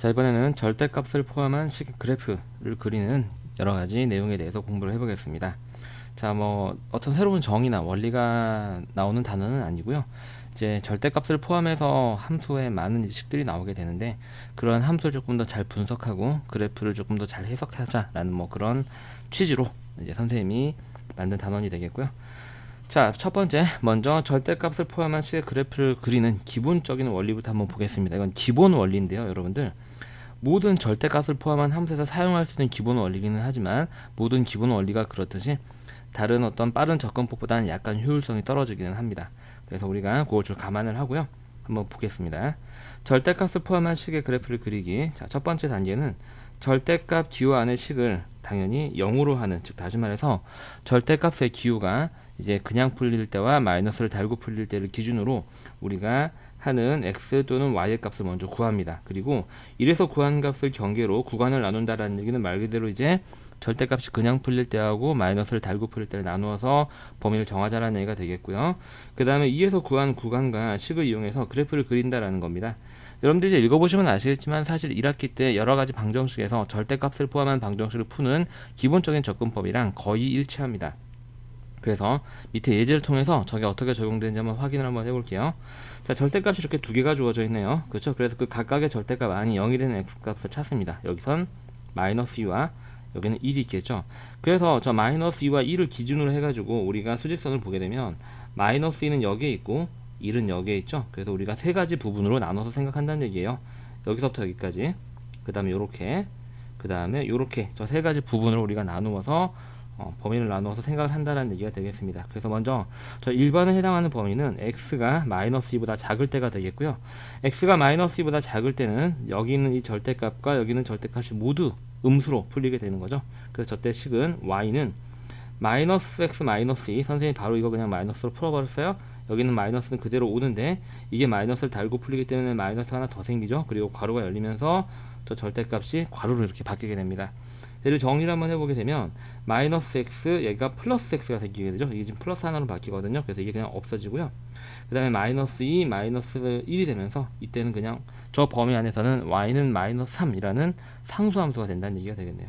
자, 이번에는 절대값을 포함한 식 그래프를 그리는 여러가지 내용에 대해서 공부를 해보겠습니다. 자, 뭐 어떤 새로운 정의나 원리가 나오는 단어는 아니고요. 이제 절대값을 포함해서 함수에 많은 식들이 나오게 되는데, 그런 함수를 조금 더 잘 분석하고 그래프를 조금 더 잘 해석하자라는 뭐 그런 취지로 이제 선생님이 만든 단원이 되겠고요. 자, 첫 번째, 먼저 절대값을 포함한 식의 그래프를 그리는 기본적인 원리부터 한번 보겠습니다. 이건 기본 원리인데요, 여러분들. 모든 절대값을 포함한 함수에서 사용할 수 있는 기본 원리기는 하지만, 모든 기본 원리가 그렇듯이 다른 어떤 빠른 접근법보다는 약간 효율성이 떨어지기는 합니다. 그래서 우리가 그걸 좀 감안을 하고요. 한번 보겠습니다. 절대값을 포함한 식의 그래프를 그리기. 자, 첫 번째 단계는 절대값 기호 안의 식을 당연히 0으로 하는, 즉 다시 말해서 절대값의 기호가 이제 그냥 풀릴 때와 마이너스를 달고 풀릴 때를 기준으로 우리가 하는 x 또는 y의 값을 먼저 구합니다. 그리고 1에서 구한 값을 경계로 구간을 나눈다라는 얘기는 말 그대로 이제 절대값이 그냥 풀릴 때하고 마이너스를 달고 풀릴 때를 나누어서 범위를 정하자라는 얘기가 되겠고요. 그 다음에 2에서 구한 구간과 식을 이용해서 그래프를 그린다라는 겁니다. 여러분들이 이제 읽어보시면 아시겠지만 사실 1학기 때 여러가지 방정식에서 절대값을 포함한 방정식을 푸는 기본적인 접근법이랑 거의 일치합니다. 그래서 밑에 예제를 통해서 저게 어떻게 적용되는지 한번 확인을 한번 해볼게요. 자, 절대값이 이렇게 두 개가 주어져 있네요. 그렇죠? 그래서 그 각각의 절대값 안이 0이 되는 x값을 찾습니다. 여기선 마이너스 2와 여기는 1이 있겠죠. 그래서 저 마이너스 2와 1을 기준으로 해가지고 우리가 수직선을 보게 되면 마이너스 2는 여기에 있고 1은 여기에 있죠. 그래서 우리가 세 가지 부분으로 나눠서 생각한다는 얘기예요. 여기서부터 여기까지, 그 다음에 요렇게, 그 다음에 요렇게 저 세 가지 부분으로 우리가 나누어서 범위를 나누어서 생각을 한다는 얘기가 되겠습니다. 그래서 먼저 저 1번에 해당하는 범위는 x가 마이너스 2보다 작을 때가 되겠고요. x가 마이너스 2보다 작을 때는 여기 있는 이 절대값과 여기 있는 절대값이 모두 음수로 풀리게 되는 거죠. 그래서 저때 식은 y는 마이너스 x 마이너스 2, 선생님이 바로 이거 그냥 마이너스로 풀어버렸어요. 여기는 마이너스는 그대로 오는데 이게 마이너스를 달고 풀리기 때문에 마이너스가 하나 더 생기죠. 그리고 괄호가 열리면서 저 절대값이 괄호로 이렇게 바뀌게 됩니다. 얘를 정리를 한번 해보게 되면 마이너스 x, 얘가 플러스 x가 생기게 되죠. 이게 지금 플러스 하나로 바뀌거든요. 그래서 이게 그냥 없어지고요. 그 다음에 마이너스 2, 마이너스 1이 되면서 이때는 그냥 저 범위 안에서는 y는 마이너스 3이라는 상수함수가 된다는 얘기가 되겠네요.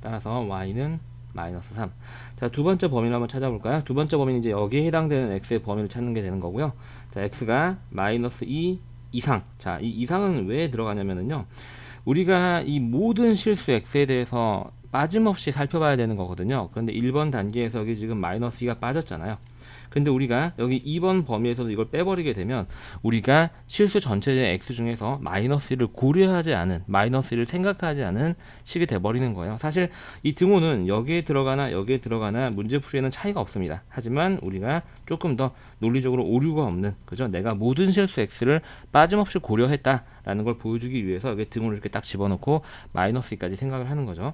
따라서 y는 마이너스 3. 자, 두 번째 범위를 한번 찾아볼까요? 두 번째 범위는 이제 여기에 해당되는 x의 범위를 찾는 게 되는 거고요. 자, x가 마이너스 2 이상. 자, 이 이상은 왜 들어가냐면은요, 우리가 이 모든 실수 x에 대해서 빠짐없이 살펴봐야 되는 거거든요. 그런데 1번 단계에서 여기 지금 마이너스 2가 빠졌잖아요. 근데 우리가 여기 2번 범위에서도 이걸 빼버리게 되면 우리가 실수 전체의 x 중에서 마이너스 1을 고려하지 않은, 마이너스 1을 생각하지 않은 식이 돼버리는 거예요. 사실 이 등호는 여기에 들어가나 여기에 들어가나 문제풀이에는 차이가 없습니다. 하지만 우리가 조금 더 논리적으로 오류가 없는, 그죠? 내가 모든 실수 x를 빠짐없이 고려했다라는 걸 보여주기 위해서 여기 등호를 이렇게 딱 집어넣고 마이너스 2까지 생각을 하는 거죠.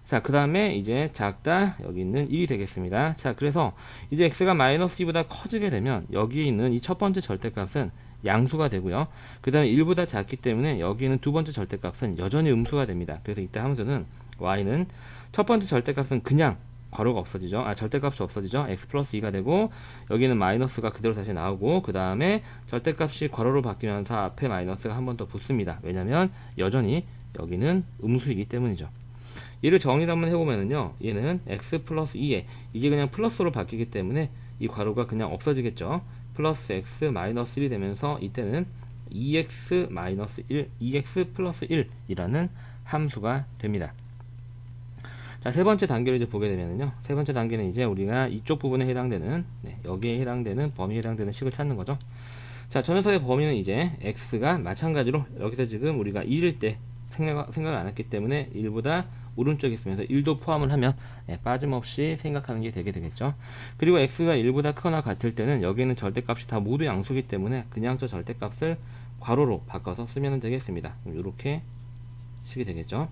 자, 그 다음에 이제 작다, 여기 있는 1이 되겠습니다. 자, 그래서 이제 x가 마이너스 2보다 커지게 되면 여기에 있는 이 첫 번째 절대값은 양수가 되고요. 그 다음에 1보다 작기 때문에 여기 있는 두 번째 절대값은 여전히 음수가 됩니다. 그래서 이때 함수는 y는 첫 번째 절대값은 그냥 괄호가 없어지죠. 절대값이 없어지죠. x 플러스 2가 되고 여기는 마이너스가 그대로 다시 나오고, 그 다음에 절대값이 괄호로 바뀌면서 앞에 마이너스가 한 번 더 붙습니다. 왜냐면 여전히 여기는 음수이기 때문이죠. 얘를 정리를 한번 해보면은요, 얘는 x 플러스 2에 이게 그냥 플러스로 바뀌기 때문에 이 괄호가 그냥 없어지겠죠. 플러스 x 마이너스 1이 되면서 이때는 2x 마이너스 1, 2x 플러스 1이라는 함수가 됩니다. 자, 세 번째 단계를 이제 보게 되면은요, 세 번째 단계는 이제 우리가 이쪽 부분에 해당되는, 여기에 해당되는 범위에 해당되는 식을 찾는 거죠. 자, 저 녀석의 범위는 이제 x가 마찬가지로 여기서 지금 우리가 1일 때 생각을 안 했기 때문에 1보다 오른쪽에 있으면서 1도 포함을 하면 빠짐없이 생각하는 게 되겠죠. 그리고 x가 1보다 크거나 같을 때는 여기는 절대값이 다 모두 양수기 때문에 그냥 저 절대값을 괄호로 바꿔서 쓰면 되겠습니다. 이렇게 식이 되겠죠.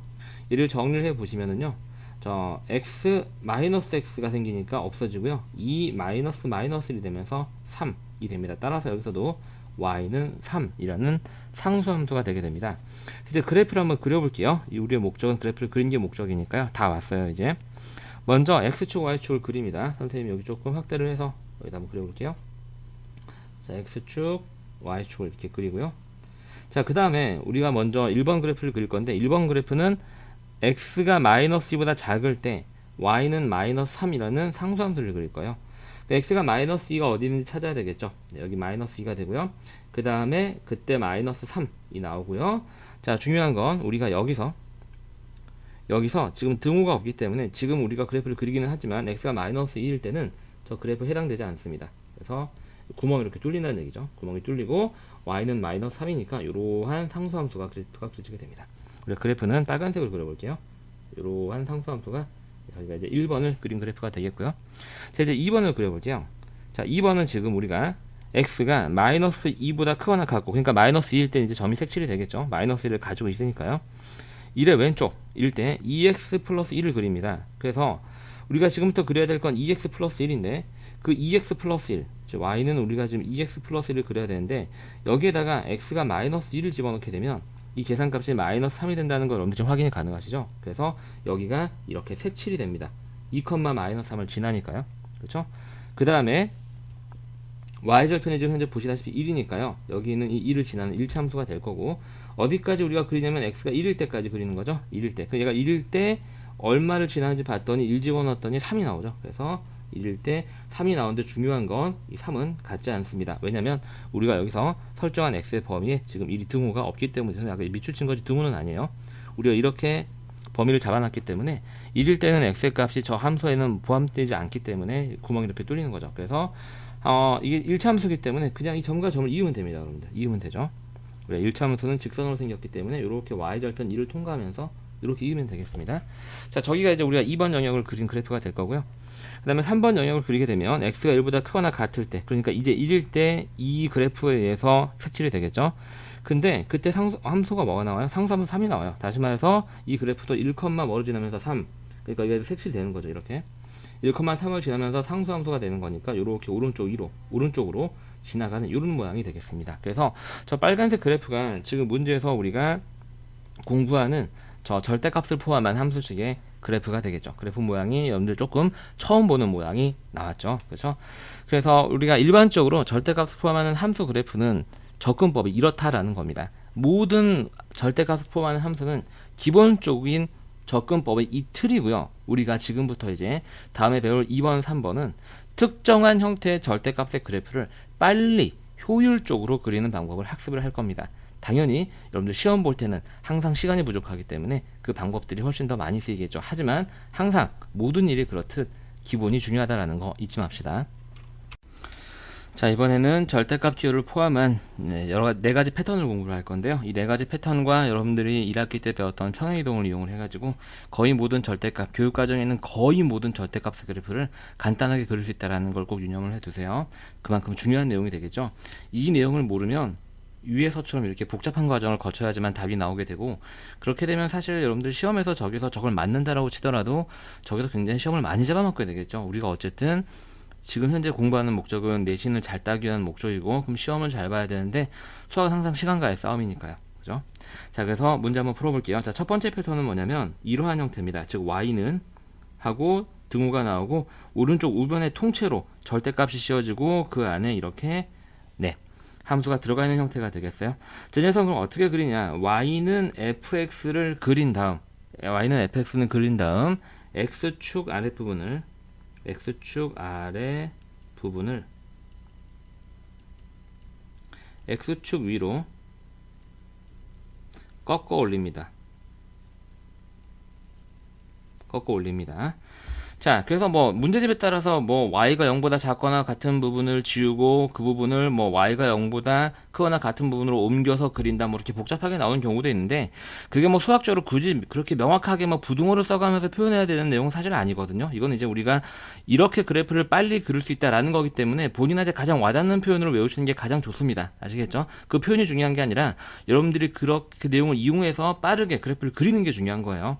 얘를 정리를 해 보시면은요, 저 x 마이너스 x가 생기니까 없어지고요, 2 마이너스 마이너스 1이 되면서 3이 됩니다. 따라서 여기서도 y는 3이라는 상수함수가 되게 됩니다. 이제 그래프를 한번 그려볼게요. 우리의 목적은 그래프를 그린 게 목적이니까요. 다 왔어요. 이제 먼저 x축 y축을 그립니다. 선생님이 여기 조금 확대를 해서 여기다 한번 그려볼게요. 자, x축 y축을 이렇게 그리고요. 자, 그 다음에 우리가 먼저 1번 그래프를 그릴 건데 1번 그래프는 x가 마이너스 2보다 작을 때 y는 마이너스 3이라는 상수함수를 그릴 거예요. x가 마이너스 2가 어디 있는지 찾아야 되겠죠. 네, 여기 마이너스 2가 되고요. 그 다음에 그때 마이너스 3이 나오고요. 자, 중요한 건 우리가 여기서 지금 등호가 없기 때문에 지금 우리가 그래프를 그리기는 하지만 x가 마이너스 2일 때는 저 그래프에 해당되지 않습니다. 그래서 구멍이 이렇게 뚫린다는 얘기죠. 구멍이 뚫리고 y는 마이너스 3이니까 이러한 상수함수가 그려지게 됩니다. 우리 그래프는 빨간색으로 그려볼게요. 이러한 상수함수가 저희가 이제 1번을 그린 그래프가 되겠고요. 자, 이제 2번을 그려볼게요. 자, 2번은 지금 우리가 x가 마이너스 2보다 크거나 같고, 그러니까 마이너스 2일 때 이제 점이 색칠이 되겠죠. 마이너스 1을 가지고 있으니까요. 1의 왼쪽일 때 2x 플러스 1을 그립니다. 그래서 우리가 지금부터 그려야 될 건 2x 플러스 1인데 그 2x 플러스 1, 즉 y는 우리가 지금 2x 플러스 1을 그려야 되는데 여기에다가 x가 마이너스 1을 집어넣게 되면 이 계산값이 마이너스 3이 된다는 걸 여러분들 지금 확인이 가능하시죠? 그래서 여기가 이렇게 색칠이 됩니다. 2, 마이너스 3을 지나니까요. 그렇죠? 그 다음에 y절편이 지금 현재 보시다시피 1이니까요. 여기 있는 이 1을 지나는 1참수가 될 거고, 어디까지 우리가 그리냐면 x가 1일 때까지 그리는 거죠. 1일 때. 그 얘가 1일 때 얼마를 지나는지 봤더니 1 집어넣었더니 3이 나오죠. 그래서 1일 때 3이 나오는데 중요한 건 이 3은 같지 않습니다. 왜냐면 우리가 여기서 설정한 x의 범위에 지금 1이 등호가 없기 때문에 아까 밑줄 친 거지 등호는 아니에요. 우리가 이렇게 범위를 잡아놨기 때문에 1일 때는 x의 값이 저 함수에는 포함되지 않기 때문에 구멍이 이렇게 뚫리는 거죠. 그래서 이게 1차함수기 때문에 그냥 이 점과 점을 이으면 됩니다. 여러분들 이으면 되죠. 우리가 1차함수는 직선으로 생겼기 때문에 이렇게 y절편 1을 통과하면서 이렇게 이으면 되겠습니다. 자, 저기가 이제 우리가 2번 영역을 그린 그래프가 될 거고요. 그 다음에 3번 영역을 그리게 되면 x가 1보다 크거나 같을 때, 그러니까 이제 1일 때 이 그래프에 의해서 색칠이 되겠죠. 근데 그때 함수가 뭐가 나와요? 상수함수 3이 나와요. 다시 말해서 이 그래프도 1, 뭐를 지나면서 3, 그러니까 이게 색칠이 되는 거죠. 이렇게 1,3을 지나면서 상수함수가 되는 거니까 이렇게 오른쪽으로 지나가는 이런 모양이 되겠습니다. 그래서 저 빨간색 그래프가 지금 문제에서 우리가 공부하는 저 절대값을 포함한 함수식의 그래프가 되겠죠. 그래프 모양이 여러분들 조금 처음 보는 모양이 나왔죠. 그렇죠? 그래서 우리가 일반적으로 절대값을 포함하는 함수 그래프는 접근법이 이렇다라는 겁니다. 모든 절대값을 포함하는 함수는 기본적인 접근법의 이 틀이고요. 우리가 지금부터 이제 다음에 배울 2번, 3번은 특정한 형태의 절대값의 그래프를 빨리 효율적으로 그리는 방법을 학습을 할 겁니다. 당연히 여러분들 시험 볼 때는 항상 시간이 부족하기 때문에 그 방법들이 훨씬 더 많이 쓰이겠죠. 하지만 항상 모든 일이 그렇듯 기본이 중요하다는 거 잊지 맙시다. 자, 이번에는 절대값 기호를 포함한 네 가지 패턴을 공부를 할 건데요. 이 네 가지 패턴과 여러분들이 1학기 때 배웠던 평행이동을 이용을 해가지고 거의 모든 절대값, 교육과정에 있는 거의 모든 절대값의 그래프를 간단하게 그릴 수 있다는 걸 꼭 유념을 해두세요. 그만큼 중요한 내용이 되겠죠. 이 내용을 모르면 위에서처럼 이렇게 복잡한 과정을 거쳐야지만 답이 나오게 되고, 그렇게 되면 사실 여러분들 시험에서 저기서 저걸 맞는다라고 치더라도 저기서 굉장히 시험을 많이 잡아먹게 되겠죠. 우리가 어쨌든 지금 현재 공부하는 목적은 내신을 잘 따기 위한 목적이고, 그럼 시험을 잘 봐야 되는데 수학은 항상 시간과의 싸움이니까요. 그죠? 자, 그래서 문제 한번 풀어볼게요. 자, 첫 번째 패턴은 뭐냐면 이러한 형태입니다. 즉 y는 하고 등호가 나오고 오른쪽 우변의 통째로 절대값이 씌워지고 그 안에 이렇게 함수가 들어가 있는 형태가 되겠어요. 제 녀석은 어떻게 그리냐? y는 fx를 그린 다음, x축 아랫부분을 x축 위로 꺾어 올립니다. 자, 그래서 뭐 문제집에 따라서 뭐 y가 0보다 작거나 같은 부분을 지우고 그 부분을 뭐 y가 0보다 크거나 같은 부분으로 옮겨서 그린다, 뭐 이렇게 복잡하게 나오는 경우도 있는데, 그게 뭐 수학적으로 굳이 그렇게 명확하게 뭐 부등호를 써가면서 표현해야 되는 내용은 사실 아니거든요. 이건 이제 우리가 이렇게 그래프를 빨리 그릴 수 있다라는 거기 때문에 본인한테 가장 와닿는 표현으로 외우시는 게 가장 좋습니다. 아시겠죠? 그 표현이 중요한 게 아니라 여러분들이 그렇게 내용을 이용해서 빠르게 그래프를 그리는 게 중요한 거예요.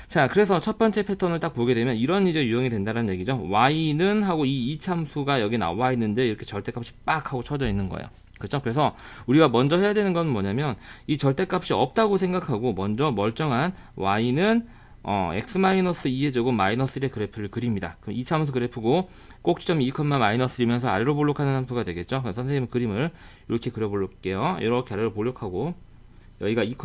자, 그래서 첫 번째 패턴을 딱 보게 되면 이런 이제 유형이 된다는 얘기죠. y는 하고 이 이참수가 여기 나와 있는데 이렇게 절대값이 빡 하고 쳐져 있는 거예요. 그렇죠? 그래서 우리가 먼저 해야 되는 건 뭐냐면 이 절대값이 없다고 생각하고 먼저 멀쩡한 y는 x-2의 제곱 마이너스 1의 그래프를 그립니다. 그럼 이참수 그래프고 꼭지점이 2, 마이너스 1이면서 아래로 볼록하는 함수가 되겠죠. 그래서 선생님은 그림을 이렇게 그려볼게요. 이렇게 아래로 볼록하고 여기가 2,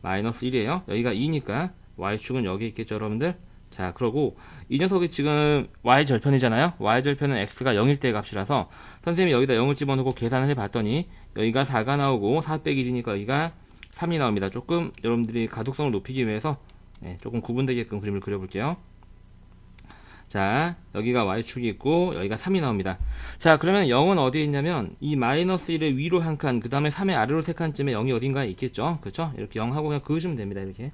마이너스 1이에요. 여기가 2니까 y축은 여기 있겠죠, 여러분들? 자, 그러고 이 녀석이 지금 y절편이잖아요. y절편은 x가 0일 때의 값이라서 선생님이 여기다 0을 집어넣고 계산을 해봤더니 여기가 4가 나오고 4 빼기 1이니까 여기가 3이 나옵니다. 조금 여러분들이 가독성을 높이기 위해서 조금 구분되게끔 그림을 그려볼게요. 자, 여기가 y축이 있고 여기가 3이 나옵니다. 자, 그러면 0은 어디에 있냐면 이 마이너스 1의 위로 한 칸, 그 다음에 3의 아래로 3칸쯤에 0이 어딘가에 있겠죠. 그렇죠? 이렇게 0하고 그냥 그으시면 됩니다. 이렇게.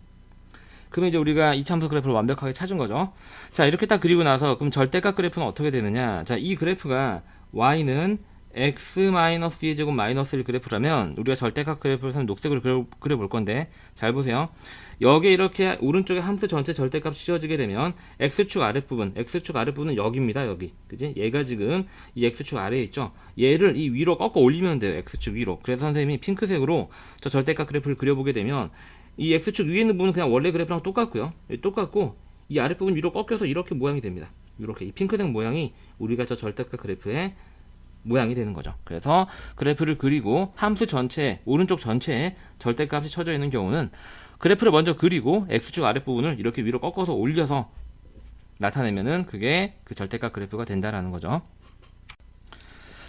그러면 이제 우리가 이차함수 그래프를 완벽하게 찾은 거죠. 자, 이렇게 딱 그리고 나서 그럼 절대값 그래프는 어떻게 되느냐. 자, 이 그래프가 y는 x-2의 제곱 마이너스 1 그래프라면 우리가 절대값 그래프를 사면 녹색으로 그려볼 건데 잘 보세요. 여기에 이렇게 오른쪽에 함수 전체 절대값이 씌워지게 되면 x축 아랫부분은 여기입니다. 여기. 그지? 얘가 지금 이 x축 아래에 있죠. 얘를 이 위로 꺾어 올리면 돼요. x축 위로. 그래서 선생님이 핑크색으로 저 절대값 그래프를 그려보게 되면 이 x축 위에 있는 부분은 그냥 원래 그래프랑 똑같고요. 똑같고 이 아랫부분 위로 꺾여서 이렇게 모양이 됩니다. 이렇게 이 핑크색 모양이 우리가 저 절대값 그래프의 모양이 되는 거죠. 그래서 그래프를 그리고 함수 전체, 오른쪽 전체에 절대값이 쳐져 있는 경우는 그래프를 먼저 그리고 x축 아랫부분을 이렇게 위로 꺾어서 올려서 나타내면은 그게 그 절대값 그래프가 된다라는 거죠.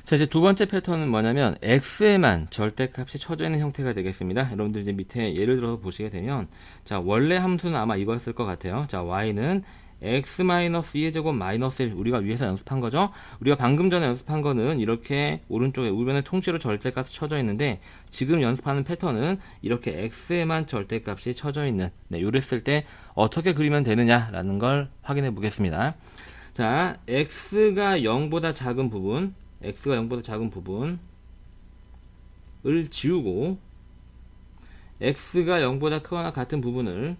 자, 이제 두 번째 패턴은 뭐냐면 x에만 절대값이 쳐져 있는 형태가 되겠습니다. 여러분들 이제 밑에 예를 들어서 보시게 되면 자, 원래 함수는 아마 이거였을 것 같아요. 자, y는 x-2의 제곱 마이너스 1 우리가 위에서 연습한 거죠. 우리가 방금 전에 연습한 거는 이렇게 오른쪽에 우변에 통째로 절대값이 쳐져 있는데 지금 연습하는 패턴은 이렇게 x에만 절대값이 쳐져 있는 요랬을 때 어떻게 그리면 되느냐라는 걸 확인해 보겠습니다. 자, x가 0보다 작은 부분을 지우고 x가 0보다 크거나 같은 부분을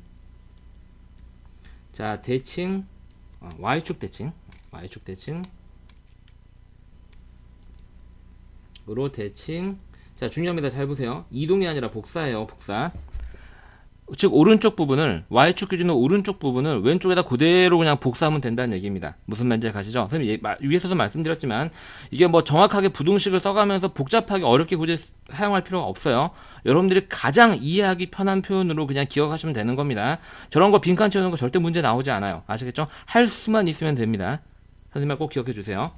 자, 대칭 y축 대칭으로 대칭. 자, 중요합니다. 잘 보세요. 이동이 아니라 복사예요. 복사. 즉 오른쪽 부분을 y축 기준으로 오른쪽 부분을 왼쪽에다 그대로 그냥 복사하면 된다는 얘기입니다. 무슨 말인지 가시죠? 선생님 위에서도 말씀드렸지만 이게 뭐 정확하게 부등식을 써가면서 복잡하게 어렵게 굳이 사용할 필요가 없어요. 여러분들이 가장 이해하기 편한 표현으로 그냥 기억하시면 되는 겁니다. 저런 거 빈칸 채우는 거 절대 문제 나오지 않아요. 아시겠죠? 할 수만 있으면 됩니다. 선생님만 꼭 기억해 주세요.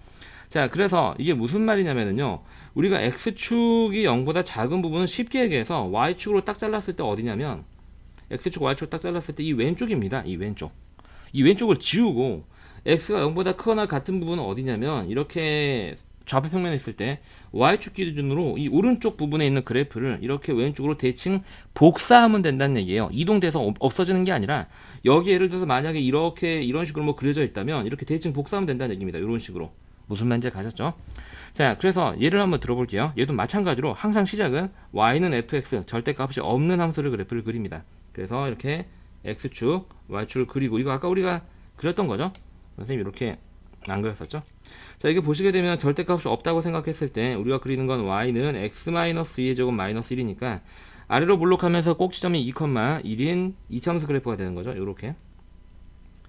자, 그래서 이게 무슨 말이냐면요, 우리가 x축이 0보다 작은 부분은 쉽게 얘기해서 y축으로 딱 잘랐을 때 어디냐면 x축 y축 딱 잘랐을 때 이 왼쪽입니다. 이 왼쪽을 지우고 x가 0보다 크거나 같은 부분은 어디냐면 이렇게 좌표 평면에 있을 때 y축 기준으로 이 오른쪽 부분에 있는 그래프를 이렇게 왼쪽으로 대칭 복사하면 된다는 얘기예요. 이동돼서 없어지는 게 아니라 여기 예를 들어서 만약에 이런 식으로 뭐 그려져 있다면 이렇게 대칭 복사하면 된다는 얘기입니다. 이런 식으로. 무슨 말인지 가셨죠? 자, 그래서 예를 한번 들어볼게요. 얘도 마찬가지로 항상 시작은 y는 fx 절대값이 없는 함수를 그래프를 그립니다. 그래서 이렇게 x축, y축을 그리고 이거 아까 우리가 그렸던 거죠? 선생님 이렇게 안 그렸었죠? 자, 이게 보시게 되면 절대값이 없다고 생각했을 때 우리가 그리는 건 y는 x-2의 제곱 마이너스 1이니까 아래로 볼록하면서 꼭지점이 2,1인 이차함수 그래프가 되는 거죠. 요렇게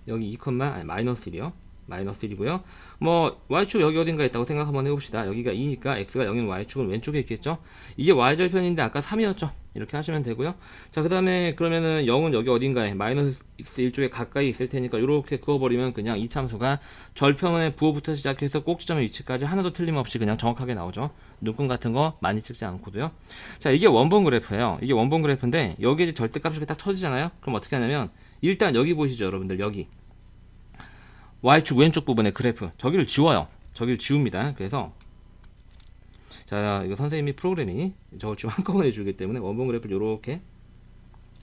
여기 2, 마이너스 1이요. 마이너스 1이고요. 뭐 y축 여기 어딘가 있다고 생각 한번 해봅시다. 여기가 2니까 x가 0인 y축은 왼쪽에 있겠죠. 이게 y절편인데 아까 3이었죠. 이렇게 하시면 되고요. 자, 그 다음에 그러면은 0은 여기 어딘가에 마이너스 1쪽에 가까이 있을 테니까 이렇게 그어버리면 그냥 이차함수가 절편의 부호부터 시작해서 꼭지점의 위치까지 하나도 틀림없이 그냥 정확하게 나오죠. 눈금 같은 거 많이 찍지 않고도요. 자, 이게 원본 그래프예요. 이게 원본 그래프인데 여기에 이제 절대값이 이렇게 딱 쳐지잖아요. 그럼 어떻게 하냐면 일단 여기 보시죠, 여러분들. 여기 y축 왼쪽 부분의 그래프 저기를 지워요. 저기를 지웁니다. 그래서 자, 이거 선생님이 프로그램이 저걸 지금 한꺼번에 주기 때문에 원본 그래프를 이렇게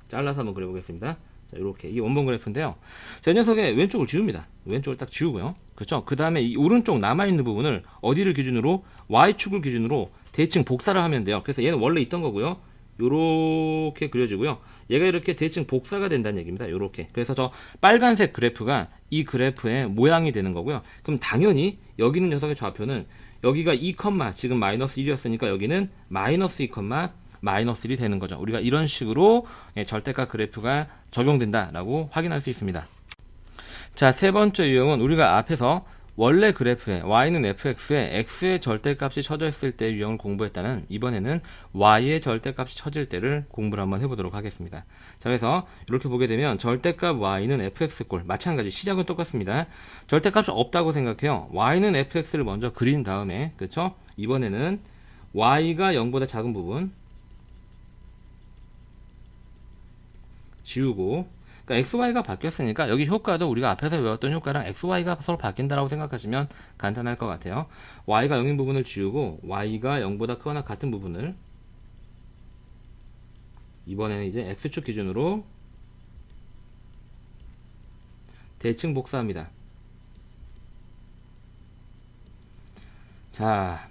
잘라서 한번 그려보겠습니다. 자, 이렇게 이 원본 그래프인데요. 자, 이 녀석의 왼쪽을 지웁니다. 왼쪽을 딱 지우고요. 그렇죠? 그 다음에 이 오른쪽 남아있는 부분을 어디를 기준으로 y축을 기준으로 대칭 복사를 하면 돼요. 그래서 얘는 원래 있던 거고요. 요렇게 그려지고요. 얘가 이렇게 대칭 복사가 된다는 얘기입니다. 요렇게. 그래서 저 빨간색 그래프가 이 그래프의 모양이 되는 거고요. 그럼 당연히 여기 있는 녀석의 좌표는 여기가 2, 지금 마이너스 1이었으니까 여기는 마이너스 2, 마이너스 1이 되는 거죠. 우리가 이런 식으로 절대값 그래프가 적용된다라고 확인할 수 있습니다. 자, 세 번째 유형은 우리가 앞에서 원래 그래프에 y는 fx에 x의 절대값이 쳐져 있을 때 유형을 공부했다는, 이번에는 y의 절대값이 쳐질 때를 공부를 한번 해보도록 하겠습니다. 자, 그래서 이렇게 보게 되면 절대값 y는 fx꼴, 마찬가지 시작은 똑같습니다. 절대값이 없다고 생각해요. y는 fx를 먼저 그린 다음에, 그쵸? 이번에는 y가 0보다 작은 부분 지우고, 그러니까 xy가 바뀌었으니까 여기 효과도 우리가 앞에서 외웠던 효과랑 xy가 서로 바뀐다라고 생각하시면 간단할 것 같아요. y가 0인 부분을 지우고 y가 0보다 크거나 같은 부분을 이번에는 이제 x축 기준으로 대칭 복사합니다. 자,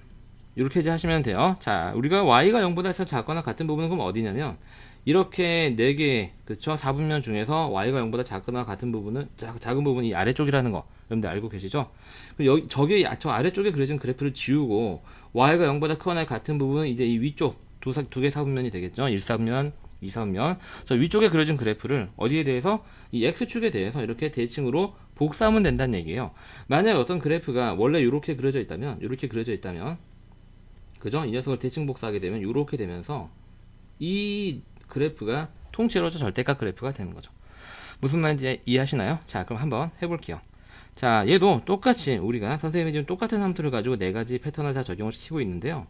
이렇게 이제 하시면 돼요. 자, 우리가 y가 0보다 작거나 같은 부분은 그럼 어디냐면 이렇게 4개, 그쵸? 4분면 중에서 y가 0보다 작거나 같은 부분은, 작은 부분이 아래쪽이라는 거 여러분들 알고 계시죠? 그럼 여기 저 아래쪽에 그려진 그래프를 지우고 y가 0보다 크거나 같은 부분은 이제 이 위쪽 두 개 4분면이 되겠죠? 1사분면, 2사분면. 저 위쪽에 그려진 그래프를 어디에 대해서, 이 x축에 대해서 이렇게 대칭으로 복사하면 된다는 얘기예요. 만약에 어떤 그래프가 원래 이렇게 그려져 있다면, 그죠? 이 녀석을 대칭 복사하게 되면 이렇게 되면서 이 그래프가 통째로 절대값 그래프가 되는 거죠. 무슨 말인지 이해하시나요? 자, 그럼 한번 해볼게요. 자, 얘도 똑같이 우리가 선생님이 지금 똑같은 함수를 가지고 4가지 패턴을 다 적용을 시키고 있는데요.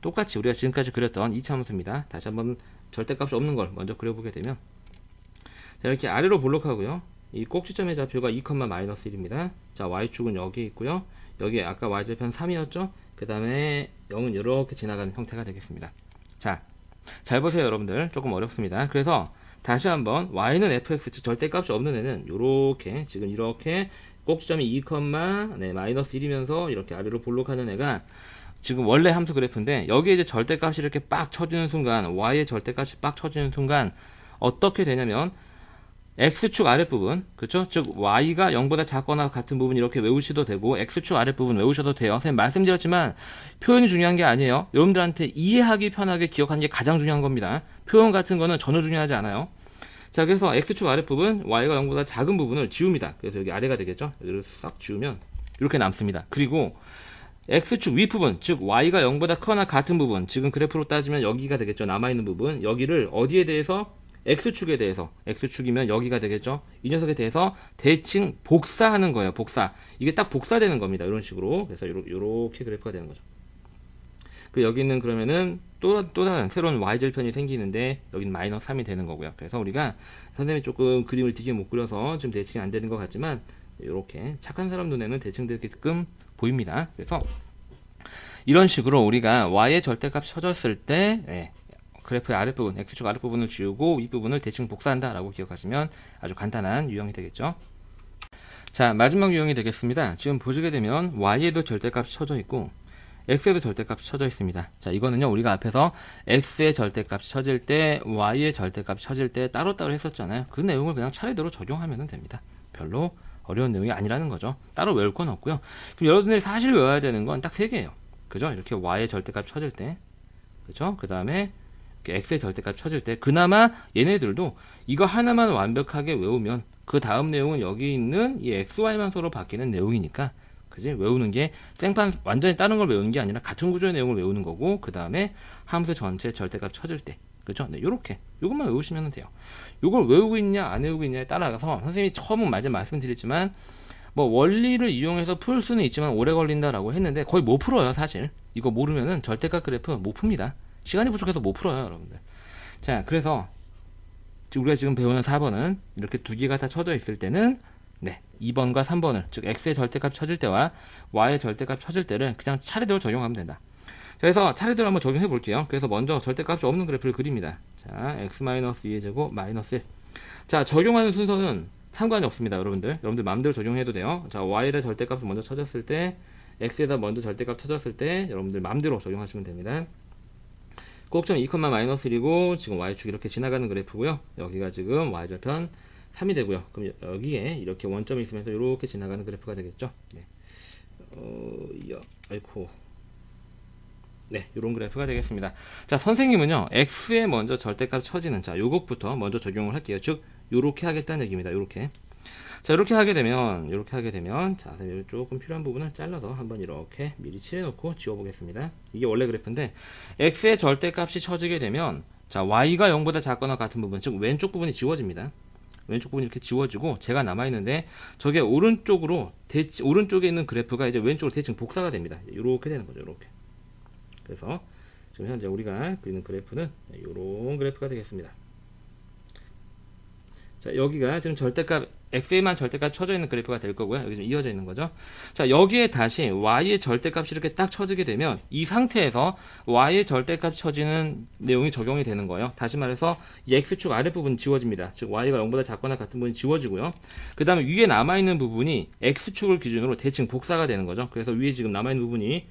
똑같이 우리가 지금까지 그렸던 2차 함수입니다. 다시 한번 절대값이 없는 걸 먼저 그려보게 되면, 자, 이렇게 아래로 볼록하고요. 이 꼭지점의 좌표가 2,-1입니다. 자, y축은 여기 있고요. 여기 아까 y절편 3이었죠? 그 다음에 0은 이렇게 지나가는 형태가 되겠습니다. 자, 잘 보세요 여러분들. 조금 어렵습니다. 그래서 다시 한번 y는 fx, 즉 절대값이 없는 애는 요렇게 지금 이렇게 꼭지점이 2,-1이면서 이렇게 아래로 볼록하는 애가 지금 원래 함수 그래프인데, 여기에 이제 절대값이 이렇게 빡 쳐주는 순간, y의 절대값이 빡 쳐주는 순간 어떻게 되냐면 x축 아랫부분, 그쵸? 즉 y가 0보다 작거나 같은 부분 이렇게 외우셔도 되고 x축 아랫부분 외우셔도 돼요. 선생님 말씀드렸지만 표현이 중요한 게 아니에요. 여러분들한테 이해하기 편하게 기억하는 게 가장 중요한 겁니다. 표현 같은 거는 전혀 중요하지 않아요. 자, 그래서 x축 아랫부분 y가 0보다 작은 부분을 지웁니다. 그래서 여기 아래가 되겠죠? 여기를 싹 지우면 이렇게 남습니다. 그리고 x축 윗부분, 즉 y가 0보다 크거나 같은 부분, 지금 그래프로 따지면 여기가 되겠죠. 남아있는 부분, 여기를 어디에 대해서, x축에 대해서, x축이면 여기가 되겠죠. 이 녀석에 대해서 대칭 복사하는 거예요. 복사. 이게 딱 복사되는 겁니다. 이런 식으로. 그래서 요렇게 그래프가 되는 거죠. 그 여기는 그러면은 또 다른 새로운 y절편이 생기는데 여기는 -3이 되는 거고요. 그래서 우리가 선생님이 조금 그림을 되게 못 그려서 좀 대칭이 안 되는 것 같지만 이렇게 착한 사람 눈에는 대칭되게끔 보입니다. 그래서 이런 식으로 우리가 y의 절대값 쳐졌을 때 그래프의 아랫부분, x축 아랫부분을 지우고 윗부분을 대칭 복사한다 라고 기억하시면 아주 간단한 유형이 되겠죠. 자, 마지막 유형이 되겠습니다. 지금 보시게 되면 y에도 절대값이 쳐져 있고 x에도 절대값이 쳐져 있습니다. 자, 이거는요 우리가 앞에서 x의 절대값이 쳐질 때, y의 절대값이 쳐질 때 따로따로 했었잖아요. 그 내용을 그냥 차례대로 적용하면 됩니다. 별로 어려운 내용이 아니라는 거죠. 따로 외울 건 없고요. 그럼 여러분들이 사실 외워야 되는 건 딱 3개예요. 그죠? 이렇게 y의 절대값이 쳐질 때, 그죠? 그 다음에 x의 절대값이 쳐질 때, 그나마 얘네들도 이거 하나만 완벽하게 외우면 그 다음 내용은 여기 있는 이 xy만 서로 바뀌는 내용이니까, 그지? 외우는 게 생판 완전히 다른 걸 외우는 게 아니라 같은 구조의 내용을 외우는 거고, 그 다음에 함수 전체 절대값 쳐질 때, 그죠? 네, 요렇게 요것만 외우시면 돼요. 요걸 외우고 있냐 안 외우고 있냐에 따라서 선생님이 처음 말씀드렸지만 뭐 원리를 이용해서 풀 수는 있지만 오래 걸린다라고 했는데 거의 못 풀어요. 사실 이거 모르면은 절대값 그래프 못 풉니다. 시간이 부족해서 못 풀어요 여러분들. 자, 그래서 우리가 지금 배우는 4번은 이렇게 두 개가 다 쳐져 있을 때는 2번과 3번을, 즉 x의 절대값 쳐질 때와 y의 절대값 쳐질 때를 그냥 차례대로 적용하면 된다. 자, 그래서 차례대로 한번 적용해 볼게요. 그래서 먼저 절대값이 없는 그래프를 그립니다. 자, x-2의 제곱 -1. 자, 적용하는 순서는 상관이 없습니다. 여러분들 마음대로 적용해도 돼요. 자, y에다 절대값을 먼저 쳐졌을 때, x에다 먼저 절대값 쳐졌을 때 여러분들 마음대로 적용하시면 됩니다. 꼭점 2,-1이고 지금 y축 이렇게 지나가는 그래프고요. 여기가 지금 y절편 3이 되고요. 그럼 여기에 이렇게 원점이 있으면서 이렇게 지나가는 그래프가 되겠죠. 이런 그래프가 되겠습니다. 자, 선생님은요 x에 먼저 절대값 쳐지는, 자, 요것부터 먼저 적용을 할게요. 즉 요렇게 하겠다는 얘기입니다. 요렇게. 자, 이렇게 하게 되면 자, 조금 필요한 부분을 잘라서 한번 이렇게 미리 칠해놓고 지워보겠습니다. 이게 원래 그래프인데 x의 절대값이 쳐지게 되면 자, y가 0보다 작거나 같은 부분, 즉 왼쪽 부분이 지워집니다. 왼쪽 부분이 이렇게 지워지고 제가 남아있는데 저게 오른쪽에 있는 그래프가 이제 왼쪽으로 대칭 복사가 됩니다. 이렇게 되는 거죠. 이렇게. 그래서 지금 현재 우리가 그리는 그래프는 이런 그래프가 되겠습니다. 자, 여기가 지금 절대값 x에만 절대값 쳐져 있는 그래프가 될 거고요. 여기 좀 이어져 있는 거죠. 자, 여기에 다시 y의 절대값이 이렇게 딱 쳐지게 되면 이 상태에서 y의 절대값 쳐지는 내용이 적용이 되는 거예요. 다시 말해서 이 x축 아랫부분 지워집니다. 즉 y가 0보다 작거나 같은 부분이 지워지고요. 그 다음에 위에 남아있는 부분이 x축을 기준으로 대칭 복사가 되는 거죠. 그래서 위에 지금 남아있는 부분이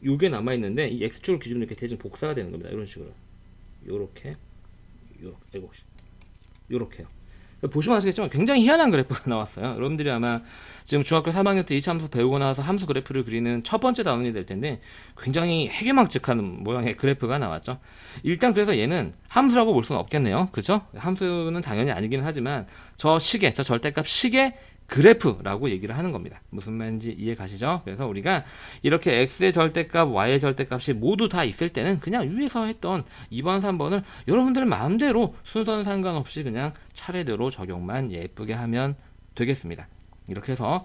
요게 남아있는데 이 x축을 기준으로 이렇게 대칭 복사가 되는 겁니다. 이런 식으로 요렇게요. 보시면 아시겠지만 굉장히 희한한 그래프가 나왔어요. 여러분들이 아마 지금 중학교 3학년 때 이차함수 배우고 나서 함수 그래프를 그리는 첫 번째 단원이 될 텐데 굉장히 해괴망측한 모양의 그래프가 나왔죠. 일단 그래서 얘는 함수라고 볼 수는 없겠네요. 그죠? 함수는 당연히 아니기는 하지만 저 절대값 식의 그래프라고 얘기를 하는 겁니다. 무슨 말인지 이해 가시죠? 그래서 우리가 이렇게 x의 절대값, y의 절대값이 모두 다 있을 때는 그냥 위에서 했던 2번, 3번을 여러분들 마음대로 순서는 상관없이 그냥 차례대로 적용만 예쁘게 하면 되겠습니다. 이렇게 해서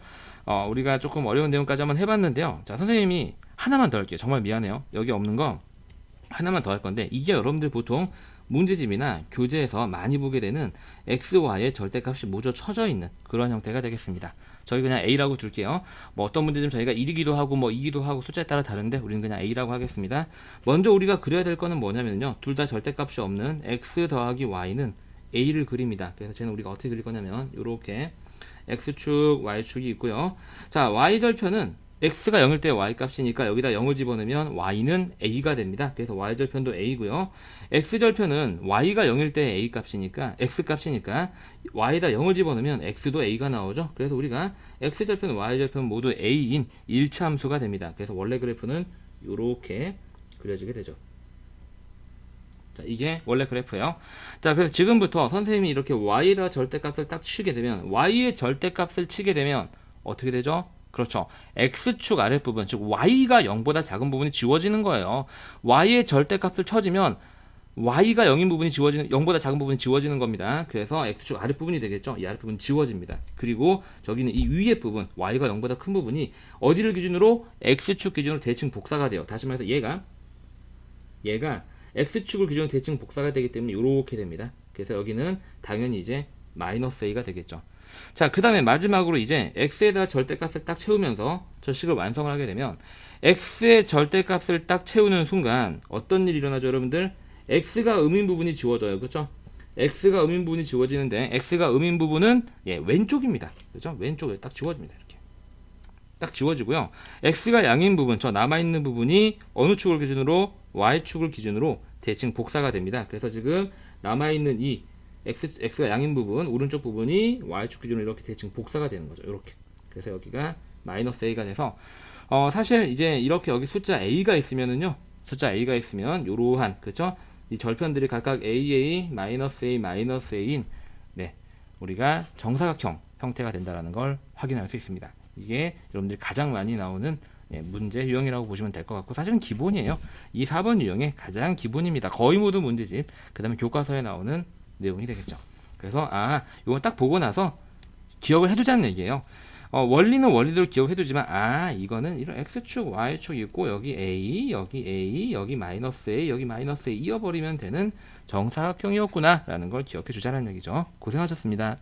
우리가 조금 어려운 내용까지 한번 해봤는데요. 자, 선생님이 하나만 더 할게요. 정말 미안해요. 여기 없는 거 하나만 더 할 건데 이게 여러분들 보통 문제집이나 교재에서 많이 보게 되는 x, y의 절대값이 모두 쳐져 있는 그런 형태가 되겠습니다. 저희 그냥 A라고 둘게요. 뭐 어떤 문제는 저희가 1이기도 하고 뭐 2기도 하고 숫자에 따라 다른데 우리는 그냥 A라고 하겠습니다. 먼저 우리가 그려야 될 거는 뭐냐면요. 둘 다 절대값이 없는 x 더하기 y는 A를 그립니다. 그래서 쟤는 우리가 어떻게 그릴 거냐면 이렇게 x축, y축이 있고요. 자, y절편은 x가 0일 때 y값이니까 여기다 0을 집어넣으면 y는 a가 됩니다. 그래서 y절편도 a고요. x절편은 y가 0일 때 a값이니까 x값이니까 y에다 0을 집어넣으면 x도 a가 나오죠. 그래서 우리가 x절편, y절편 모두 a인 일차함수가 됩니다. 그래서 원래 그래프는 이렇게 그려지게 되죠. 자, 이게 원래 그래프예요. 자, 그래서 지금부터 선생님이 이렇게 y에다 절대값을 딱 치게 되면 y의 절대값을 치게 되면 어떻게 되죠? 그렇죠. x축 아랫부분, 즉 y가 0보다 작은 부분이 지워지는 거예요. y의 절대값을 쳐지면 y가 0인 부분이 지워지는, 0보다 작은 부분이 지워지는 겁니다. 그래서 x축 아랫부분이 되겠죠. 이 아랫부분 지워집니다. 그리고 저기는 이 위의 부분, y가 0보다 큰 부분이 어디를 기준으로? x축 기준으로 대칭 복사가 돼요. 다시 말해서 얘가 x축을 기준으로 대칭 복사가 되기 때문에 이렇게 됩니다. 그래서 여기는 당연히 이제 마이너스 a가 되겠죠. 자, 그 다음에 마지막으로 이제 x에다 절대값을 딱 채우면서 저 식을 완성을 하게 되면 x의 절대값을 딱 채우는 순간 어떤 일이 일어나죠, 여러분들? x가 음인 부분이 지워져요. 그렇죠? x가 음인 부분이 지워지는데 x가 음인 부분은 왼쪽입니다. 그렇죠? 왼쪽에 딱 지워집니다. 이렇게 딱 지워지고요. x가 양인 부분, 저 남아있는 부분이 어느 축을 기준으로? y축을 기준으로 대칭 복사가 됩니다. 그래서 지금 남아있는 이 x가 양인 부분, 오른쪽 부분이 y축 기준으로 이렇게 대칭 복사가 되는 거죠. 이렇게. 그래서 여기가 마이너스 a가 돼서 사실 이제 이렇게 여기 숫자 a가 있으면은요. 숫자 a가 있으면 요러한, 그렇죠? 이 절편들이 각각 AA, 마이너스 A, 마이너스 A인 우리가 정사각형 형태가 된다는 걸 확인할 수 있습니다. 이게 여러분들이 가장 많이 나오는 문제 유형이라고 보시면 될 것 같고 사실은 기본이에요. 이 4번 유형의 가장 기본입니다. 거의 모든 문제집, 그 다음에 교과서에 나오는 내용이 되겠죠. 그래서 이거 딱 보고 나서 기억을 해두자는 얘기예요. 원리는 원리대로 기억해두지만 이거는 이런 x축, y축 있고 여기 a, 여기 마이너스 a, 여기 마이너스 a 이어버리면 되는 정사각형이었구나 라는 걸 기억해주자는 얘기죠. 고생하셨습니다.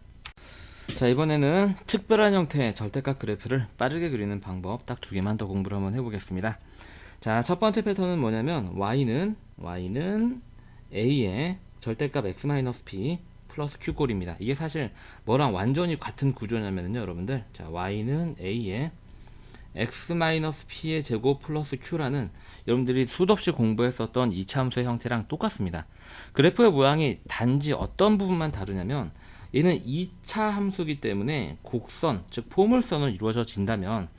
자, 이번에는 특별한 형태의 절대값 그래프를 빠르게 그리는 방법 딱 두 개만 더 공부를 한번 해보겠습니다. 자, 첫 번째 패턴은 뭐냐면 y는 a의 절대값 x-p 플러스 q꼴입니다. 이게 사실 뭐랑 완전히 같은 구조냐면요, 여러분들. 자, y는 a의 x-p의 제곱 플러스 q라는 여러분들이 수도 없이 공부했었던 이차함수의 형태랑 똑같습니다. 그래프의 모양이 단지 어떤 부분만 다르냐면 얘는 2차 함수기 때문에 곡선, 즉 포물선으로 이루어진다면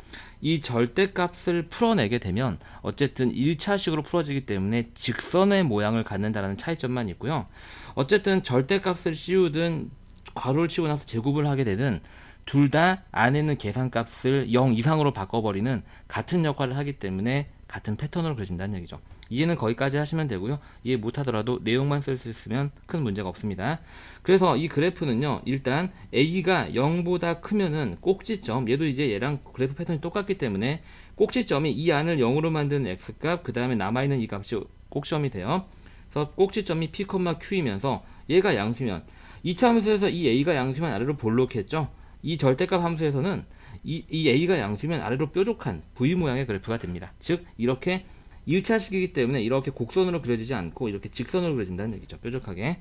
이 절대값을 풀어내게 되면 어쨌든 1차식으로 풀어지기 때문에 직선의 모양을 갖는다는 차이점만 있고요. 어쨌든 절대값을 씌우든 괄호를 치고 나서 제곱을 하게 되든 둘 다 안에 있는 계산값을 0 이상으로 바꿔버리는 같은 역할을 하기 때문에 같은 패턴으로 그려진다는 얘기죠. 이해는 거기까지 하시면 되고요. 이해 못하더라도 내용만 쓸 수 있으면 큰 문제가 없습니다. 그래서 이 그래프는요, 일단 A가 0보다 크면은 꼭지점, 얘도 이제 얘랑 그래프 패턴이 똑같기 때문에 꼭지점이 이 안을 0으로 만드는 x값, 그 다음에 남아있는 이 값이 꼭지점이 돼요. 그래서 꼭지점이 p, q이면서 얘가 양수면 2차 함수에서 이 a가 양수면 아래로 볼록했죠. 이 절대값 함수에서는 이 a가 양수면 아래로 뾰족한 V 모양의 그래프가 됩니다. 즉 이렇게 1차식이기 때문에 이렇게 곡선으로 그려지지 않고 이렇게 직선으로 그려진다는 얘기죠. 뾰족하게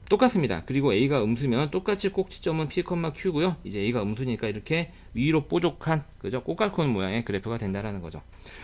똑같습니다. 그리고 a가 음수면 똑같이 꼭지점은 p, q고요. 이제 a가 음수니까 이렇게 위로 뾰족한, 그죠? 꽃갈콘 모양의 그래프가 된다라는 거죠.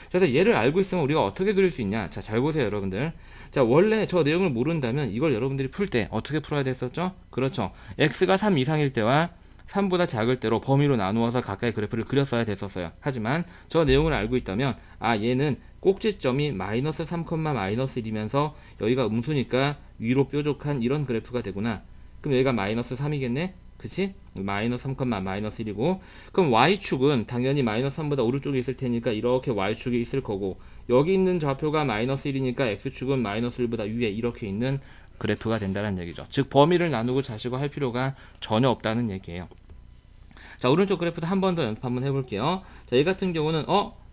그래서 얘를 알고 있으면 우리가 어떻게 그릴 수 있냐? 자, 잘 보세요, 여러분들. 자, 원래 저 내용을 모른다면 이걸 여러분들이 풀 때 어떻게 풀어야 됐었죠? 그렇죠. x가 3 이상일 때와 3보다 작을 때로 범위로 나누어서 각각의 그래프를 그렸어야 됐었어요. 하지만 저 내용을 알고 있다면 얘는 꼭지점이 마이너스 3, 마이너스 1이면서 여기가 음수니까 위로 뾰족한 이런 그래프가 되구나. 그럼 여기가 마이너스 3이겠네? 그치? 마이너스 3, 마이너스 1이고, 그럼 y축은 당연히 마이너스 3보다 오른쪽에 있을 테니까 이렇게 y축에 있을 거고, 여기 있는 좌표가 마이너스 1이니까 x축은 마이너스 1보다 위에 이렇게 있는 그래프가 된다는 얘기죠. 즉 범위를 나누고 자시고 할 필요가 전혀 없다는 얘기예요. 자, 오른쪽 그래프도 한 번 더 연습 한번 해볼게요. 자, 얘 같은 경우는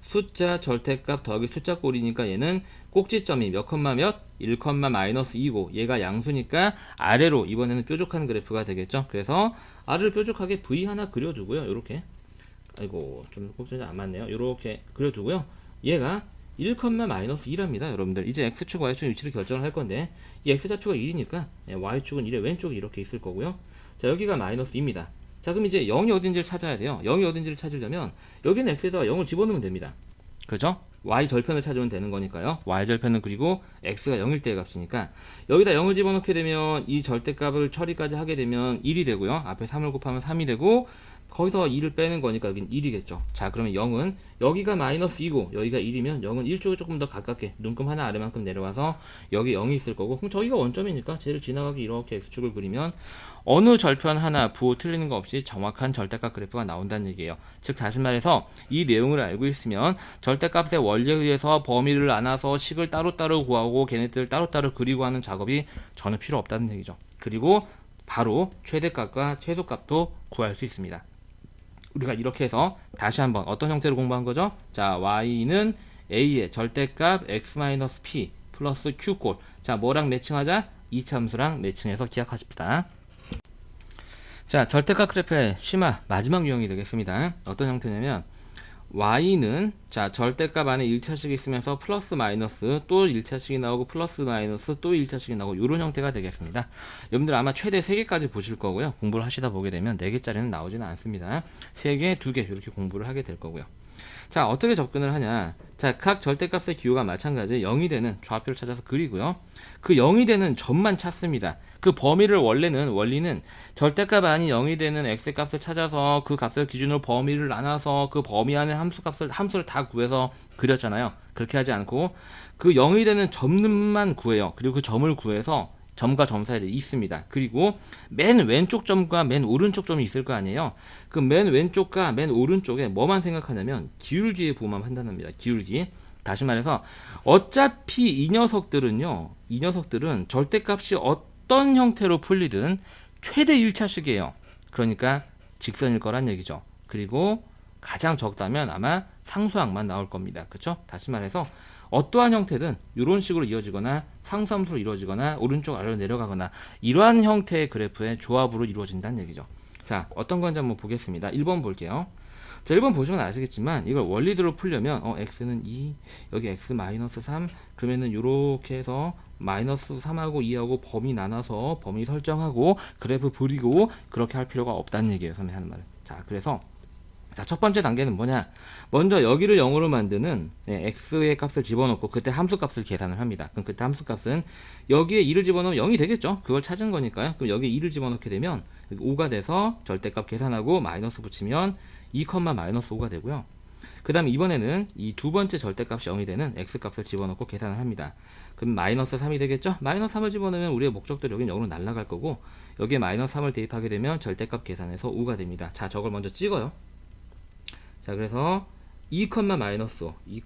숫자 절대값 더하기 숫자 꼴이니까 얘는 꼭지점이 몇 컴마 몇? 1, 마이너스 2고 얘가 양수니까 아래로 이번에는 뾰족한 그래프가 되겠죠. 그래서 아래를 뾰족하게 V 하나 그려두고요. 요렇게, 아이고 좀 꼭지점이 안 맞네요. 요렇게 그려두고요. 얘가 1, 마이너스 2합니다. 여러분들 이제 x축, y축 위치를 결정을 할 건데 이 x좌표가 1이니까 y축은 1의 왼쪽에 이렇게 있을 거고요. 자, 여기가 마이너스 2입니다. 자, 그럼 이제 0이 어딘지를 찾아야 돼요. 0이 어딘지를 찾으려면 여기는 x에다가 0을 집어넣으면 됩니다. 그죠? y 절편을 찾으면 되는 거니까요. y 절편은 그리고 x가 0일 때의 값이니까 여기다 0을 집어넣게 되면 이 절대값을 처리까지 하게 되면 1이 되고요. 앞에 3을 곱하면 3이 되고 거기서 2를 빼는 거니까 여긴 1이겠죠. 자, 그러면 0은 여기가 마이너스 2고 여기가 1이면 0은 1쪽에 조금 더 가깝게 눈금 하나 아래만큼 내려와서 여기 0이 있을 거고, 그럼 저기가 원점이니까 쟤를 지나가게 이렇게 x축을 그리면 어느 절편 하나 부호 틀리는 거 없이 정확한 절대값 그래프가 나온다는 얘기예요. 즉 다시 말해서 이 내용을 알고 있으면 절대값의 원리에 의해서 범위를 나눠서 식을 따로따로 구하고 걔네들을 따로따로 그리고 하는 작업이 전혀 필요 없다는 얘기죠. 그리고 바로 최대값과 최소값도 구할 수 있습니다. 우리가 이렇게 해서 다시 한번 어떤 형태로 공부한 거죠? 자, y는 a의 절대값 x-p 플러스 q꼴. 자, 뭐랑 매칭하자? 2차 함수랑 매칭해서 기억하십시다. 자, 절대값 그래프의 심화 마지막 유형이 되겠습니다. 어떤 형태냐면 y는 자, 절대값 안에 1차식이 있으면서 플러스 마이너스 또 1차식이 나오고 플러스 마이너스 또 1차식이 나오고 이런 형태가 되겠습니다. 여러분들 아마 최대 3개까지 보실 거고요. 공부를 하시다 보게 되면 4개짜리는 나오지는 않습니다. 3개, 2개 이렇게 공부를 하게 될 거고요. 자, 어떻게 접근을 하냐? 자, 각 절대값의 기호가 마찬가지 0이 되는 좌표를 찾아서 그리고요. 그 0이 되는 점만 찾습니다. 그 범위를 원리는 절대값 안이 0이 되는 x값을 찾아서 그 값을 기준으로 범위를 나눠서 그 범위 안에 함수를 다 구해서 그렸잖아요. 그렇게 하지 않고 그 0이 되는 점만 구해요. 그리고 그 점을 구해서 점과 점 사이에 있습니다. 그리고 맨 왼쪽 점과 맨 오른쪽 점이 있을 거 아니에요. 그 맨 왼쪽과 맨 오른쪽에 뭐만 생각하냐면 기울기의 부호만 판단합니다. 기울기. 다시 말해서 어차피 이 녀석들은 절대값이 어떤 형태로 풀리든 최대 1차식이에요. 그러니까 직선일 거란 얘기죠. 그리고 가장 적다면 아마 상수항만 나올 겁니다. 그렇죠? 다시 말해서 어떠한 형태든 이런 식으로 이어지거나 상수함수로 이루어지거나 오른쪽 아래로 내려가거나 이러한 형태의 그래프의 조합으로 이루어진다는 얘기죠. 자, 어떤 건지 한번 보겠습니다. 1번 볼게요. 자, 1번 보시면 아시겠지만 이걸 원리대로 풀려면 x는 2, 여기 x-3 그러면은 요렇게 해서 마이너스 3하고 2하고 범위 나눠서 범위 설정하고 그래프 그리고 그렇게 할 필요가 없다는 얘기예요. 선생님 하는 말은. 자, 그래서 자, 첫 번째 단계는 뭐냐? 먼저 여기를 0으로 만드는 x의 값을 집어넣고 그때 함수 값을 계산을 합니다. 그럼 그때 함수 값은 여기에 2를 집어넣으면 0이 되겠죠? 그걸 찾은 거니까요. 그럼 여기에 2를 집어넣게 되면 5가 돼서 절대값 계산하고 마이너스 붙이면 2, 마이너스 5가 되고요. 그 다음에 이번에는 이 두 번째 절대값이 0이 되는 x값을 집어넣고 계산을 합니다. 그럼 마이너스 3이 되겠죠? 마이너스 3을 집어넣으면 우리의 목적대로 여기는 0으로 날아갈 거고, 여기에 마이너스 3을 대입하게 되면 절대값 계산해서 5가 됩니다. 자, 저걸 먼저 찍어요. 자, 그래서 2, 마이너스 5, 2,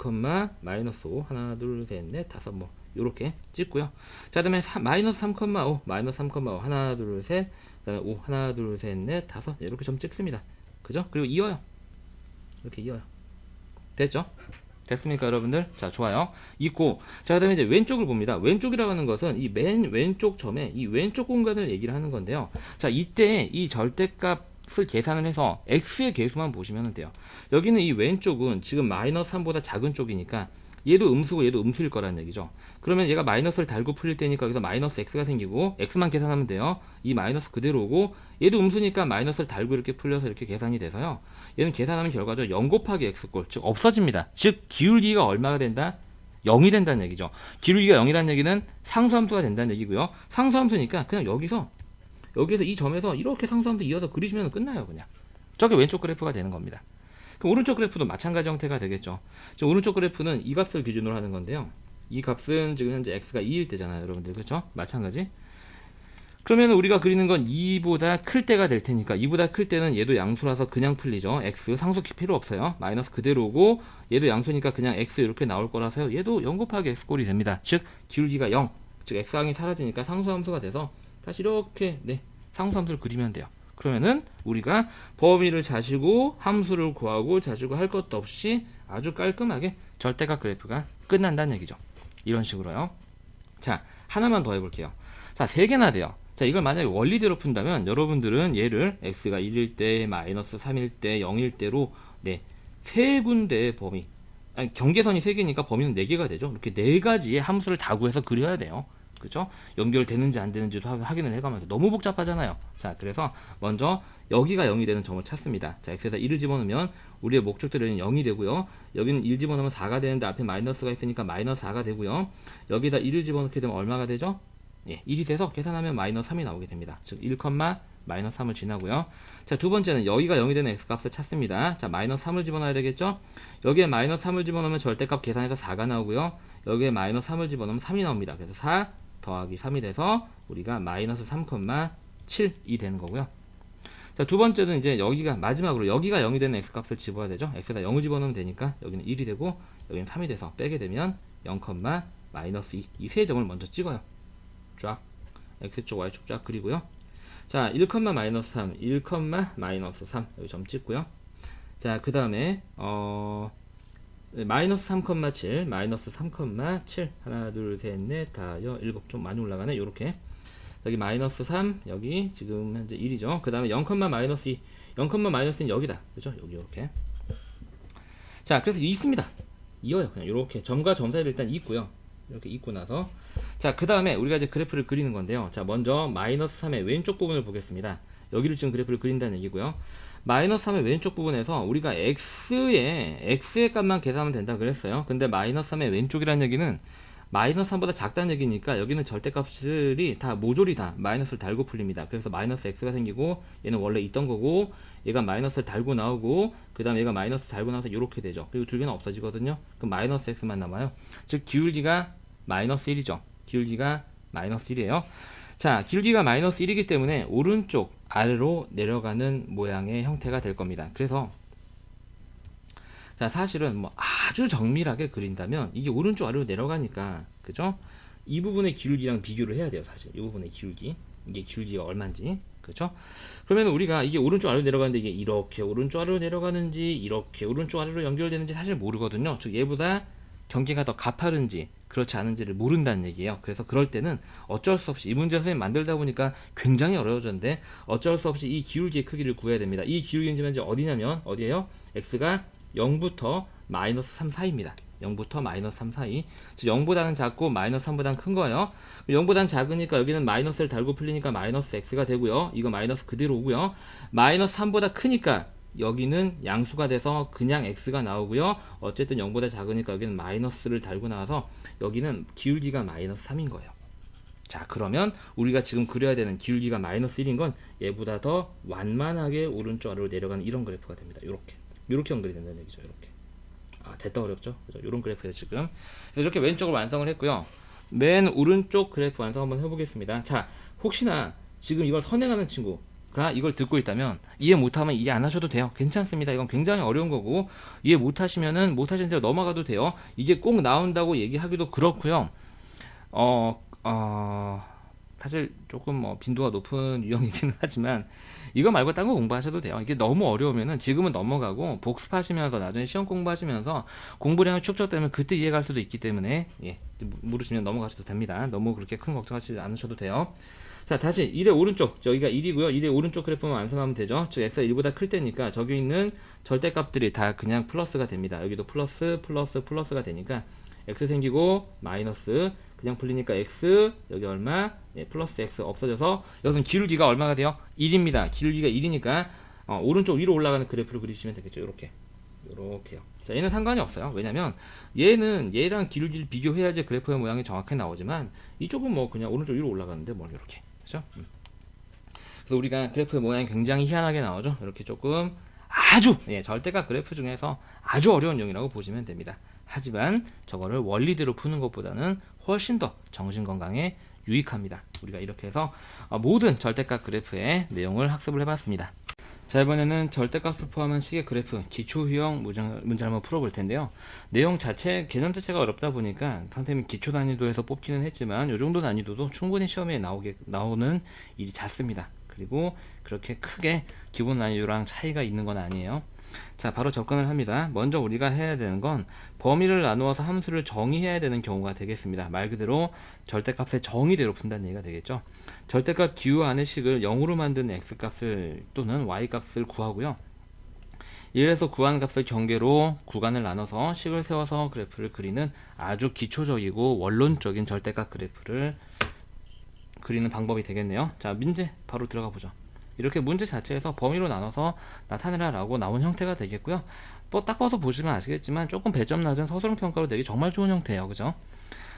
마이너스 5, 하나, 둘, 셋, 넷, 다섯, 뭐 요렇게 찍고요. 자, 그다음에 마이너스 3,5, 마이너스 3,5, 하나, 둘, 셋, 그다음에 5, 하나, 둘, 셋, 넷, 다섯, 이렇게 좀 찍습니다. 그죠? 그리고 이어요. 이렇게 이어요. 됐죠? 됐습니까, 여러분들? 자, 좋아요. 있고, 자, 그다음에 이제 왼쪽을 봅니다. 왼쪽이라고 하는 것은 이 맨 왼쪽 점에 이 왼쪽 공간을 얘기를 하는 건데요. 자, 이때 이 절대값을 계산을 해서 x의 계수만 보시면 돼요. 여기는 이 왼쪽은 지금 마이너스 3보다 작은 쪽이니까 얘도 음수고 얘도 음수일 거라는 얘기죠. 그러면 얘가 마이너스를 달고 풀릴 때니까 여기서 마이너스 x가 생기고 x만 계산하면 돼요. 이 마이너스 그대로 오고, 얘도 음수니까 마이너스를 달고 이렇게 풀려서 이렇게 계산이 돼서요. 얘는 계산하면 결과적으로 0 곱하기 x꼴, 즉 없어집니다. 즉 기울기가 얼마가 된다? 0이 된다는 얘기죠. 기울기가 0이라는 얘기는 상수함수가 된다는 얘기고요. 상수함수니까 그냥 여기서 이 점에서 이렇게 상수함수 이어서 그리시면 끝나요. 그냥 저게 왼쪽 그래프가 되는 겁니다. 그럼 오른쪽 그래프도 마찬가지 형태가 되겠죠. 지금 오른쪽 그래프는 이 값을 기준으로 하는 건데요. 이 값은 지금 현재 x가 2일 때잖아요, 여러분들. 그렇죠? 마찬가지. 그러면 우리가 그리는 건 2보다 클 때가 될 테니까, 2보다 클 때는 얘도 양수라서 그냥 풀리죠. x 상수 필요 없어요. 마이너스 그대로고, 얘도 양수니까 그냥 x 이렇게 나올 거라서요. 얘도 0 곱하기 x꼴이 됩니다. 즉 기울기가 0, 즉 x항이 사라지니까 상수함수가 돼서 다시 이렇게 상수함수를 그리면 돼요. 그러면은 우리가 범위를 자시고 함수를 구하고 자시고 할 것도 없이 아주 깔끔하게 절대값 그래프가 끝난다는 얘기죠. 이런 식으로요. 자, 하나만 더 해볼게요. 자, 3개나 돼요. 자, 이걸 만약에 원리대로 푼다면 여러분들은 얘를 x가 1일 때, 마이너스 3일 때, 0일 때로 3군데의 범위, 경계선이 3개니까 범위는 4개가 되죠. 이렇게 4가지의 함수를 다 구해서 그려야 돼요. 그죠? 연결되는지 안 되는지도 확인을 해가면서. 너무 복잡하잖아요. 자, 그래서 먼저 여기가 0이 되는 점을 찾습니다. 자, x에다 1을 집어넣으면 우리의 목적대로는 0이 되고요. 여기는 1 집어넣으면 4가 되는데 앞에 마이너스가 있으니까 마이너스 4가 되고요. 여기다 1을 집어넣게 되면 얼마가 되죠? 1이 돼서 계산하면 마이너스 3이 나오게 됩니다. 즉 1, 마이너스 3을 지나고요. 자, 두 번째는 여기가 0이 되는 x값을 찾습니다. 자, 마이너스 3을 집어넣어야 되겠죠? 여기에 마이너스 3을 집어넣으면 절대값 계산해서 4가 나오고요. 여기에 마이너스 3을 집어넣으면 3이 나옵니다. 그래서 4 더하기 3이 돼서 우리가 마이너스 3,7이 되는 거고요. 자, 두 번째는 이제 여기가 마지막으로 여기가 0이 되는 x값을 집어야 되죠. x에다 0을 집어넣으면 되니까 여기는 1이 되고 여기는 3이 돼서 빼게 되면 0, 마이너스 2, 이 세 점을 먼저 찍어요. 쫙 x쪽 y쪽 쫙 그리고요. 자, 1, 마이너스 3, 1, 마이너스 3 여기 점 찍고요. 자, 그 다음에 마이너스 3,7, 마이너스 3,7 하나, 둘, 셋, 넷, 다, 일곱, 좀 많이 올라가네. 요렇게 여기 마이너스 3, 여기 지금 현재 1이죠. 그 다음에 0, 마이너스 2, 0, 마이너스 2는 여기다. 그죠? 여기 이렇게. 자, 그래서 있습니다. 이어요. 그냥 이렇게 점과 점 사이를 일단 있고요. 이렇게 있고 나서, 자, 그 다음에 우리가 이제 그래프를 그리는 건데요. 자, 먼저 마이너스 3의 왼쪽 부분을 보겠습니다. 여기를 지금 그래프를 그린다는 얘기고요. 마이너스 3의 왼쪽 부분에서 우리가 x의 값만 계산하면 된다 그랬어요. 근데 마이너스 3의 왼쪽이라는 얘기는 마이너스 3보다 작다는 얘기니까 여기는 절대값들이 다 모조리 다 마이너스를 달고 풀립니다. 그래서 마이너스 x가 생기고, 얘는 원래 있던 거고, 얘가 마이너스를 달고 나오고, 그 다음에 얘가 마이너스 달고 나서 이렇게 되죠. 그리고 두 개는 없어지거든요. 그럼 마이너스 x만 남아요. 즉 기울기가 마이너스 1이죠. 기울기가 마이너스 1이에요. 자, 기울기가 마이너스 1이기 때문에 오른쪽 아래로 내려가는 모양의 형태가 될 겁니다. 그래서 자, 사실은 뭐 아주 정밀하게 그린다면 이게 오른쪽 아래로 내려가니까, 그죠? 이 부분의 기울기랑 비교를 해야 돼요. 사실 이 부분의 기울기, 이게 기울기가 얼마인지, 그죠? 그러면 우리가 이게 오른쪽 아래로 내려가는데 이게 이렇게 오른쪽 아래로 내려가는지 이렇게 오른쪽 아래로 연결되는지 사실 모르거든요. 즉 얘보다 경계가 더 가파른지 그렇지 않은지를 모른다는 얘기예요. 그래서 그럴 때는 어쩔 수 없이, 이 문제 선생님 만들다 보니까 굉장히 어려워졌는데 어쩔 수 없이 이 기울기의 크기를 구해야 됩니다. 이 기울기는 지금 현재 어디냐면 어디예요? x가 0부터 마이너스 3 사이입니다. 0부터 마이너스 3 사이. 즉 0보다는 작고 마이너스 3보다는 큰 거예요. 0보다는 작으니까 여기는 마이너스를 달고 풀리니까 마이너스 x가 되고요. 이거 마이너스 그대로 오고요. 마이너스 3보다 크니까 여기는 양수가 돼서 그냥 x가 나오고요. 어쨌든 0보다 작으니까 여기는 마이너스를 달고 나와서 여기는 기울기가 마이너스 3인 거예요. 자, 그러면 우리가 지금 그려야 되는 기울기가 마이너스 1인 건 얘보다 더 완만하게 오른쪽 아래로 내려가는 이런 그래프가 됩니다. 이렇게 연결이 된다는 얘기죠. 이렇게. 아, 됐다 어렵죠? 그죠? 이런 그래프예요 지금. 그래서 이렇게 왼쪽을 완성을 했고요. 맨 오른쪽 그래프 완성 한번 해보겠습니다. 자, 혹시나 지금 이걸 선행하는 친구가 이걸 듣고 있다면 이해 못하면 이해 안 하셔도 돼요. 괜찮습니다. 이건 굉장히 어려운 거고 이해 못하시면은 못하신 대로 넘어가도 돼요. 이게 꼭 나온다고 얘기하기도 그렇고요. 사실 조금 뭐 빈도가 높은 유형이기는 하지만 이거 말고 딴 거 공부하셔도 돼요. 이게 너무 어려우면은 지금은 넘어가고 복습하시면서 나중에 시험 공부하시면서 공부량이 축적되면 그때 이해갈 수도 있기 때문에 예, 모르시면 넘어가셔도 됩니다. 너무 그렇게 큰 걱정하지 않으셔도 돼요. 자, 다시 1의 오른쪽, 저기가 1이고요. 1의 오른쪽 그래프만 완성하면 되죠. 즉 x가 1보다 클 때니까 저기 있는 절대값들이 다 그냥 플러스가 됩니다. 여기도 플러스, 플러스, 플러스가 되니까 x 생기고 마이너스 그냥 풀리니까 x 여기 얼마? 예, 플러스 x 없어져서 여기서 기울기가 얼마가 돼요? 1입니다. 기울기가 1이니까 오른쪽 위로 올라가는 그래프를 그리시면 되겠죠. 요렇게요. 자, 얘는 상관이 없어요. 왜냐면 얘는 얘랑 기울기를 비교해야지 그래프의 모양이 정확하게 나오지만 이쪽은 뭐 그냥 오른쪽 위로 올라가는데 뭐 이렇게. 그죠? 그래서 우리가 그래프의 모양이 굉장히 희한하게 나오죠. 이렇게 조금 아주 절대값 그래프 중에서 아주 어려운 용이라고 보시면 됩니다. 하지만 저거를 원리대로 푸는 것보다는 훨씬 더 정신건강에 유익합니다. 우리가 이렇게 해서 모든 절대값 그래프의 내용을 학습을 해봤습니다. 자, 이번에는 절대값을 포함한 식의 그래프 기초유형 문제 한번 풀어볼 텐데요. 내용 자체, 개념 자체가 어렵다 보니까 선생님이 기초 난이도에서 뽑기는 했지만 이 정도 난이도도 충분히 시험에 나오는 일이 잦습니다. 그리고 그렇게 크게 기본 난이도랑 차이가 있는 건 아니에요. 자, 바로 접근을 합니다. 먼저 우리가 해야 되는 건 범위를 나누어서 함수를 정의해야 되는 경우가 되겠습니다. 말 그대로 절대값의 정의대로 푼다는 얘기가 되겠죠. 절대값 기호 안의 식을 0으로 만든 x값을 또는 y값을 구하고요. 이래서 구한 값을 경계로 구간을 나눠서 식을 세워서 그래프를 그리는 아주 기초적이고 원론적인 절대값 그래프를 그리는 방법이 되겠네요. 자, 문제 바로 들어가 보죠. 이렇게 문제 자체에서 범위로 나눠서 나타내라 라고 나온 형태가 되겠고요. 뭐 딱 봐서 보시면 아시겠지만 조금 배점 낮은 서술형 평가로 되기 정말 좋은 형태예요. 그죠?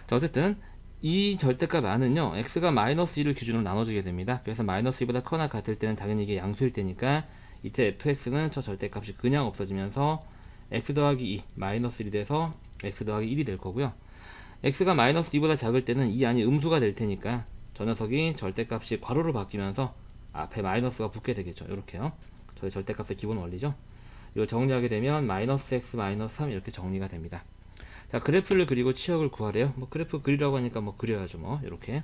자, 어쨌든 이 절대값 안은요, x가 마이너스 1을 기준으로 나눠지게 됩니다. 그래서 마이너스 2보다 커나 같을 때는 당연히 이게 양수일 때니까 이때 fx는 저 절대값이 그냥 없어지면서 x 더하기 2 마이너스 1이 돼서 x 더하기 1이 될 거고요. x가 마이너스 2보다 작을 때는 이 안이 음수가 될 테니까 저 녀석이 절대값이 괄호로 바뀌면서 앞에 마이너스가 붙게 되겠죠. 이렇게요. 저희 절대값의 기본 원리죠. 이걸 정리하게 되면 마이너스 x 마이너스 3 이렇게 정리가 됩니다. 자, 그래프를 그리고 치역을 구하래요. 뭐 그래프 그리라고 하니까 뭐 그려야죠. 뭐 이렇게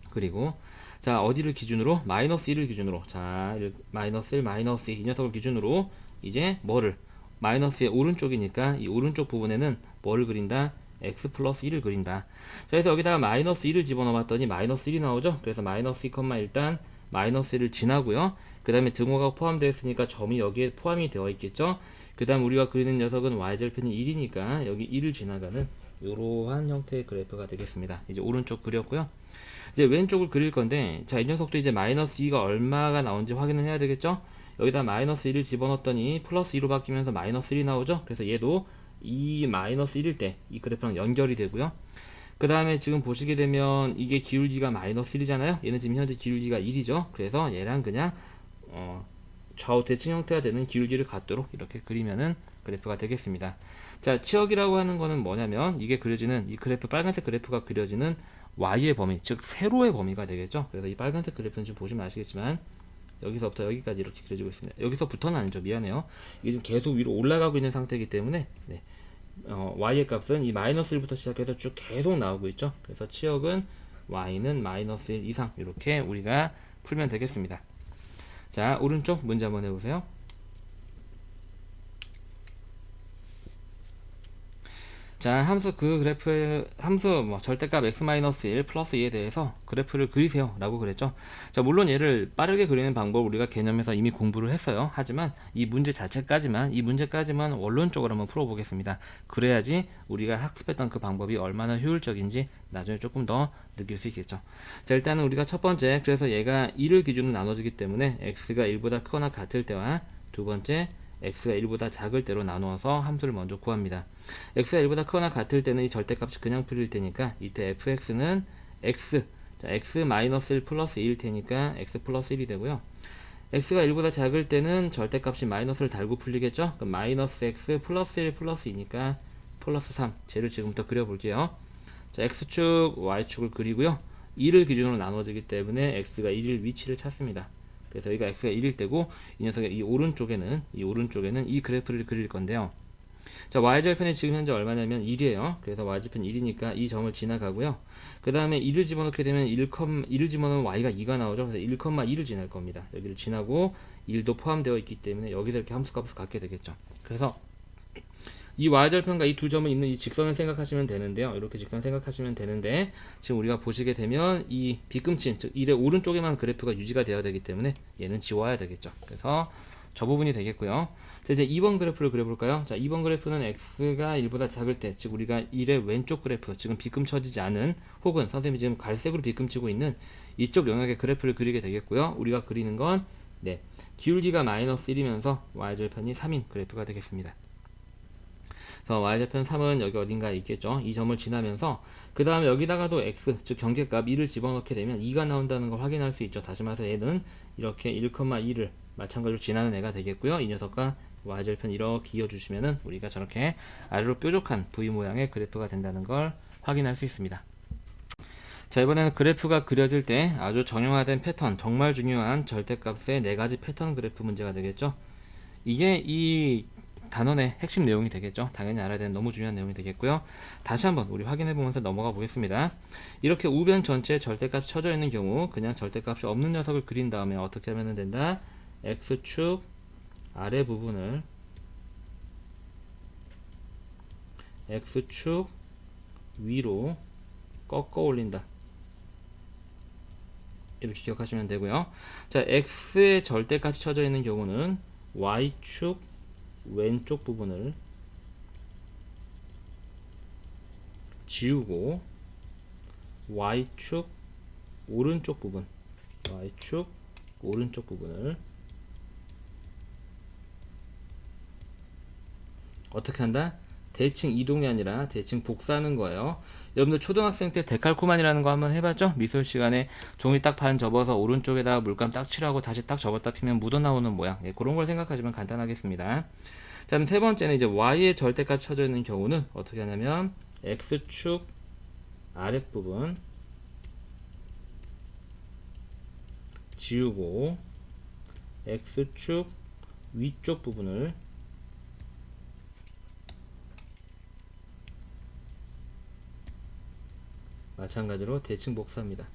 그리고 자, 어디를 기준으로? 마이너스 1을 기준으로. 자, 마이너스 1 마이너스 2 이 녀석을 기준으로 이제 뭐를 마이너스의 오른쪽이니까 이 오른쪽 부분에는 뭐를 그린다? x 플러스 1을 그린다. 자, 그래서 여기다가 마이너스 1을 집어넣었더니 마이너스 1이 나오죠. 그래서 마이너스 2, 일단 마이너스 1을 지나고요. 그 다음에 등호가 포함되어 있으니까 점이 여기에 포함이 되어 있겠죠. 그 다음 우리가 그리는 녀석은 y절편이 1이니까 여기 1을 지나가는 이러한 형태의 그래프가 되겠습니다. 이제 오른쪽 그렸고요. 이제 왼쪽을 그릴 건데, 자, 이 녀석도 이제 마이너스 2가 얼마가 나온지 확인을 해야 되겠죠. 여기다 마이너스 1을 집어넣었더니 플러스 2로 바뀌면서 마이너스 1이 나오죠. 그래서 얘도 이 마이너스 1일 때 이 그래프랑 연결이 되고요. 그 다음에 지금 보시게 되면 이게 기울기가 마이너스 1이잖아요. 얘는 지금 현재 기울기가 1이죠. 그래서 얘랑 그냥 좌우 대칭 형태가 되는 기울기를 갖도록 이렇게 그리면은 그래프가 되겠습니다. 자, 치역이라고 하는 거는 뭐냐면 이게 그려지는 이 그래프 빨간색 그래프가 그려지는 y의 범위, 즉 세로의 범위가 되겠죠. 그래서 이 빨간색 그래프는 지금 보시면 아시겠지만 여기서부터 여기까지 이렇게 그려지고 있습니다. 여기서부터는 아니죠. 미안해요. 이게 지금 계속 위로 올라가고 있는 상태이기 때문에 y의 값은 이 마이너스 1부터 시작해서 쭉 계속 나오고 있죠. 그래서 치역은 y는 마이너스 1 이상 이렇게 우리가 풀면 되겠습니다. 자, 오른쪽 문제 한번 해보세요. 자, 함수 절대값 x-1 플러스 2에 대해서 그래프를 그리세요 라고 그랬죠. 자, 물론 얘를 빠르게 그리는 방법을 우리가 개념에서 이미 공부를 했어요. 하지만 이 문제까지만 원론적으로 한번 풀어보겠습니다. 그래야지 우리가 학습했던 그 방법이 얼마나 효율적인지 나중에 조금 더 느낄 수 있겠죠. 자, 일단은 우리가 첫 번째, 그래서 얘가 1을 기준으로 나눠지기 때문에 x가 1보다 크거나 같을 때와 두 번째 x가 1보다 작을 때로 나누어서 함수를 먼저 구합니다. x가 1보다 크거나 같을 때는 이 절대값이 그냥 풀릴 테니까 이때 fx는 x-1 플러스 2일 테니까 x 플러스 1이 되고요. x가 1보다 작을 때는 절대값이 마이너스를 달고 풀리겠죠. 그럼 마이너스 x 플러스 1 플러스 2니까 플러스 3. 쟤를 지금부터 그려볼게요. 자, x축, y축을 그리고요. 1을 기준으로 나눠지기 때문에 x가 1일 위치를 찾습니다. 그래서 여기가 x가 1일 때고 이 녀석의 이 오른쪽에는 이 그래프를 그릴 건데요. 자, y절편이 지금 현재 얼마냐면 1이에요. 그래서 y절편 1이니까 이 점을 지나가고요. 그 다음에 1을 집어넣게 되면 1을 집어넣으면 y가 2가 나오죠. 그래서 1,2를 지날 겁니다. 여기를 지나고 1도 포함되어 있기 때문에 여기서 이렇게 함수값을 갖게 되겠죠. 그래서 이 y절편과 이 두 점을 있는 이 직선을 생각하시면 되는데요. 이렇게 직선 생각하시면 되는데 지금 우리가 보시게 되면 이 빗금친, 즉 1의 오른쪽에만 그래프가 유지가 되어야 되기 때문에 얘는 지워야 되겠죠. 그래서 저 부분이 되겠고요. 자, 이제 2번 그래프를 그려볼까요? 자, 2번 그래프는 x가 1보다 작을 때, 즉 우리가 1의 왼쪽 그래프, 지금 빗금 쳐지지 않은, 혹은 선생님이 지금 갈색으로 빗금 치고 있는 이쪽 영역의 그래프를 그리게 되겠고요. 우리가 그리는 건 기울기가 마이너스 1이면서 y절편이 3인 그래프가 되겠습니다. 그래서 y절편 3은 여기 어딘가에 있겠죠. 이 점을 지나면서 그 다음에 여기다가도 x, 즉 경계값 1을 집어넣게 되면 2가 나온다는 걸 확인할 수 있죠. 다시 말해서 얘는 이렇게 1,2를 마찬가지로 지나는 애가 되겠고요. 이 녀석과 y절편 이렇게 이어주시면은 우리가 저렇게 아래로 뾰족한 V 모양의 그래프가 된다는 걸 확인할 수 있습니다. 자, 이번에는 그래프가 그려질 때 아주 정형화된 패턴, 정말 중요한 절대값의 4가지 패턴 그래프 문제가 되겠죠. 이게 이 단원의 핵심 내용이 되겠죠. 당연히 알아야 되는 너무 중요한 내용이 되겠고요. 다시 한번 우리 확인해 보면서 넘어가 보겠습니다. 이렇게 우변 전체에 절대값이 쳐져 있는 경우 그냥 절대값이 없는 녀석을 그린 다음에 어떻게 하면 된다? x축 아래 부분을 x축 위로 꺾어 올린다. 이렇게 기억하시면 되고요. 자, x의 절대값이 쳐져 있는 경우는 y축 왼쪽 부분을 지우고 y축 오른쪽 부분을 어떻게 한다? 대칭 이동이 아니라 대칭 복사하는 거예요. 여러분들 초등학생 때 데칼코만이라는 거 한번 해봤죠? 미술 시간에 종이 딱 반 접어서 오른쪽에다가 물감 딱 칠하고 다시 딱 접었다 피면 묻어나오는 모양. 그런 걸 생각하시면 간단하겠습니다. 자, 그럼 세 번째는 이제 y의 절대값 쳐져 있는 경우는 어떻게 하냐면 x축 아랫부분 지우고 x축 위쪽 부분을 마찬가지로 대칭 복사합니다.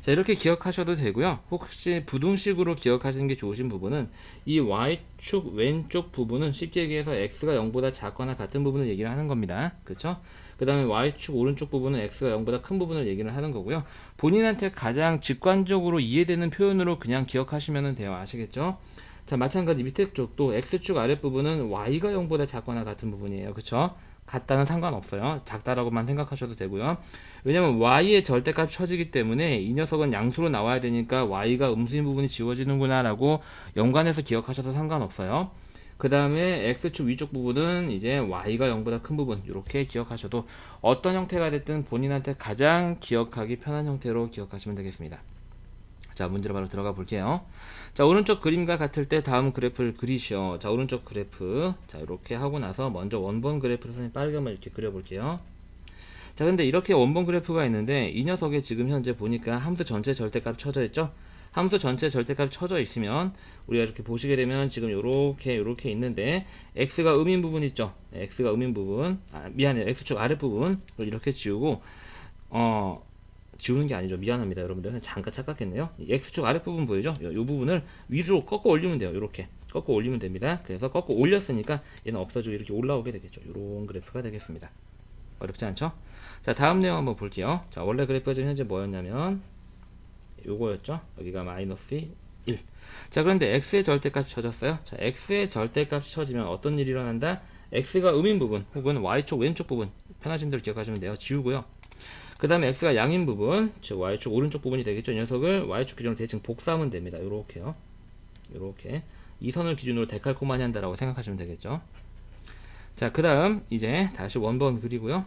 자, 이렇게 기억하셔도 되고요. 혹시 부등식으로 기억하시는 게 좋으신 부분은 이 y축 왼쪽 부분은 쉽게 얘기해서 x가 0보다 작거나 같은 부분을 얘기를 하는 겁니다. 그렇죠? 그 다음에 y축 오른쪽 부분은 x가 0보다 큰 부분을 얘기를 하는 거고요. 본인한테 가장 직관적으로 이해되는 표현으로 그냥 기억하시면 돼요. 아시겠죠? 자, 마찬가지 밑에 쪽도 x축 아랫부분은 y가 0보다 작거나 같은 부분이에요. 그렇죠? 같다는 상관없어요. 작다라고만 생각하셔도 되고요. 왜냐면 y의 절대값이 쳐지기 때문에 이 녀석은 양수로 나와야 되니까 y가 음수인 부분이 지워지는구나 라고 연관해서 기억하셔도 상관없어요. 그 다음에 x축 위쪽 부분은 이제 y가 0보다 큰 부분, 이렇게 기억하셔도 어떤 형태가 됐든 본인한테 가장 기억하기 편한 형태로 기억하시면 되겠습니다. 자, 문제로 바로 들어가 볼게요. 자, 오른쪽 그림과 같을 때 다음 그래프를 그리시오. 자, 오른쪽 그래프. 자, 이렇게 하고 나서 먼저 원본 그래프를 선생님 빠르게 한번 이렇게 그려볼게요. 자, 근데 이렇게 원본 그래프가 있는데 이 녀석에 지금 현재 보니까 함수 전체 절대값 쳐져 있죠? 함수 전체 절대값 쳐져 있으면 우리가 이렇게 보시게 되면 지금 요렇게 있는데 x가 음인 부분 있죠? x가 음인 부분, 미안해요. x축 아랫부분 이렇게 지우고 지우는 게 아니죠. 미안합니다. 여러분들. 잠깐 착각했네요. x축 아랫부분 보이죠? 이 부분을 위로 꺾어 올리면 돼요. 이렇게 꺾어 올리면 됩니다. 그래서 꺾어 올렸으니까 얘는 없어지고 이렇게 올라오게 되겠죠. 이런 그래프가 되겠습니다. 어렵지 않죠? 자, 다음 내용 한번 볼게요. 자, 원래 그래프가 지금 현재 뭐였냐면 요거였죠. 여기가 마이너스 1. 자, 그런데 x의 절대값이 쳐졌어요. 자, x의 절대값이 쳐지면 어떤 일이 일어난다? x가 음인 부분 혹은 y축 왼쪽 부분, 편하신 대로 기억하시면 돼요. 지우고요. 그 다음에 x가 양인 부분, 즉 y축 오른쪽 부분이 되겠죠. 이 녀석을 y축 기준으로 대칭 복사하면 됩니다. 요렇게요. 요렇게 이 선을 기준으로 데칼코마니 한다라고 생각하시면 되겠죠. 자, 그 다음 이제 다시 원본 그리고요.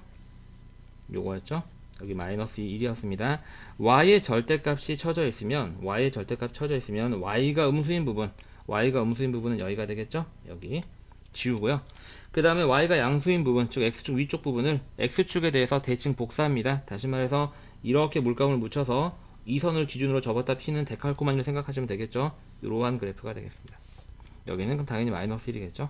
요거였죠. 여기 마이너스 1이었습니다. y의 절대값이 쳐져 있으면 y가 음수인 부분은 여기가 되겠죠. 여기 지우고요. 그 다음에 y가 양수인 부분, 즉 x축 위쪽 부분을 x축에 대해서 대칭 복사합니다. 다시 말해서 이렇게 물감을 묻혀서 이 선을 기준으로 접었다 피는 데칼코마니를 생각하시면 되겠죠. 이러한 그래프가 되겠습니다. 여기는 그럼 당연히 마이너스 1이겠죠.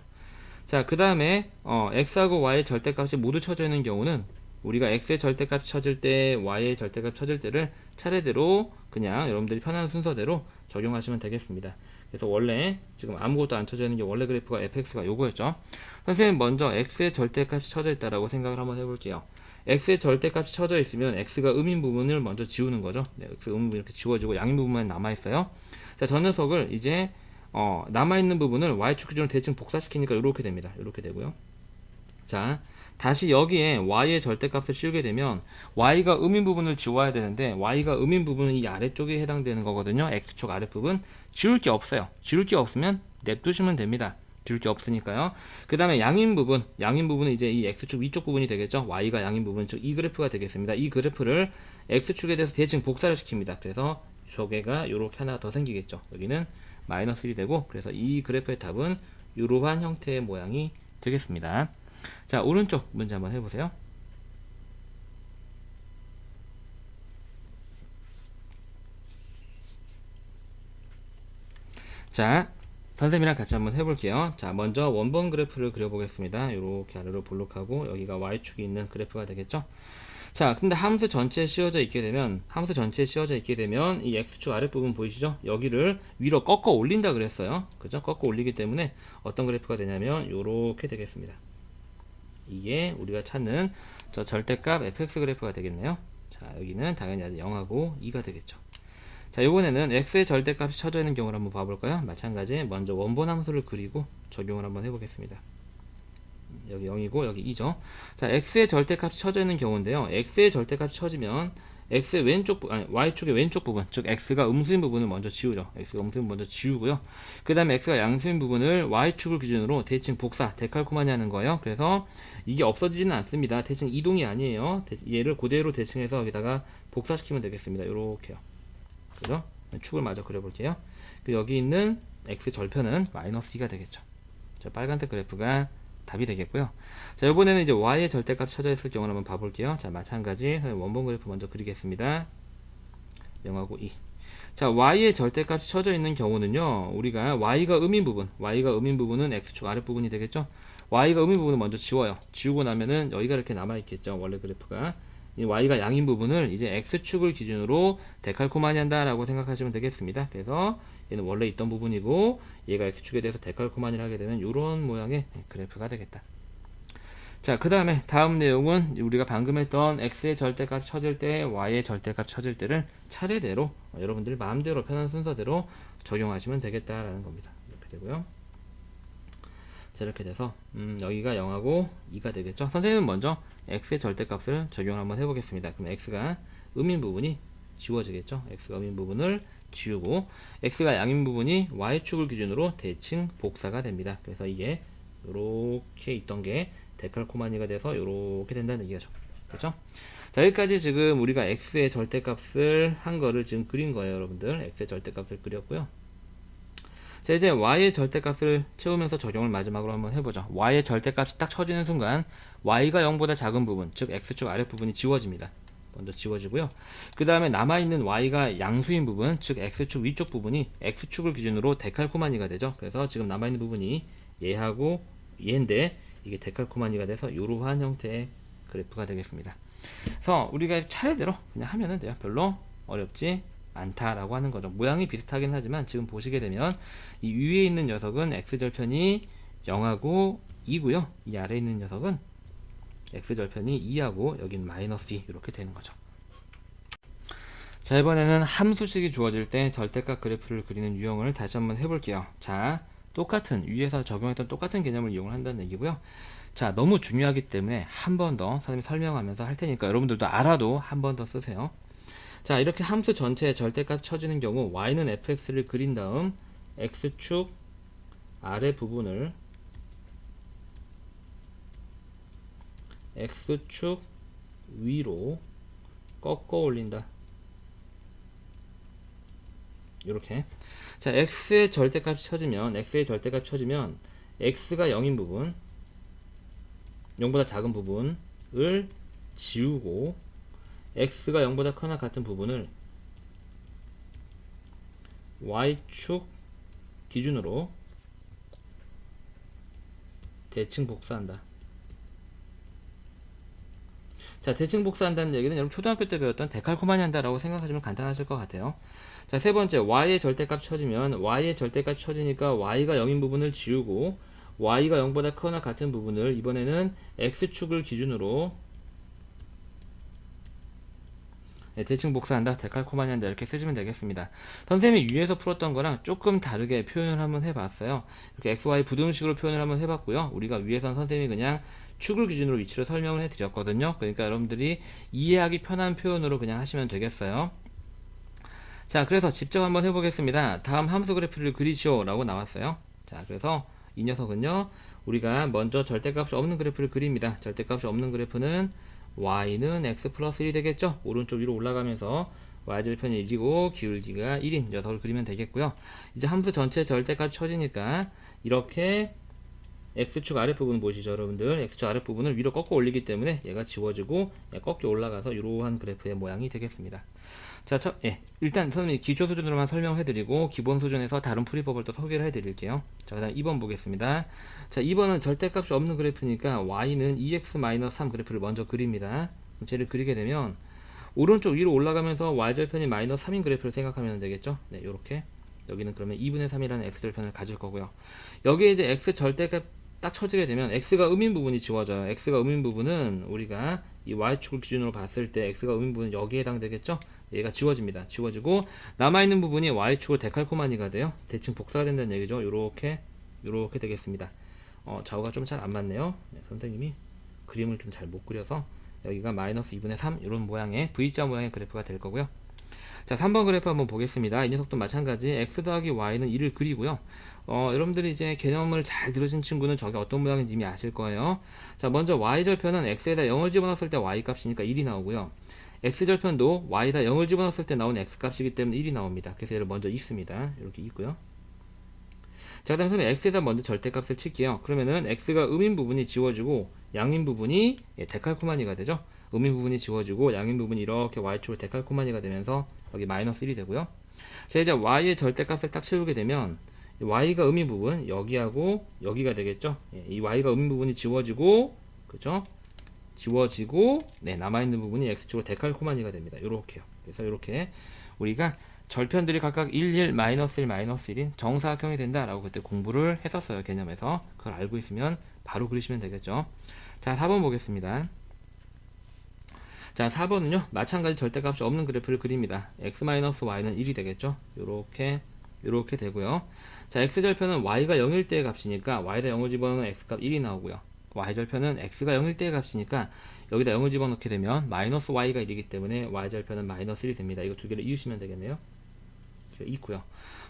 자, 그 다음에 x하고 y의 절대값이 모두 쳐져 있는 경우는 우리가 x의 절대값 쳐질 때 y의 절대값 쳐질 때를 차례대로 그냥 여러분들이 편한 순서대로 적용하시면 되겠습니다. 그래서 원래 지금 아무것도 안 쳐져 있는 게 원래 그래프가 fx가 요거였죠. 선생님 먼저 x의 절대값이 쳐져 있다라고 생각을 한번 해볼게요. x의 절대값이 쳐져 있으면 x가 음인 부분을 먼저 지우는 거죠. 네, x 음인 부분이 이렇게 지워지고 양인 부분만 남아있어요. 자, 저 녀석을 이제 남아있는 부분을 y축 기준으로 대칭 복사시키니까 이렇게 됩니다. 이렇게 되고요. 자, 다시 여기에 y의 절대값을 씌우게 되면 y가 음인 부분을 지워야 되는데 y가 음인 부분은 이 아래쪽에 해당되는 거거든요. x축 아랫부분 지울 게 없어요. 지울 게 없으면 냅두시면 됩니다. 지울 게 없으니까요. 그 다음에 양인 부분은 이제 이 x축 위쪽 부분이 되겠죠. y가 양인 부분, 즉 이 그래프가 되겠습니다. 이 그래프를 x축에 대해서 대칭 복사를 시킵니다. 그래서 저게가 이렇게 하나 더 생기겠죠. 여기는 마이너스 1이 되고, 그래서 이 그래프의 답은 이러한 형태의 모양이 되겠습니다. 자, 오른쪽 문제 한번 해보세요. 자, 선생님이랑 같이 한번 해볼게요. 자, 먼저 원본 그래프를 그려보겠습니다. 이렇게 아래로 볼록하고 여기가 y축이 있는 그래프가 되겠죠. 자, 근데 함수 전체에 씌워져 있게 되면 이 x축 아랫부분 보이시죠? 여기를 위로 꺾어 올린다 그랬어요. 그죠? 꺾어 올리기 때문에 어떤 그래프가 되냐면 이렇게 되겠습니다. 이게 우리가 찾는 저 절대값 fx 그래프가 되겠네요. 자, 여기는 당연히 아직 0하고 2가 되겠죠. 자, 이번에는 x의 절대값이 쳐져 있는 경우를 한번 봐볼까요? 마찬가지 먼저 원본 함수를 그리고 적용을 한번 해보겠습니다. 여기 0이고 여기 2죠. 자, x의 절대값이 쳐져 있는 경우인데요. x의 절대값이 쳐지면 x의 y축의 왼쪽 부분, 즉 x가 음수인 부분을 먼저 지우죠. x가 음수인 부분 먼저 지우고요. 그 다음에 x가 양수인 부분을 y축을 기준으로 대칭 복사, 데칼코마니 하는 거예요. 그래서 이게 없어지지는 않습니다. 대칭 이동이 아니에요. 얘를 그대로 대칭해서 여기다가 복사시키면 되겠습니다. 요렇게요. 그죠? 축을 마저 그려볼게요. 여기 있는 x 절편은 마이너스 2가 되겠죠. 자, 빨간색 그래프가 답이 되겠고요. 자, 이번에는 이제 y의 절대값이 쳐져 있을 경우를 한번 봐볼게요. 자, 마찬가지 원본 그래프 먼저 그리겠습니다. 0하고 2. 자, y의 절대값이 쳐져 있는 경우는요, 우리가 y가 음인 부분은 x축 아랫부분이 되겠죠. y가 음인 부분을 먼저 지워요. 지우고 나면은 여기가 이렇게 남아있겠죠. 원래 그래프가. 이 y가 양인 부분을 이제 x축을 기준으로 데칼코마니 한다라고 생각하시면 되겠습니다. 그래서 얘는 원래 있던 부분이고 얘가 x축에 대해서 데칼코마니를 하게 되면 이런 모양의 그래프가 되겠다. 자, 그 다음에 다음 내용은 우리가 방금 했던 x의 절대값 쳐질 때 y의 절대값 쳐질 때를 차례대로 여러분들 마음대로 편한 순서대로 적용하시면 되겠다라는 겁니다. 이렇게 되고요. 자, 이렇게 돼서 여기가 0하고 2가 되겠죠. 선생님은 먼저 x의 절대값을 적용을 한번 해보겠습니다. 그럼 x가 음인 부분이 지워지겠죠. x가 음인 부분을 지우고 x가 양인 부분이 y축을 기준으로 대칭 복사가 됩니다. 그래서 이게 이렇게 있던 게 데칼코마니가 돼서 이렇게 된다는 얘기죠. 그렇죠? 자, 여기까지 지금 우리가 x의 절대값을 한 거를 지금 그린 거예요, 여러분들. x의 절대값을 그렸고요. 자, 이제 y의 절대값을 채우면서 적용을 마지막으로 한번 해보죠. y의 절대값이 딱 쳐지는 순간 y가 0보다 작은 부분, 즉 x축 아랫부분이 지워집니다. 먼저 지워지고요. 그 다음에 남아있는 y가 양수인 부분, 즉 x축 위쪽 부분이 x축을 기준으로 데칼코마니가 되죠. 그래서 지금 남아있는 부분이 얘하고 얘인데 이게 데칼코마니가 돼서 이러한 형태의 그래프가 되겠습니다. 그래서 우리가 차례대로 그냥 하면은 돼요. 별로 어렵지 않다라고 하는 거죠. 모양이 비슷하긴 하지만 지금 보시게 되면 이 위에 있는 녀석은 x절편이 0하고 2고요. 이 아래에 있는 녀석은 x절편이 2하고 여긴 마이너스 2 이렇게 되는 거죠. 자, 이번에는 함수식이 주어질 때 절대값 그래프를 그리는 유형을 다시 한번 해볼게요. 자, 똑같은 위에서 적용했던 똑같은 개념을 이용을 한다는 얘기고요. 자, 너무 중요하기 때문에 한 번 더 선생님이 설명하면서 할 테니까 여러분들도 알아도 한 번 더 쓰세요. 자, 이렇게 함수 전체에 절대값 쳐지는 경우 y는 fx를 그린 다음 x축 아래 부분을 x축 위로 꺾어 올린다. 이렇게. 자, x의 절대값이 쳐지면 x가 0인 부분, 0보다 작은 부분을 지우고 x가 0보다 크거나 같은 부분을 y축 기준으로 대칭 복사한다. 자, 대칭 복사한다는 얘기는 여러분 초등학교 때 배웠던 데칼코마니 한다라고 생각하시면 간단하실 것 같아요. 자, 세 번째, y의 절대값 쳐지면 y의 절대값 쳐지니까 y가 0인 부분을 지우고 y가 0보다 크거나 같은 부분을 이번에는 x축을 기준으로 대칭 복사한다, 데칼코마니 한다 이렇게 쓰시면 되겠습니다. 선생님이 위에서 풀었던 거랑 조금 다르게 표현을 한번 해봤어요. 이렇게 xy 부등식으로 표현을 한번 해봤고요. 우리가 위에선 선생님이 그냥 축을 기준으로 위치를 설명을 해드렸거든요. 그러니까 여러분들이 이해하기 편한 표현으로 그냥 하시면 되겠어요. 자, 그래서 직접 한번 해보겠습니다. 다음 함수 그래프를 그리시오 라고 나왔어요. 자, 그래서 이 녀석은요, 우리가 먼저 절대값이 없는 그래프를 그립니다. 절대값이 없는 그래프는 y는 x 플러스 1이 되겠죠. 오른쪽 위로 올라가면서 y절편이 1이고 기울기가 1인 녀석을 그리면 되겠고요. 이제 함수 전체 절대값이 쳐지니까 이렇게 x축 아랫부분 보시죠, 여러분들. x축 아랫부분을 위로 꺾어 올리기 때문에 얘가 지워지고 꺾여 올라가서 이러한 그래프의 모양이 되겠습니다. 자, 일단 선생님이 기초 수준으로만 설명해드리고 기본 수준에서 다른 풀이법을 또 소개를 해드릴게요. 자, 그 다음 2번 보겠습니다. 자, 2번은 절대값이 없는 그래프니까 y는 2x-3 그래프를 먼저 그립니다. 쟤를 그리게 되면 오른쪽 위로 올라가면서 y절편이 마이너스 3인 그래프를 생각하면 되겠죠. 네, 요렇게. 여기는 그러면 2분의 3이라는 x절편을 가질 거고요. 여기에 이제 x 절대값 딱 쳐지게 되면 x가 음인 부분이 지워져요. x가 음인 부분은 우리가 이 y축을 기준으로 봤을 때 x가 음인 부분은 여기에 해당되겠죠. 얘가 지워집니다. 지워지고 남아있는 부분이 y축을 데칼코마니가 돼요. 대칭 복사가 된다는 얘기죠. 요렇게 되겠습니다. 좌우가 좀 잘 안 맞네요. 네, 선생님이 그림을 좀 잘 못 그려서 여기가 마이너스 2분의 3 이런 모양의 V자 모양의 그래프가 될 거고요. 자, 3번 그래프 한번 보겠습니다. 이 녀석도 마찬가지 x 더하기 y는 1을 그리고요. 여러분들이 이제 개념을 잘 들으신 친구는 저게 어떤 모양인지 이미 아실 거예요. 자, 먼저 y절편은 x에다 0을 집어넣었을 때 y 값이니까 1이 나오고요. x절편도 y에다 0을 집어넣었을 때 나오는 x 값이기 때문에 1이 나옵니다. 그래서 얘를 먼저 있습니다. 이렇게 있고요. 자, 그 다음에 x에다 먼저 절대값을 칠게요. 그러면은 x가 음인 부분이 지워지고 양인 부분이 데칼코마니가 되죠. 음인 부분이 지워지고 양인 부분이 이렇게 y축으로 데칼코마니가 되면서 여기 마이너스 1이 되고요. 자, 이제 y의 절대값을 딱 채우게 되면 y가 음인 부분 여기하고 여기가 되겠죠. 이 y가 음인 부분이 지워지고, 그죠? 지워지고, 네, 남아있는 부분이 x축으로 데칼코마니가 됩니다. 요렇게요. 그래서 요렇게 우리가 절편들이 각각 1, 1, 마이너스 1, 마이너스 1인 정사각형이 된다라고 그때 공부를 했었어요. 개념에서. 그걸 알고 있으면 바로 그리시면 되겠죠. 자, 4번 보겠습니다. 자, 4번은요, 마찬가지 절대값이 없는 그래프를 그립니다. x-y는 1이 되겠죠. 요렇게 되고요. 자, x절편은 y가 0일 때의 값이니까 y에다 0을 집어넣으면 x값 1이 나오고요. y절편은 x가 0일 때의 값이니까 여기다 0을 집어넣게 되면 마이너스 y가 1이기 때문에 y절편은 마이너스 1이 됩니다. 이거 두 개를 이으시면 되겠네요. 있고요.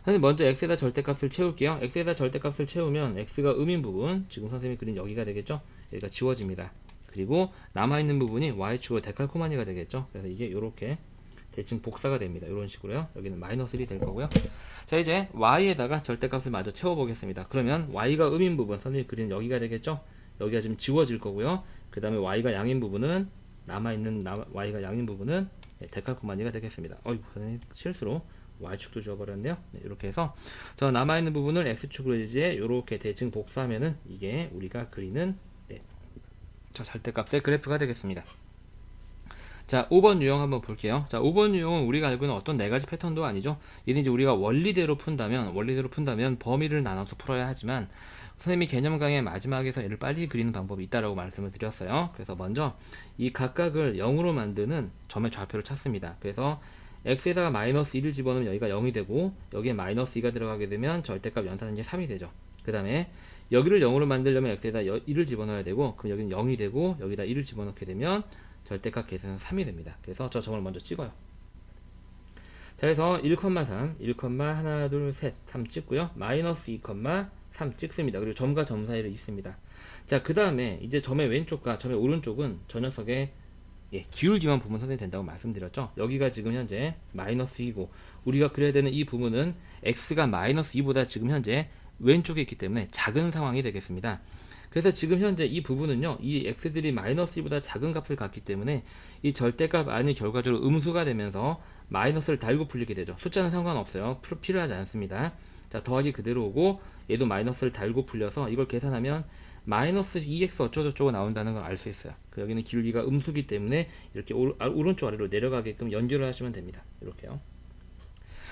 선생님 먼저 x에다 절대값을 채울게요. x에다 절대값을 채우면 x가 음인 부분, 지금 선생님이 그린 여기가 되겠죠. 여기가 지워집니다. 그리고 남아있는 부분이 y축으로 데칼코마니가 되겠죠. 그래서 이게 이렇게 대칭 복사가 됩니다. 이런 식으로요. 여기는 마이너스 1이 될 거고요. 자, 이제 y에다가 절대값을 마저 채워보겠습니다. 그러면 y가 음인 부분, 선생님이 그린 여기가 되겠죠. 여기가 지금 지워질 거고요. 그 다음에 y가 양인 부분은 y가 양인 부분은 데칼코마니가 되겠습니다. 어이구, 선생님 실수로 y축도 지워버렸네요. 네, 이렇게 해서 저 남아있는 부분을 x축으로 이제 이렇게 대칭 복사하면은 이게 우리가 그리는 저 절대값의 그래프가 되겠습니다. 자, 5번 유형 한번 볼게요. 자, 5번 유형은 우리가 알고 있는 어떤 네 가지 패턴도 아니죠. 얘는 이제 우리가 원리대로 푼다면 범위를 나눠서 풀어야 하지만 선생님이 개념 강의 마지막에서 얘를 빨리 그리는 방법이 있다라고 말씀을 드렸어요. 그래서 먼저 이 각각을 0으로 만드는 점의 좌표를 찾습니다. 그래서 x에다가 마이너스 1을 집어넣으면 여기가 0이 되고 여기에 마이너스 2가 들어가게 되면 절대값 연산은 이제 3이 되죠. 그 다음에 여기를 0으로 만들려면 x에다 1을 집어넣어야 되고 그럼 여기는 0이 되고 여기다 1을 집어넣게 되면 절대값 계산은 3이 됩니다. 그래서 저 점을 먼저 찍어요. 자, 그래서 1,3, 1, 하나, 둘, 셋, 3 찍고요. 마이너스 2,3 찍습니다. 그리고 점과 점 사이를 있습니다. 자, 그 다음에 이제 점의 왼쪽과 점의 오른쪽은 저 녀석의 기울기만 보면 선생님이 된다고 말씀드렸죠. 여기가 지금 현재 마이너스 2고 우리가 그려야 되는 이 부분은 x가 마이너스 2보다 지금 현재 왼쪽에 있기 때문에 작은 상황이 되겠습니다. 그래서 지금 현재 이 부분은요, 이 x들이 마이너스 2보다 작은 값을 갖기 때문에 이 절대값 안이 결과적으로 음수가 되면서 마이너스를 달고 풀리게 되죠. 숫자는 상관없어요. 필요하지 않습니다. 자, 더하기 그대로 오고 얘도 마이너스를 달고 풀려서 이걸 계산하면 마이너스 2x 어쩌고저쩌고 나온다는 걸 알 수 있어요. 여기는 기울기가 음수기 때문에 이렇게 오른쪽 아래로 내려가게끔 연결을 하시면 됩니다. 이렇게요.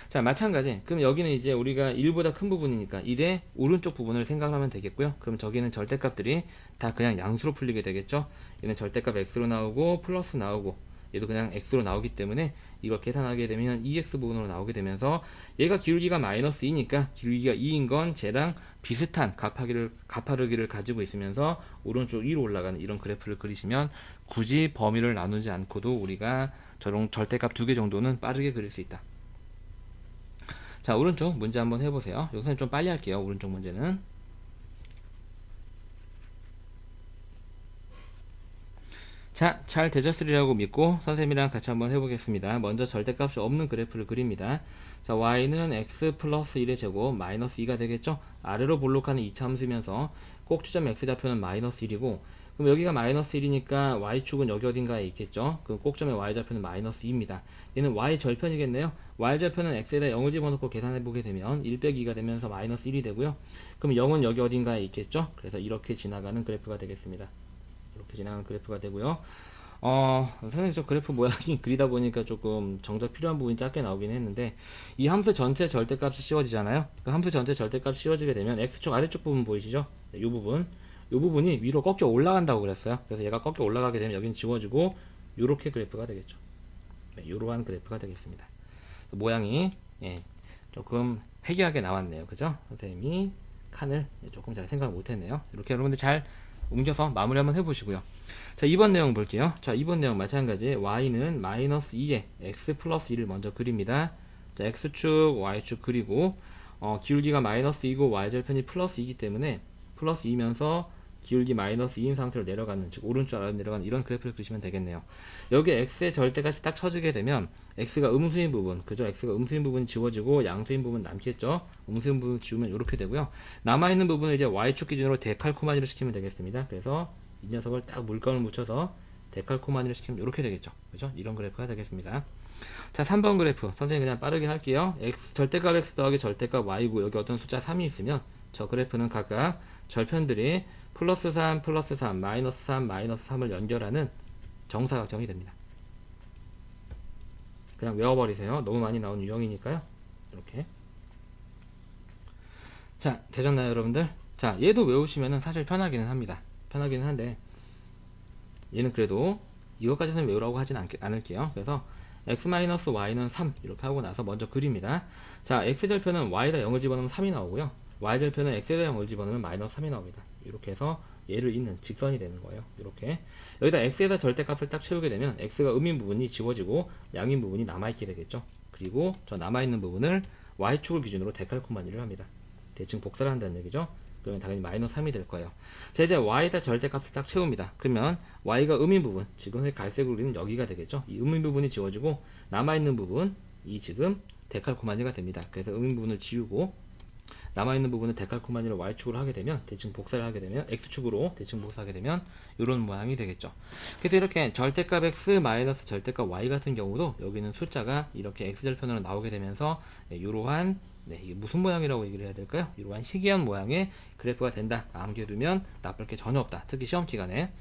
자, 마찬가지. 그럼 여기는 이제 우리가 1보다 큰 부분이니까 1의 오른쪽 부분을 생각하면 되겠고요. 그럼 저기는 절대값들이 다 그냥 양수로 풀리게 되겠죠. 얘는 절대값 x로 나오고 플러스 나오고 얘도 그냥 x로 나오기 때문에 이걸 계산하게 되면 2x 부분으로 나오게 되면서 얘가 기울기가 마이너스 2니까 기울기가 2인 건 쟤랑 비슷한 가파르기를 가지고 있으면서 오른쪽 위로 올라가는 이런 그래프를 그리시면 굳이 범위를 나누지 않고도 우리가 저런 절대값 2개 정도는 빠르게 그릴 수 있다. 자, 오른쪽 문제 한번 해보세요. 여기서는 좀 빨리 할게요. 오른쪽 문제는. 자, 잘 되셨으리라고 믿고 선생님이랑 같이 한번 해보겠습니다. 먼저 절대값이 없는 그래프를 그립니다. 자, y는 x 플러스 1의 제곱 마이너스 2가 되겠죠? 아래로 볼록하는 이차함수면서 꼭지점 x좌표는 마이너스 1이고 그럼 여기가 마이너스 1이니까 y축은 여기 어딘가에 있겠죠? 그럼 꼭점의 y좌표는 마이너스 2입니다. 얘는 y절편이겠네요. y절편은 x에다 0을 집어넣고 계산해보게 되면 1 빼기 2가 되면서 마이너스 1이 되고요. 그럼 0은 여기 어딘가에 있겠죠? 그래서 이렇게 지나가는 그래프가 되겠습니다. 이렇게 지나가는 그래프가 되고요. 선생님 저 그래프 모양이 그리다 보니까 조금 정작 필요한 부분이 작게 나오긴 했는데 이 함수 전체 절대값이 씌워지잖아요. 그 함수 전체 절대값이 씌워지게 되면 x축 아래쪽 부분 보이시죠? 이 부분이 위로 꺾여 올라간다고 그랬어요. 그래서 얘가 꺾여 올라가게 되면 여기는 지워지고 요렇게 그래프가 되겠죠. 네, 요러한 그래프가 되겠습니다. 모양이 조금 회귀하게 나왔네요. 그죠? 선생님이 칸을 조금 잘 생각을 못했네요. 이렇게 여러분들 잘 옮겨서 마무리 한번 해보시고요. 자, 2번 내용 볼게요. 자, 2번 내용 마찬가지 y는 마이너스 2에 x 플러스 2를 먼저 그립니다. 자, x축 y축 그리고 기울기가 마이너스 2고 y절편이 플러스 2이기 때문에 플러스 2면서 기울기 마이너스 2인 상태로 내려가는, 즉 오른쪽 아래로 내려가는 이런 그래프를 그리시면 되겠네요. 여기 x의 절대값이 딱 쳐지게 되면 x가 음수인 부분, 그죠? x가 음수인 부분이 지워지고 양수인 부분 남겠죠? 음수인 부분 지우면 이렇게 되고요. 남아있는 부분을 이제 y축 기준으로 데칼코마니를 시키면 되겠습니다. 그래서 이 녀석을 딱 물감을 묻혀서 데칼코마니를 시키면 이렇게 되겠죠. 그죠? 이런 그래프가 되겠습니다. 자, 3번 그래프 선생님 그냥 빠르게 할게요. 절대값 x 더하기 절대값 y고 여기 어떤 숫자 3이 있으면 저 그래프는 각각 절편들이 플러스 3, 플러스 3, 마이너스 3, 마이너스 3을 연결하는 정사각형이 됩니다. 그냥 외워버리세요. 너무 많이 나오는 유형이니까요. 이렇게. 자, 되셨나요, 여러분들? 자, 얘도 외우시면은 사실 편하기는 합니다. 편하기는 한데, 얘는 그래도 이것까지는 외우라고 하진 않을게요. 그래서 x-y는 3 이렇게 하고 나서 먼저 그립니다. 자, x절편은 y에다 0을 집어넣으면 3이 나오고요. y절편은 x에다 0을 집어넣으면 마이너스 3이 나옵니다. 이렇게 해서 얘를 잇는 직선이 되는 거예요. 이렇게 여기다 x에다 절대값을 딱 채우게 되면 x가 음인 부분이 지워지고 양인 부분이 남아있게 되겠죠. 그리고 저 남아있는 부분을 y축을 기준으로 데칼코마니를 합니다. 대칭 복사를 한다는 얘기죠. 그러면 당연히 마이너스 3이 될 거예요. 자, 이제 y에다 절대값을 딱 채웁니다. 그러면 y가 음인 부분, 지금 갈색으로 그리는 여기가 되겠죠. 이 음인 부분이 지워지고 남아있는 부분, 이 지금 데칼코마니가 됩니다. 그래서 음인 부분을 지우고 남아있는 부분은 데칼코마니를 y축으로 하게 되면, 대칭 복사를 하게 되면, x축으로 대칭 복사하게 되면 이런 모양이 되겠죠. 그래서 이렇게 절대값 x 마이너스 절대값 y 같은 경우도 여기는 숫자가 이렇게 x절편으로 나오게 되면서 이러한 이게 무슨 모양이라고 얘기를 해야 될까요? 이러한 희귀한 모양의 그래프가 된다. 암기해두면 나쁠 게 전혀 없다. 특히 시험 기간에.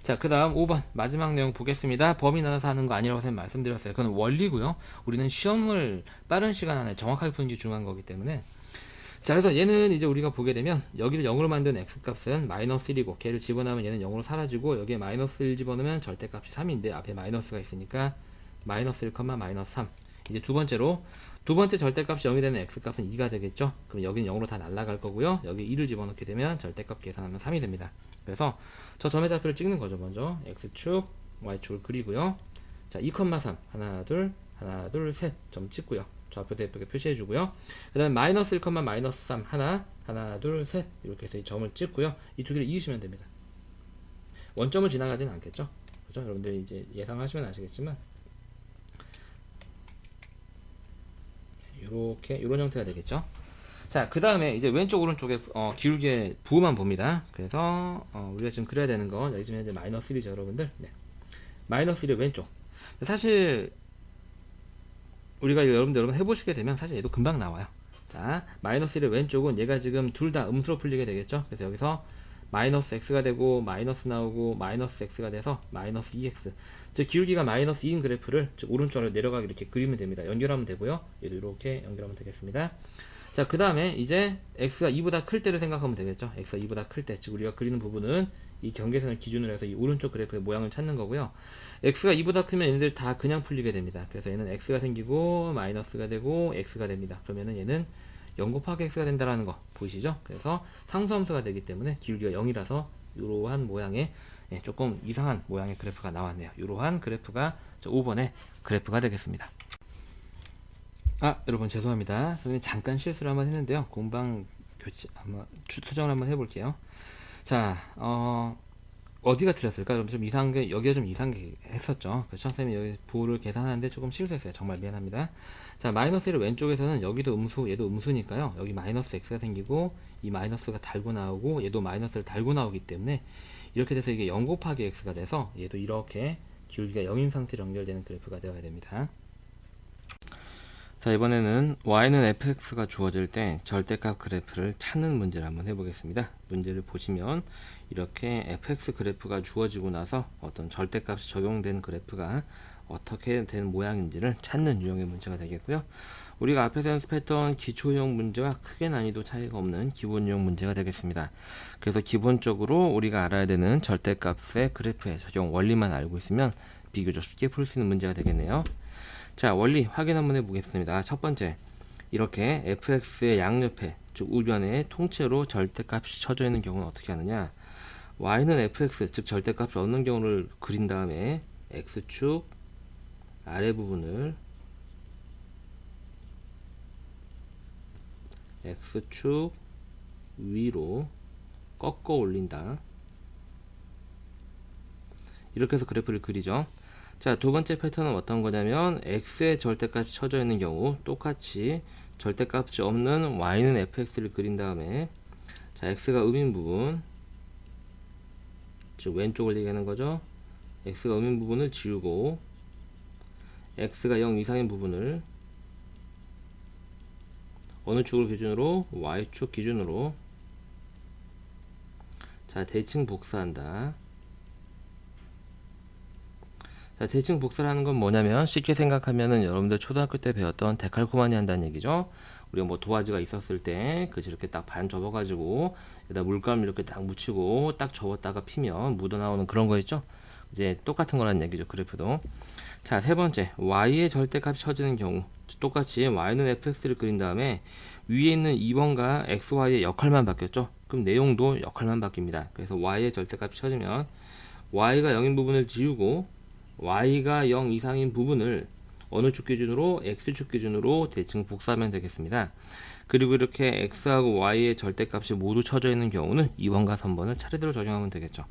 자, 그 다음 5번 마지막 내용 보겠습니다. 범위 나눠서 하는 거 아니라고 선생님 말씀드렸어요. 그건 원리고요. 우리는 시험을 빠른 시간 안에 정확하게 푸는 게 중요한 거기 때문에. 자, 그래서 얘는 이제 우리가 보게 되면 여기를 0으로 만든 x값은 마이너스 1이고 걔를 집어넣으면 얘는 0으로 사라지고 여기에 마이너스 1 집어넣으면 절대값이 3인데 앞에 마이너스가 있으니까 마이너스 1, 마이너스 3. 이제 두 번째 절대값이 0이 되는 x값은 2가 되겠죠. 그럼 여기는 0으로 다 날아갈 거고요. 여기 2를 집어넣게 되면 절대값 계산하면 3이 됩니다. 그래서 저 점의 좌표를 찍는 거죠. 먼저 x축, y축을 그리고요. 자, 2,3 하나 둘 셋 점 찍고요. 좌표도 예쁘게 표시해 주고요. 그 다음에 마이너스 1, 마이너스 3 하나 둘 셋 이렇게 해서 이 점을 찍고요. 이 두 개를 이으시면 됩니다. 원점을 지나가지는 않겠죠. 그죠? 여러분들이 이제 예상하시면 아시겠지만 이렇게 이런 형태가 되겠죠. 자, 그 다음에 이제 왼쪽 오른쪽에 기울기의 부호만 봅니다. 그래서 우리가 지금 그려야 되는 건 여기 지금 현재 마이너스 1이죠, 여러분들. 네. 마이너스 1의 왼쪽. 사실 우리가 여러분 해보시게 되면 사실 얘도 금방 나와요. 자, 마이너스 1의 왼쪽은 얘가 지금 둘 다 음수로 풀리게 되겠죠. 그래서 여기서 마이너스 x가 되고 마이너스 나오고 마이너스 x가 돼서 마이너스 2x, 즉 기울기가 마이너스 2인 그래프를 즉 오른쪽으로 내려가게 이렇게 그리면 됩니다. 연결하면 되고요. 얘도 이렇게 연결하면 되겠습니다. 자, 그 다음에 이제 x가 2보다 클 때를 생각하면 되겠죠. x가 2보다 클 때, 즉 우리가 그리는 부분은 이 경계선을 기준으로 해서 이 오른쪽 그래프의 모양을 찾는 거고요. x가 2보다 크면 얘네들 다 그냥 풀리게 됩니다. 그래서 얘는 x가 생기고 마이너스가 되고 x가 됩니다. 그러면은 얘는 0 곱하기 x가 된다라는 거 보이시죠? 그래서 상수함수가 되기 때문에 기울기가 0이라서 이러한 모양의 조금 이상한 모양의 그래프가 나왔네요. 이러한 그래프가 5번의 그래프가 되겠습니다. 여러분 죄송합니다. 선생님 잠깐 실수를 한번 했는데요. 공방 교체 한번 수정을 한번 해볼게요. 자, 어디가 틀렸을까? 그럼 좀 이상한 게, 여기가 좀 이상한 게 했었죠. 그래서 선생님이 여기 부호를 계산하는데 조금 실수했어요. 정말 미안합니다. 자, 마이너스 1을 왼쪽에서는 여기도 음수, 얘도 음수니까요. 여기 마이너스 x가 생기고, 이 마이너스가 달고 나오고, 얘도 마이너스를 달고 나오기 때문에, 이렇게 돼서 이게 0 곱하기 x가 돼서, 얘도 이렇게 기울기가 0인 상태로 연결되는 그래프가 되어야 됩니다. 자, 이번에는 y는 fx가 주어질 때 절대값 그래프를 찾는 문제를 한번 해보겠습니다. 문제를 보시면 이렇게 fx 그래프가 주어지고 나서 어떤 절대값이 적용된 그래프가 어떻게 된 모양인지를 찾는 유형의 문제가 되겠고요. 우리가 앞에서 연습했던 기초형 문제와 크게 난이도 차이가 없는 기본형 문제가 되겠습니다. 그래서 기본적으로 우리가 알아야 되는 절대값의 그래프의 적용 원리만 알고 있으면 비교적 쉽게 풀 수 있는 문제가 되겠네요. 자, 원리 확인 한번 해보겠습니다. 첫 번째, 이렇게 fx의 양옆에, 즉 우변에 통째로 절대값이 쳐져 있는 경우는 어떻게 하느냐? y는 fx, 즉 절대값이 없는 경우를 그린 다음에 x축 아래 부분을 x축 위로 꺾어 올린다. 이렇게 해서 그래프를 그리죠. 자, 두 번째 패턴은 어떤 거냐면 x의 절대값이 쳐져 있는 경우 똑같이 절대값이 없는 y는 fx를 그린 다음에, 자, x가 음인 부분, 즉 왼쪽을 얘기하는 거죠. x가 음인 부분을 지우고 x가 0 이상인 부분을 어느 축을 기준으로? y축 기준으로, 자, 대칭 복사한다. 자, 대칭 복사를 하는 건 뭐냐면 쉽게 생각하면은 여러분들 초등학교 때 배웠던 데칼코마니 한다는 얘기죠. 우리가 뭐 도화지가 있었을 때 그치 이렇게 딱 반 접어가지고 여기다 물감 이렇게 딱 묻히고 딱 접었다가 피면 묻어나오는 그런 거 있죠. 이제 똑같은 거라는 얘기죠. 그래프도. 자, 세 번째, y의 절대값이 쳐지는 경우 똑같이 y는 fx를 그린 다음에 위에 있는 2번과 xy의 역할만 바뀌었죠. 그럼 내용도 역할만 바뀝니다. 그래서 y의 절대값이 쳐지면 y가 0인 부분을 지우고 y가 0 이상인 부분을 어느 축 기준으로? x축 기준으로 대칭 복사하면 되겠습니다. 그리고 이렇게 x하고 y의 절대값이 모두 쳐져 있는 경우는 2번과 3번을 차례대로 적용하면 되겠죠.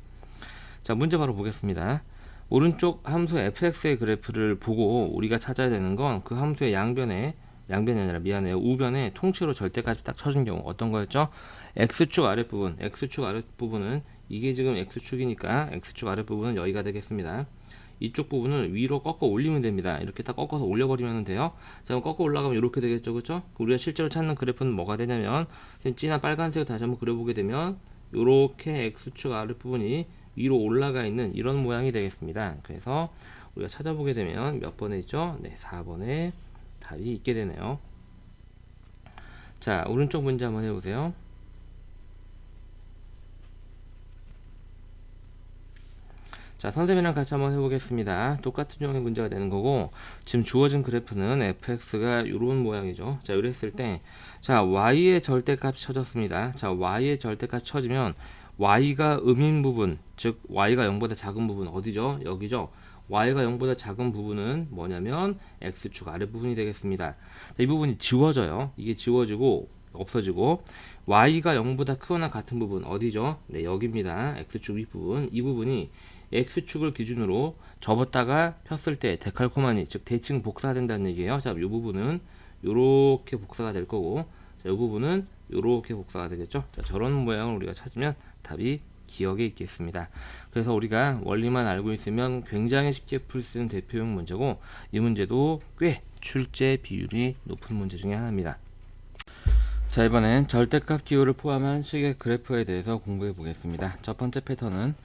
자, 문제 바로 보겠습니다. 오른쪽 함수 fx의 그래프를 보고 우리가 찾아야 되는 건 그 함수의 양변이 아니라 미안해요. 우변에 통째로 절대값이 딱 쳐진 경우 어떤 거였죠? x축 아랫부분은 이게 지금 x축이니까 x축 아랫부분은 여기가 되겠습니다. 이쪽 부분을 위로 꺾어 올리면 됩니다. 이렇게 딱 꺾어서 올려버리면 돼요. 자, 꺾어 올라가면 이렇게 되겠죠, 그렇죠? 우리가 실제로 찾는 그래프는 뭐가 되냐면 진한 빨간색을 다시 한번 그려보게 되면 이렇게 x축 아랫부분이 위로 올라가 있는 이런 모양이 되겠습니다. 그래서 우리가 찾아보게 되면 몇 번에 있죠? 네, 4번에 답이 있게 되네요. 자, 오른쪽 문제 한번 해보세요. 자, 선생님이랑 같이 한번 해보겠습니다. 똑같은 유형의 문제가 되는 거고, 지금 주어진 그래프는 fx가 이런 모양이죠. 자, 이랬을 때, 자, y의 절대값이 쳐졌습니다. 자, y의 절대값이 쳐지면 y가 음인 부분, 즉 y가 0보다 작은 부분 어디죠? 여기죠. y가 0보다 작은 부분은 뭐냐면 x축 아랫부분이 되겠습니다. 자, 이 부분이 지워져요. 이게 지워지고 없어지고, y가 0보다 크거나 같은 부분 어디죠? 네, 여기입니다. x축 윗부분. 이 부분이 x축을 기준으로 접었다가 폈을 때 데칼코마니, 즉 대칭 복사된다는 얘기예요. 자, 이 부분은 이렇게 복사가 될 거고, 자, 이 부분은 이렇게 복사가 되겠죠. 자, 저런 모양을 우리가 찾으면 답이 기억에 있겠습니다. 그래서 우리가 원리만 알고 있으면 굉장히 쉽게 풀 수 있는 대표용 문제고, 이 문제도 꽤 출제 비율이 높은 문제 중에 하나입니다. 자, 이번엔 절대값 기호를 포함한 식의 그래프에 대해서 공부해 보겠습니다. 첫 번째 패턴은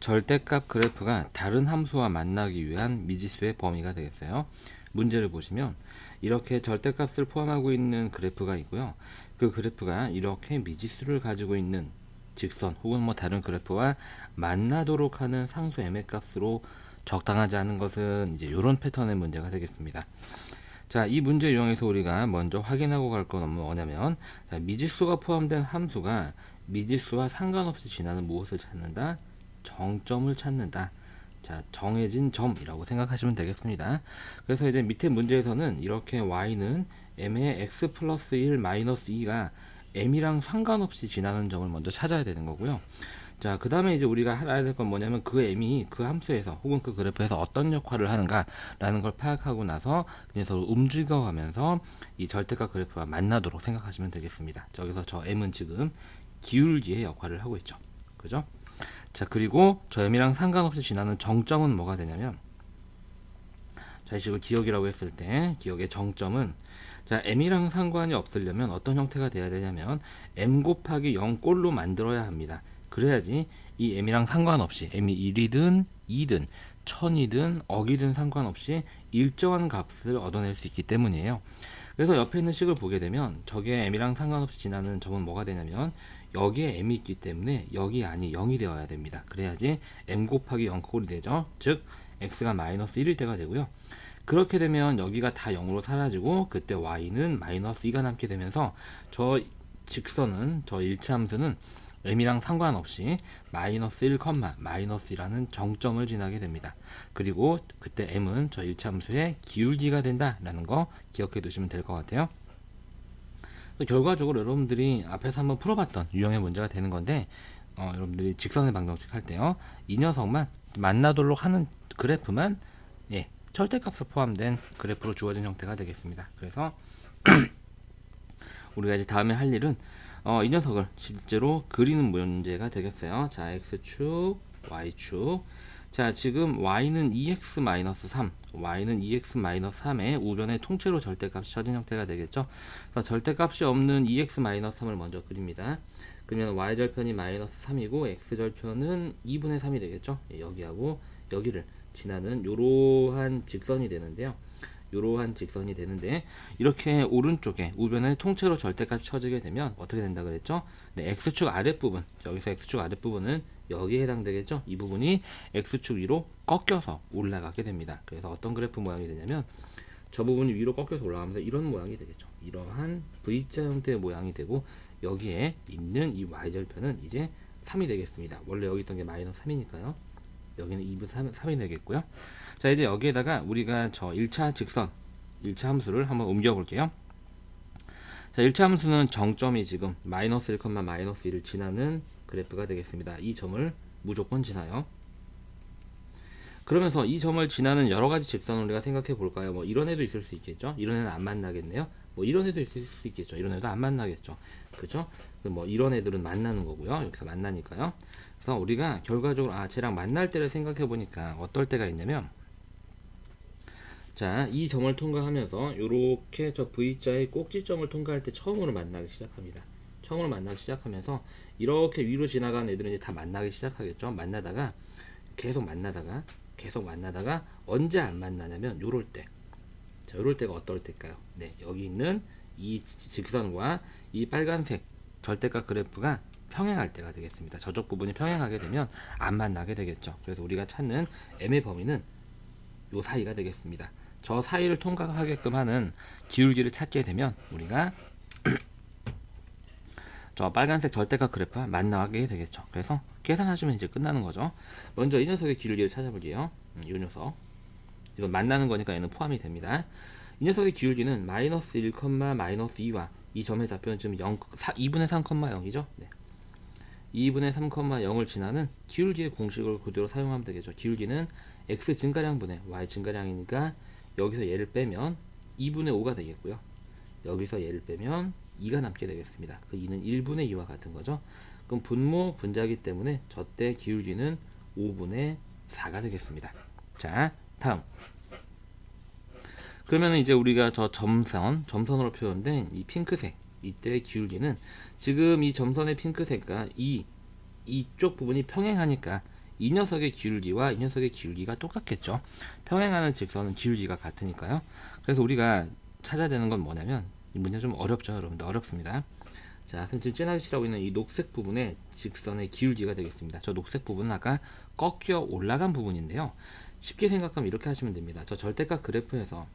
절대값 그래프가 다른 함수와 만나기 위한 미지수의 범위가 되겠어요. 문제를 보시면 이렇게 절대값을 포함하고 있는 그래프가 있고요. 그 그래프가 이렇게 미지수를 가지고 있는 직선 혹은 뭐 다른 그래프와 만나도록 하는 상수 m의 값으로 적당하지 않은 것은 이제 이런 패턴의 문제가 되겠습니다. 자, 이 문제 이용해서 우리가 먼저 확인하고 갈 건 뭐냐면, 자, 미지수가 포함된 함수가 미지수와 상관없이 지나는 무엇을 찾는다? 정점을 찾는다. 자, 정해진 점이라고 생각하시면 되겠습니다. 그래서 이제 밑에 문제에서는 이렇게 y는 m의 x 플러스 1 마이너스 2가 m이랑 상관없이 지나는 점을 먼저 찾아야 되는 거고요. 자, 그 다음에 이제 우리가 알아야 될 건 뭐냐면 그 m이 그 함수에서 혹은 그 그래프에서 어떤 역할을 하는가 라는 걸 파악하고 나서 그냥 서로 움직여가면서 이 절대값 그래프와 만나도록 생각하시면 되겠습니다. 저기서 저 m은 지금 기울기의 역할을 하고 있죠. 그죠? 자, 그리고 저 m이랑 상관없이 지나는 정점은 뭐가 되냐면, 자, 이식을 기억이라고 했을 때 기억의 정점은, 자, m이랑 상관이 없으려면 어떤 형태가 돼야 되냐면 m 곱하기 0 꼴로 만들어야 합니다. 그래야지 이 m이랑 상관없이 m이 1이든 2든 1000이든 억이든 상관없이 일정한 값을 얻어낼 수 있기 때문이에요. 그래서 옆에 있는 식을 보게 되면 저게 m이랑 상관없이 지나는 점은 뭐가 되냐면 여기에 m이 있기 때문에 여기 안이 0이 되어야 됩니다. 그래야지 m 곱하기 0 꼴이 되죠. 즉 x가 마이너스 1일 때가 되고요. 그렇게 되면 여기가 다 0으로 사라지고 그때 y는 마이너스 2가 남게 되면서 저 직선은, 저 일차 함수는 m이랑 상관없이 마이너스 1, 마이너스 2라는 정점을 지나게 됩니다. 그리고 그때 m은 저 일차 함수의 기울기가 된다라는 거 기억해 두시면 될 것 같아요. 결과적으로 여러분들이 앞에서 한번 풀어봤던 유형의 문제가 되는 건데, 여러분들이 직선의 방정식 할 때요, 이 녀석만 만나도록 하는 그래프만 절대값을 포함된 그래프로 주어진 형태가 되겠습니다. 그래서 우리가 이제 다음에 할 일은 이 녀석을 실제로 그리는 문제가 되겠어요. 자, x축, y축. 자, 지금 y는 2x-3, y는 2x-3의 우변의 통째로 절대값이 쳐진 형태가 되겠죠. 그래서 절대값이 없는 2x-3을 먼저 그립니다. 그러면 y절편이 마이너스 3이고 x절편은 2분의 3이 되겠죠. 여기하고 여기를 지나는 이러한 직선이 되는데요. 이렇게 오른쪽에 우변의 통째로 절대값이 쳐지게 되면 어떻게 된다 그랬죠? 네, x축 아랫부분, 여기서 x축 아랫부분은 여기에 해당되겠죠? 이 부분이 x축 위로 꺾여서 올라가게 됩니다. 그래서 어떤 그래프 모양이 되냐면 저 부분이 위로 꺾여서 올라가면서 이런 모양이 되겠죠. 이러한 V자 형태의 모양이 되고 여기에 있는 이 y절편은 이제 3이 되겠습니다. 원래 여기 있던 게 마이너스 3이니까요. 여기는 2분의 3이 되겠고요. 자, 이제 여기에다가 우리가 저 1차 직선, 1차 함수를 한번 옮겨 볼게요. 자, 1차 함수는 정점이 지금 마이너스 1, 마이너스 1을 지나는 그래프가 되겠습니다. 이 점을 무조건 지나요. 그러면서 이 점을 지나는 여러 가지 직선을 우리가 생각해 볼까요? 뭐 이런 애도 있을 수 있겠죠. 이런 애는 안 만나겠네요. 뭐 이런 애도 있을 수 있겠죠. 이런 애도 안 만나겠죠. 그죠? 뭐 이런 애들은 만나는 거고요. 여기서 만나니까요. 그래서 우리가 결과적으로 쟤랑 만날 때를 생각해 보니까 어떨 때가 있냐면, 자, 이 점을 통과하면서 이렇게 저 V자의 꼭지점을 통과할 때 처음으로 만나기 시작합니다. 처음으로 만나기 시작하면서 이렇게 위로 지나가는 애들은 이제 다 만나기 시작하겠죠. 만나다가 계속 만나다가 언제 안 만나냐면 요럴 때. 자, 요럴 때가 어떨 때일까요? 네, 여기 있는 이 직선과 이 빨간색 절대값 그래프가 평행할 때가 되겠습니다. 저쪽 부분이 평행하게 되면 안 만나게 되겠죠. 그래서 우리가 찾는 m의 범위는 요 사이가 되겠습니다. 저 사이를 통과하게끔 하는 기울기를 찾게 되면 우리가 저 빨간색 절대값 그래프와 만나게 되겠죠. 그래서 계산하시면 이제 끝나는 거죠. 먼저 이 녀석의 기울기를 찾아볼게요. 이 녀석, 이건 만나는 거니까 얘는 포함이 됩니다. 이 녀석의 기울기는 마이너스 1, 마이너스 2와 이 점의 좌표는 지금 2분의 3,0이죠. 네. 2분의 3,0을 지나는 기울기의 공식을 그대로 사용하면 되겠죠. 기울기는 x 증가량분의 y 증가량이니까 여기서 얘를 빼면 2분의 5가 되겠고요. 여기서 얘를 빼면 2가 남게 되겠습니다. 그 2는 1분의 2와 같은 거죠. 그럼 분모 분자기 때문에 저때 기울기는 5분의 4가 되겠습니다. 자, 다음. 그러면 이제 우리가 저 점선으로 표현된 이 핑크색, 이때의 기울기는 지금 이 점선의 핑크색과 이쪽 부분이 평행하니까 이 녀석의 기울기와 이 녀석의 기울기가 똑같겠죠. 평행하는 직선은 기울기가 같으니까요. 그래서 우리가 찾아야 되는 건 뭐냐면, 이 문제 좀 어렵죠, 여러분들. 어렵습니다. 자, 지금 진하게 칠하고 있는 이 녹색 부분의 직선의 기울기가 되겠습니다. 저 녹색 부분은 아까 꺾여 올라간 부분인데요. 쉽게 생각하면 이렇게 하시면 됩니다. 저 절대값 그래프에서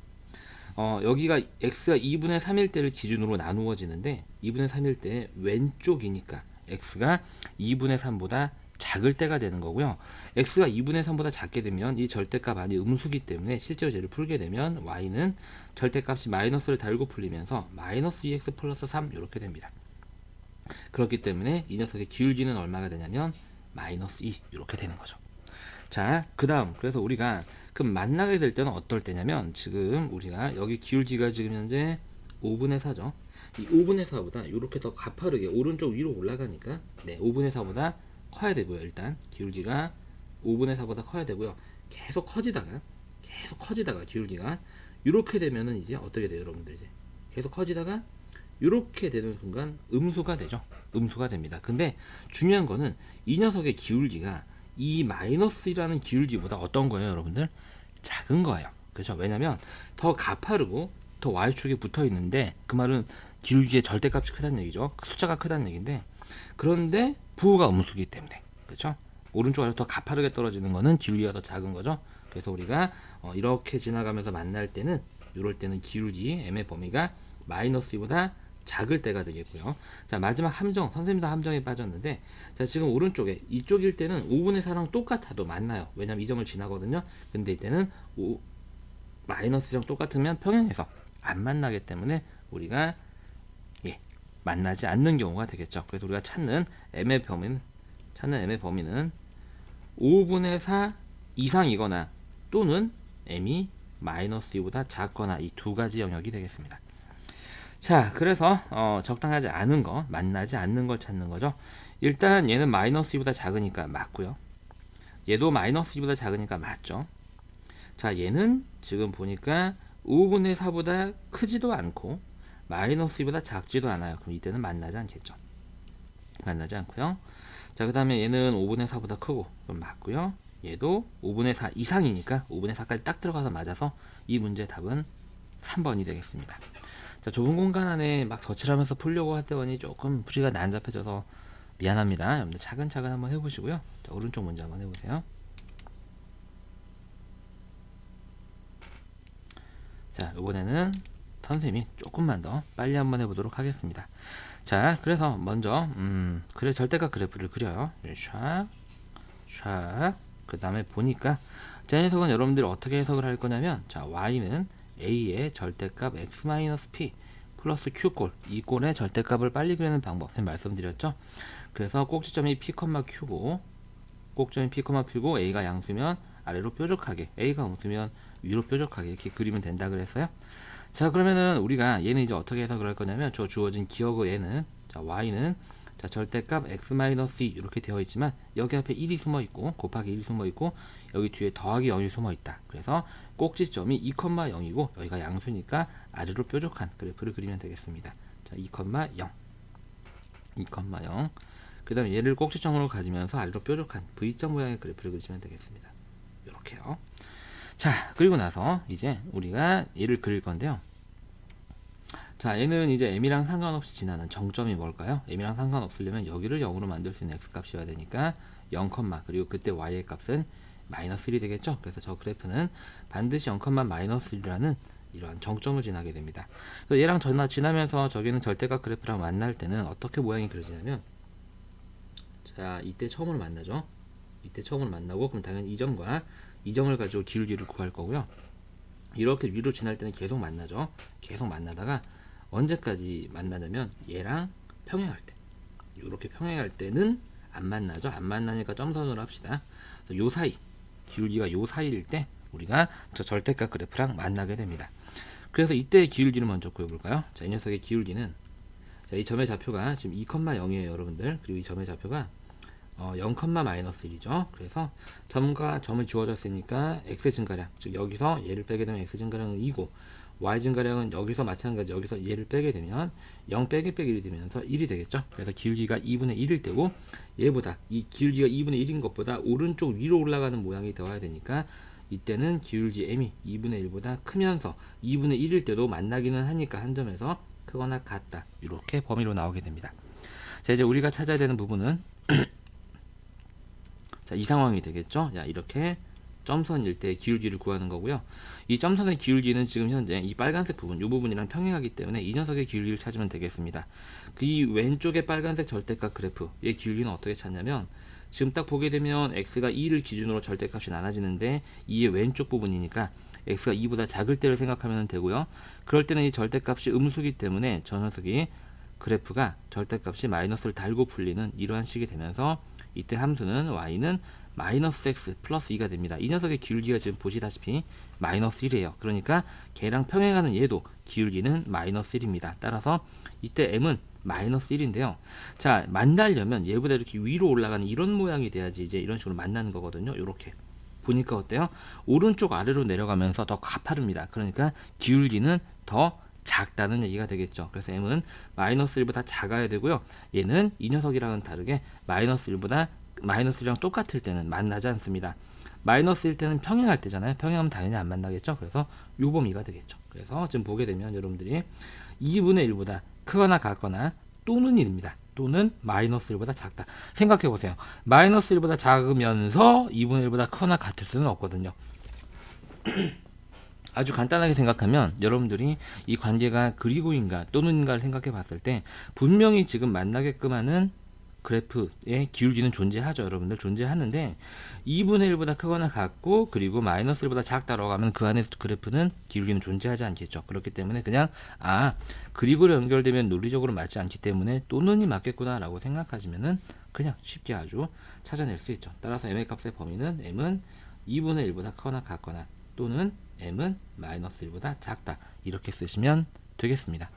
여기가 x가 2분의 3일 때를 기준으로 나누어지는데 2분의 3일 때 왼쪽이니까 x가 2분의 3보다 작을 때가 되는 거고요. x가 2분의 3보다 작게 되면 이 절대값 안이 음수기 때문에 실제로 쟤를 풀게 되면 y는 절대값이 마이너스를 달고 풀리면서 마이너스 2x 플러스 3 이렇게 됩니다. 그렇기 때문에 이 녀석의 기울기는 얼마가 되냐면 마이너스 2 이렇게 되는 거죠. 자, 그 다음, 그래서 우리가 그럼 만나게 될 때는 어떨 때냐면, 지금 우리가 여기 기울기가 지금 현재 5분의 4죠. 이 5분의 4보다 이렇게 더 가파르게 오른쪽 위로 올라가니까, 네, 5분의 4보다 커야 되고요. 일단 기울기가 5분의 4보다 커야 되고요. 계속 커지다가 기울기가 이렇게 되면은 이제 어떻게 돼요, 여러분들? 이제 계속 커지다가 이렇게 되는 순간 음수가 되죠. 음수가 됩니다. 근데 중요한 거는 이 녀석의 기울기가 이 마이너스라는 기울기보다 어떤 거예요, 여러분들? 작은 거예요. 그렇죠? 왜냐면 더 가파르고 더 y축에 붙어 있는데, 그 말은 기울기의 절대값이 크다는 얘기죠. 숫자가 크다는 얘기인데, 그런데 부호가 음수기 때문에, 그렇죠? 오른쪽 아래로 더 가파르게 떨어지는 거는 기울기가 더 작은 거죠. 그래서 우리가 이렇게 지나가면서 만날 때는, 이럴 때는 기울기 m의 범위가 마이너스 2보다 작을 때가 되겠고요. 자, 마지막 함정, 선생님도 함정에 빠졌는데, 자, 지금 오른쪽에 이쪽일 때는 5분의 4랑 똑같아도 만나요. 왜냐면 이 점을 지나거든요. 근데 이때는 마이너스 1랑 똑같으면 평행해서 안 만나기 때문에 우리가 만나지 않는 경우가 되겠죠. 그래서 우리가 찾는 m의 범위는 5분의 4 이상이거나 또는 m이 마이너스 2보다 작거나 이 두 가지 영역이 되겠습니다. 자, 그래서 적당하지 않은 거, 만나지 않는 걸 찾는 거죠. 일단 얘는 마이너스 2보다 작으니까 맞고요. 얘도 마이너스 2보다 작으니까 맞죠. 자, 얘는 지금 보니까 5분의 4보다 크지도 않고 마이너스 2보다 작지도 않아요. 그럼 이때는 만나지 않겠죠. 만나지 않고요. 자, 그 다음에 얘는 5분의 4보다 크고, 그럼 맞고요. 얘도 5분의 4 이상이니까 5분의 4까지 딱 들어가서 맞아서 이 문제의 답은 3번이 되겠습니다. 자, 좁은 공간 안에 막 덧칠하면서 풀려고 했더니 조금 풀이가 난잡해져서 미안합니다. 여러분들 차근차근 한번 해보시고요. 자, 오른쪽 문제 한번 해보세요. 자, 이번에는 선생님이 조금만 더 빨리 한번 해보도록 하겠습니다. 자, 그래서 먼저 그래 절대값 그래프를 그려요. 샥. 그 다음에 보니까 자, 녀석은 여러분들이 어떻게 해석을 할 거냐면, 자, y는 a의 절대값 x-p 플러스 q꼴, 이 꼴의 절대값을 빨리 그리는 방법 선생님 말씀드렸죠. 그래서 꼭지점이 p,q고 꼭점이 p,p고 a가 양수면 아래로 뾰족하게, a가 음수면 위로 뾰족하게 이렇게 그리면 된다 그랬어요. 자, 그러면은 우리가 얘는 이제 어떻게 해석을 할 거냐면, 저 주어진 기억의 얘는, 자, y는 자, 절대값 x-2 이렇게 되어 있지만 여기 앞에 1이 숨어 있고 곱하기 1이 숨어 있고 여기 뒤에 더하기 0이 숨어 있다. 그래서 꼭지점이 2,0이고 여기가 양수니까 아래로 뾰족한 그래프를 그리면 되겠습니다. 자, 2,0 그 다음에 얘를 꼭지점으로 가지면서 아래로 뾰족한 V자 모양의 그래프를 그리시면 되겠습니다. 이렇게요. 자, 그리고 나서 이제 우리가 얘를 그릴 건데요. 자, 얘는 이제 m이랑 상관없이 지나는 정점이 뭘까요? m이랑 상관없으려면 여기를 0으로 만들 수 있는 x값이어야 되니까 0, 그리고 그때 y의 값은 마이너스 1이 되겠죠? 그래서 저 그래프는 반드시 0, 마이너스 1이라는 이러한 정점을 지나게 됩니다. 얘랑 지나면서 저기는 절대값 그래프랑 만날 때는 어떻게 모양이 그려지냐면, 자, 이때 처음으로 만나죠. 이때 처음으로 만나고, 그럼 당연히 이 점과 이 점을 가지고 기울기를 구할 거고요. 이렇게 위로 지날 때는 계속 만나죠. 계속 만나다가 언제까지 만나냐면 얘랑 평행할 때, 이렇게 평행할 때는 안 만나죠. 안 만나니까 점선으로 합시다. 그래서 요 사이, 기울기가 요 사이일 때 우리가 저 절대값 그래프랑 만나게 됩니다. 그래서 이때의 기울기를 먼저 구해볼까요? 자, 이 녀석의 기울기는 자, 이 점의 좌표가 지금 2,0이에요, 여러분들. 그리고 이 점의 좌표가 0,-1이죠. 그래서 점과 점을 주어졌으니까 x 증가량, 즉 여기서 얘를 빼게 되면 x 증가량은 2고 y 증가량은 여기서 마찬가지 여기서 얘를 빼게 되면 0 빼기 1이 되면서 1이 되겠죠. 그래서 기울기가 2분의 1일 때고 얘보다 이 기울기가 2분의 1인 것보다 오른쪽 위로 올라가는 모양이 되어야 되니까 이때는 기울기 m이 2분의 1보다 크면서 2분의 1일 때도 만나기는 하니까 한 점에서 크거나 같다. 이렇게 범위로 나오게 됩니다. 자, 이제 우리가 찾아야 되는 부분은 자, 이 상황이 되겠죠. 자, 이렇게 점선일 때 기울기를 구하는 거고요. 이 점선의 기울기는 지금 현재 이 빨간색 부분, 이 부분이랑 평행하기 때문에 이 녀석의 기울기를 찾으면 되겠습니다. 그 이 왼쪽의 빨간색 절대값 그래프의 기울기는 어떻게 찾냐면 지금 딱 보게 되면 x가 2를 기준으로 절대값이 나눠지는데 2의 왼쪽 부분이니까 x가 2보다 작을 때를 생각하면 되고요. 그럴 때는 이 절대값이 음수기 때문에 저 녀석이 그래프가 절대값이 마이너스를 달고 풀리는 이러한 식이 되면서 이때 함수는 y는 마이너스 x 플러스 2가 됩니다. 이 녀석의 기울기가 지금 보시다시피 마이너스 1이에요. 그러니까 걔랑 평행하는 얘도 기울기는 마이너스 1입니다. 따라서 이때 m은 마이너스 1인데요. 자, 만나려면 얘보다 이렇게 위로 올라가는 이런 모양이 돼야지 이제 이런 식으로 만나는 거거든요. 이렇게 보니까 어때요? 오른쪽 아래로 내려가면서 더 가파릅니다. 그러니까 기울기는 더 작다는 얘기가 되겠죠. 그래서 m은 마이너스 1보다 작아야 되고요. 얘는 이 녀석이랑은 다르게 마이너스 1보다 마이너스 1이랑 똑같을 때는 만나지 않습니다. 마이너스 1 때는 평행할 때잖아요. 평행하면 당연히 안 만나겠죠. 그래서 요 범위가 되겠죠. 그래서 지금 보게 되면 여러분들이 2분의 1보다 크거나 같거나 또는 1입니다. 또는 마이너스 1보다 작다. 생각해 보세요. 마이너스 1보다 작으면서 2분의 1보다 크거나 같을 수는 없거든요. 아주 간단하게 생각하면 여러분들이 이 관계가 그리고인가 또는인가를 생각해 봤을 때 분명히 지금 만나게끔 하는 그래프의 기울기는 존재하죠. 여러분들 존재하는데 2분의 1보다 크거나 같고 그리고 마이너스 1보다 작다라고 하면 그 안에 그래프는 기울기는 존재하지 않겠죠. 그렇기 때문에 그냥 그리고로 연결되면 논리적으로 맞지 않기 때문에 또는이 맞겠구나 라고 생각하시면은 그냥 쉽게 아주 찾아낼 수 있죠. 따라서 m의 값의 범위는 m은 2분의 1보다 크거나 같거나 또는 m은 마이너스 1보다 작다 이렇게 쓰시면 되겠습니다.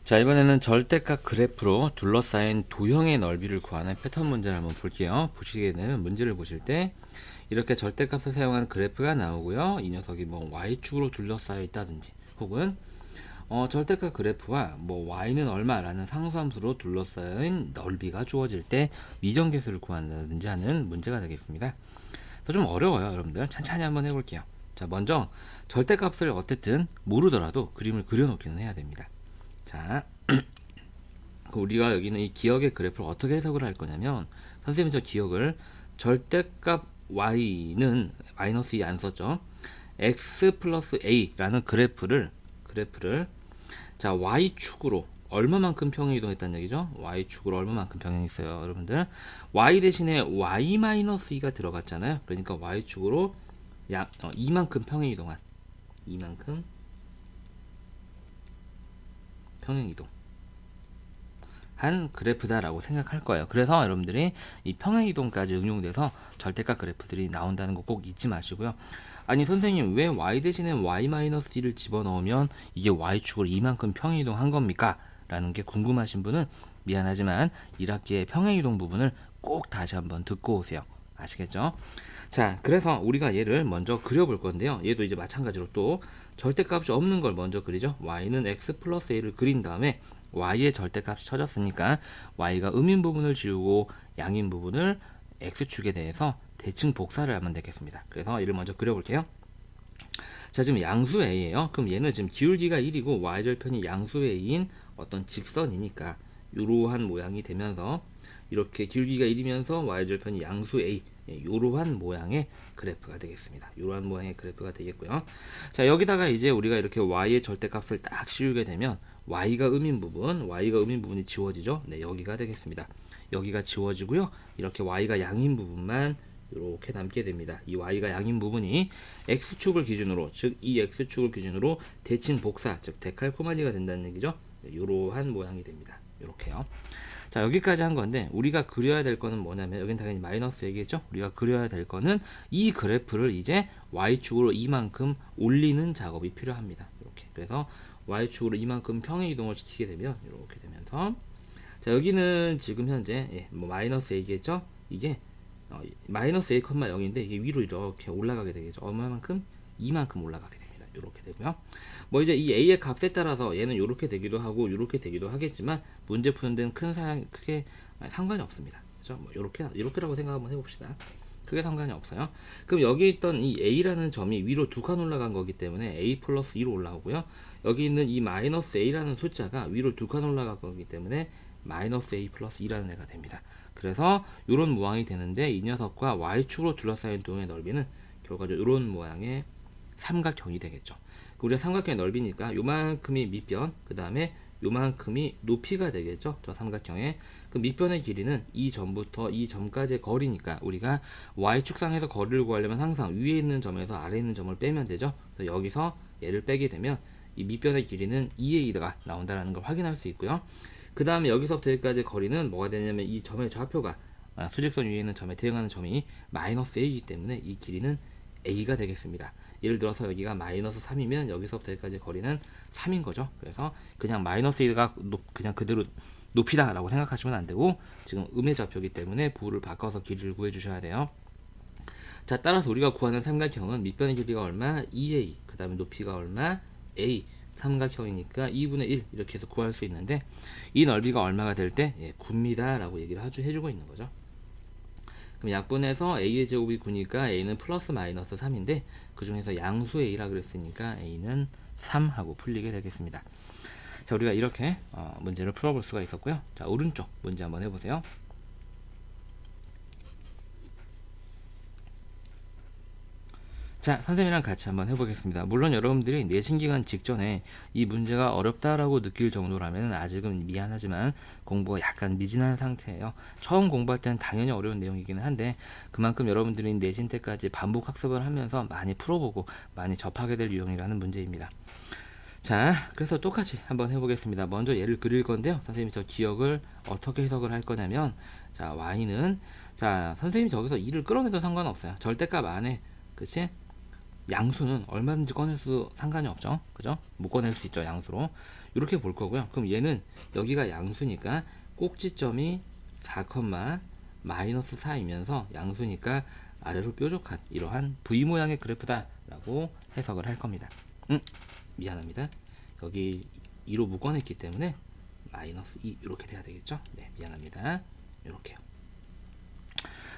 자, 이번에는 절대값 그래프로 둘러싸인 도형의 넓이를 구하는 패턴 문제를 한번 볼게요. 보시게 되면 문제를 보실 때 이렇게 절대값을 사용한 그래프가 나오고요. 이 녀석이 뭐 y축으로 둘러싸여 있다든지 혹은 절대값 그래프와 뭐 y는 얼마라는 상수함수로 둘러싸인 넓이가 주어질 때 미정계수를 구한다든지 하는 문제가 되겠습니다. 좀 어려워요. 여러분들 천천히 한번 해볼게요. 자, 먼저 절대값을 어쨌든 모르더라도 그림을 그려놓기는 해야 됩니다. 자, 우리가 여기는 이 기억의 그래프를 어떻게 해석을 할 거냐면 선생님이 저 기억을 절대값 y는 마이너스 2 안 썼죠. x 플러스 a라는 그래프를 자, y축으로 얼마만큼 평행이동했다는 얘기죠. y축으로 얼마만큼 평행했어요. 여러분들 y 대신에 y-2가 들어갔잖아요. 그러니까 y축으로 약 2만큼 평행이동한 2만큼 평행이동 한 그래프다라고 생각할 거예요. 그래서 여러분들이 이 평행이동까지 응용돼서 절대값 그래프들이 나온다는 거 꼭 잊지 마시고요. 아니 선생님 왜 y 대신에 y-d를 집어넣으면 이게 y축으로 이만큼 평행이동 한 겁니까? 라는 게 궁금하신 분은 미안하지만 1학기의 평행이동 부분을 꼭 다시 한번 듣고 오세요. 아시겠죠? 자, 그래서 우리가 얘를 먼저 그려볼 건데요. 얘도 이제 마찬가지로 또 절대값이 없는 걸 먼저 그리죠. y는 x 플러스 a를 그린 다음에 y의 절대값이 쳐졌으니까 y가 음인 부분을 지우고 양인 부분을 x축에 대해서 대칭 복사를 하면 되겠습니다. 그래서 얘를 먼저 그려볼게요. 자, 지금 양수 a예요. 그럼 얘는 지금 기울기가 1이고 y절편이 양수 a인 어떤 직선이니까 이러한 모양이 되면서 이렇게 기울기가 1이면서 y절편이 양수 a 이러한 모양의 그래프가 되겠습니다. 이러한 모양의 그래프가 되겠고요. 자, 여기다가 이제 우리가 이렇게 y의 절대값을 딱 씌우게 되면 y가 음인 부분이 지워지죠. 네, 여기가 되겠습니다. 여기가 지워지고요. 이렇게 y가 양인 부분만 이렇게 남게 됩니다. 이 y가 양인 부분이 x축을 기준으로, 즉 이 x축을 기준으로 대칭 복사, 즉 데칼코마니가 된다는 얘기죠. 네, 이러한 모양이 됩니다. 이렇게요. 자, 여기까지 한 건데 우리가 그려야 될 거는 뭐냐면 여긴 당연히 마이너스 얘기겠죠. 우리가 그려야 될 거는 이 그래프를 이제 y축으로 이만큼 올리는 작업이 필요합니다. 이렇게. 그래서 y축으로 이만큼 평행 이동을 시키게 되면 이렇게 되면서, 자 여기는 지금 현재 뭐 마이너스 a겠죠. 이게 마이너스 a, 0인데 이게 위로 이렇게 올라가게 되겠죠. 얼마만큼? 이만큼 올라가게 됩니다. 이렇게 되고요. 뭐 이제 이 a의 값에 따라서 얘는 이렇게 되기도 하고 이렇게 되기도 하겠지만, 문제 푸는 데는 크게 상관이 없습니다. 그죠? 뭐 이렇게라고 생각 한번 해봅시다. 크게 상관이 없어요. 그럼 여기 있던 이 a라는 점이 위로 두 칸 올라간 거기 때문에 a 플러스 2로 올라오고요. 여기 있는 이 마이너스 a라는 숫자가 위로 두 칸 올라간 거기 때문에 마이너스 a 플러스 2라는 애가 됩니다. 그래서 이런 모양이 되는데, 이 녀석과 y축으로 둘러싸인 동의 넓이는 결과적으로 이런 모양의 삼각형이 되겠죠. 우리가 삼각형의 넓이니까 요만큼이 밑변, 그 다음에 요만큼이 높이가 되겠죠. 저 삼각형의 그 밑변의 길이는 이 점부터 이 점까지의 거리니까, 우리가 y축상에서 거리를 구하려면 항상 위에 있는 점에서 아래에 있는 점을 빼면 되죠. 그래서 여기서 얘를 빼게 되면 이 밑변의 길이는 2a가 나온다는 걸 확인할 수 있고요. 그 다음에 여기서부터 여기까지 거리는 뭐가 되냐면, 이 점의 좌표가 수직선 위에 있는 점에 대응하는 점이 마이너스 a이기 때문에 이 길이는 a가 되겠습니다. 예를 들어서 여기가 마이너스 3이면 여기서부터 여기까지 거리는 3인 거죠. 그래서 그냥 마이너스 a가 그냥 그대로 높이다 라고 생각하시면 안 되고, 지금 음의 좌표이기 때문에 부호를 바꿔서 길이를 구해 주셔야 돼요. 자, 따라서 우리가 구하는 삼각형은 밑변의 길이가 얼마? 2a, 그 다음에 높이가 얼마? a. 삼각형이니까 2분의 1 이렇게 해서 구할 수 있는데, 이 넓이가 얼마가 될 때? 9입니다 라고 얘기를 해주고 있는 거죠. 그럼 약분해서 a의 제곱이 9니까 a는 플러스 마이너스 3인데, 그 중에서 양수 a라 그랬으니까 a는 3 하고 풀리게 되겠습니다. 자, 우리가 이렇게 문제를 풀어볼 수가 있었고요. 자, 오른쪽 문제 한번 해보세요. 자, 선생님이랑 같이 한번 해보겠습니다. 물론 여러분들이 내신 기간 직전에 이 문제가 어렵다라고 느낄 정도라면 아직은 미안하지만 공부가 약간 미진한 상태예요. 처음 공부할 때는 당연히 어려운 내용이기는 한데, 그만큼 여러분들이 내신 때까지 반복 학습을 하면서 많이 풀어보고 많이 접하게 될 유형이라는 문제입니다. 자, 그래서 똑같이 한번 해보겠습니다. 먼저 얘를 그릴 건데요. 선생님이 저 기억을 어떻게 해석을 할 거냐면, 자, y는, 자, 선생님이 저기서 2를 끌어내도 상관없어요. 절대값 안에, 그치? 양수는 얼마든지 꺼낼 수 상관이 없죠. 그죠? 못 꺼낼 수 있죠. 양수로. 이렇게 볼 거고요. 그럼 얘는 여기가 양수니까 꼭지점이 4, 마이너스 4이면서 양수니까 아래로 뾰족한 이러한 V 모양의 그래프다 라고 해석을 할 겁니다. 미안합니다. 여기 2로 묶어냈기 때문에 마이너스 2 이렇게 돼야 되겠죠. 네, 미안합니다. 이렇게요.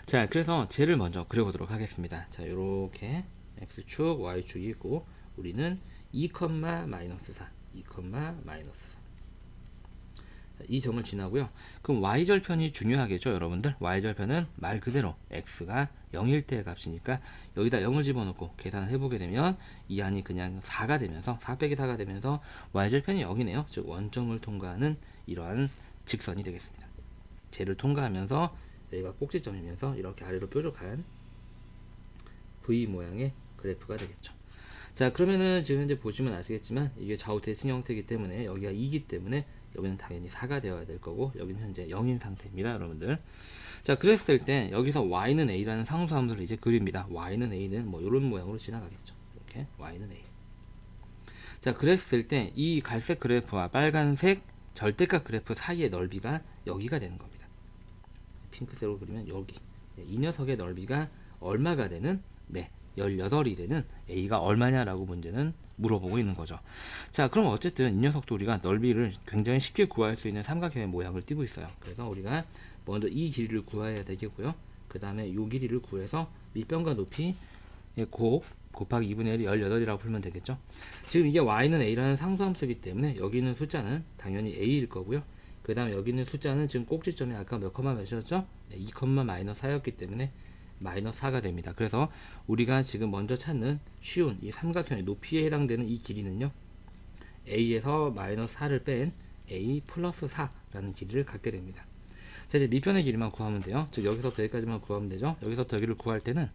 자, 그래서 쟤를 먼저 그려보도록 하겠습니다. 자, 이렇게 x축, y축이 있고, 우리는 2, 마이너스 4, 2, 마이너스 4. 이 점을 지나고요. 그럼 y절편이 중요하겠죠, 여러분들? y절편은 말 그대로 x가 0일 때의 값이니까 여기다 0을 집어넣고 계산을 해보게 되면 이 안이 그냥 4가 되면서 4 빼기 4가 되면서 y절편이 0이네요. 즉 원점을 통과하는 이러한 직선이 되겠습니다. 쟤를 통과하면서 여기가 꼭지점이면서 이렇게 아래로 뾰족한 V 모양의 그래프가 되겠죠. 자, 그러면은 지금 현재 보시면 아시겠지만 이게 좌우 대칭 형태이기 때문에 여기가 2이기 때문에 여기는 당연히 4가 되어야 될 거고, 여기는 현재 0인 상태입니다, 여러분들. 자, 그랬을 때 여기서 y는 a라는 상수함수를 이제 그립니다. y는 a는 뭐 이런 모양으로 지나가겠죠. 이렇게 y는 a. 자, 그랬을 때 이 갈색 그래프와 빨간색 절대값 그래프 사이의 넓이가 여기가 되는 겁니다. 핑크색으로 그리면 여기. 이 녀석의 넓이가 얼마가 되는? 네, 18이 되는 a가 얼마냐라고 문제는 물어보고 있는 거죠. 자, 그럼 어쨌든 이 녀석도 우리가 넓이를 굉장히 쉽게 구할 수 있는 삼각형의 모양을 띠고 있어요. 그래서 우리가 먼저 이 길이를 구해야 되겠고요. 그 다음에 이 길이를 구해서 밑변과 높이 곱하기 2분의 1이 18이라고 풀면 되겠죠. 지금 이게 y는 a라는 상수함수이기 때문에 여기 있는 숫자는 당연히 a일 거고요. 그 다음에 여기 있는 숫자는 지금 꼭지점이 아까 몇 컴마 몇이었죠? 2, 마이너스 4였기 때문에 마이너스 4가 됩니다. 그래서 우리가 지금 먼저 찾는 쉬운 이 삼각형의 높이에 해당되는 이 길이는요, a에서 마이너스 4를 뺀 a 플러스 4라는 길이를 갖게 됩니다. 자, 이제 밑변의 길이만 구하면 돼요. 즉 여기서부터 여기까지만 구하면 되죠. 여기서부터 여기를 구할 때는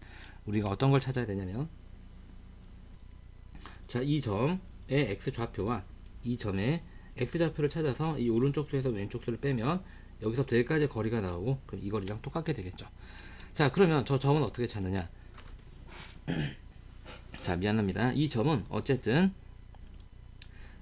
우리가 어떤 걸 찾아야 되냐면, 자, 이 점의 x 좌표와 이 점의 x 좌표를 찾아서 이 오른쪽 수에서 왼쪽 수를 빼면 여기서부터 여기까지 거리가 나오고, 그럼 이 거리랑 똑같게 되겠죠. 자, 그러면 저 점은 어떻게 찾느냐? 자, 미안합니다. 이 점은 어쨌든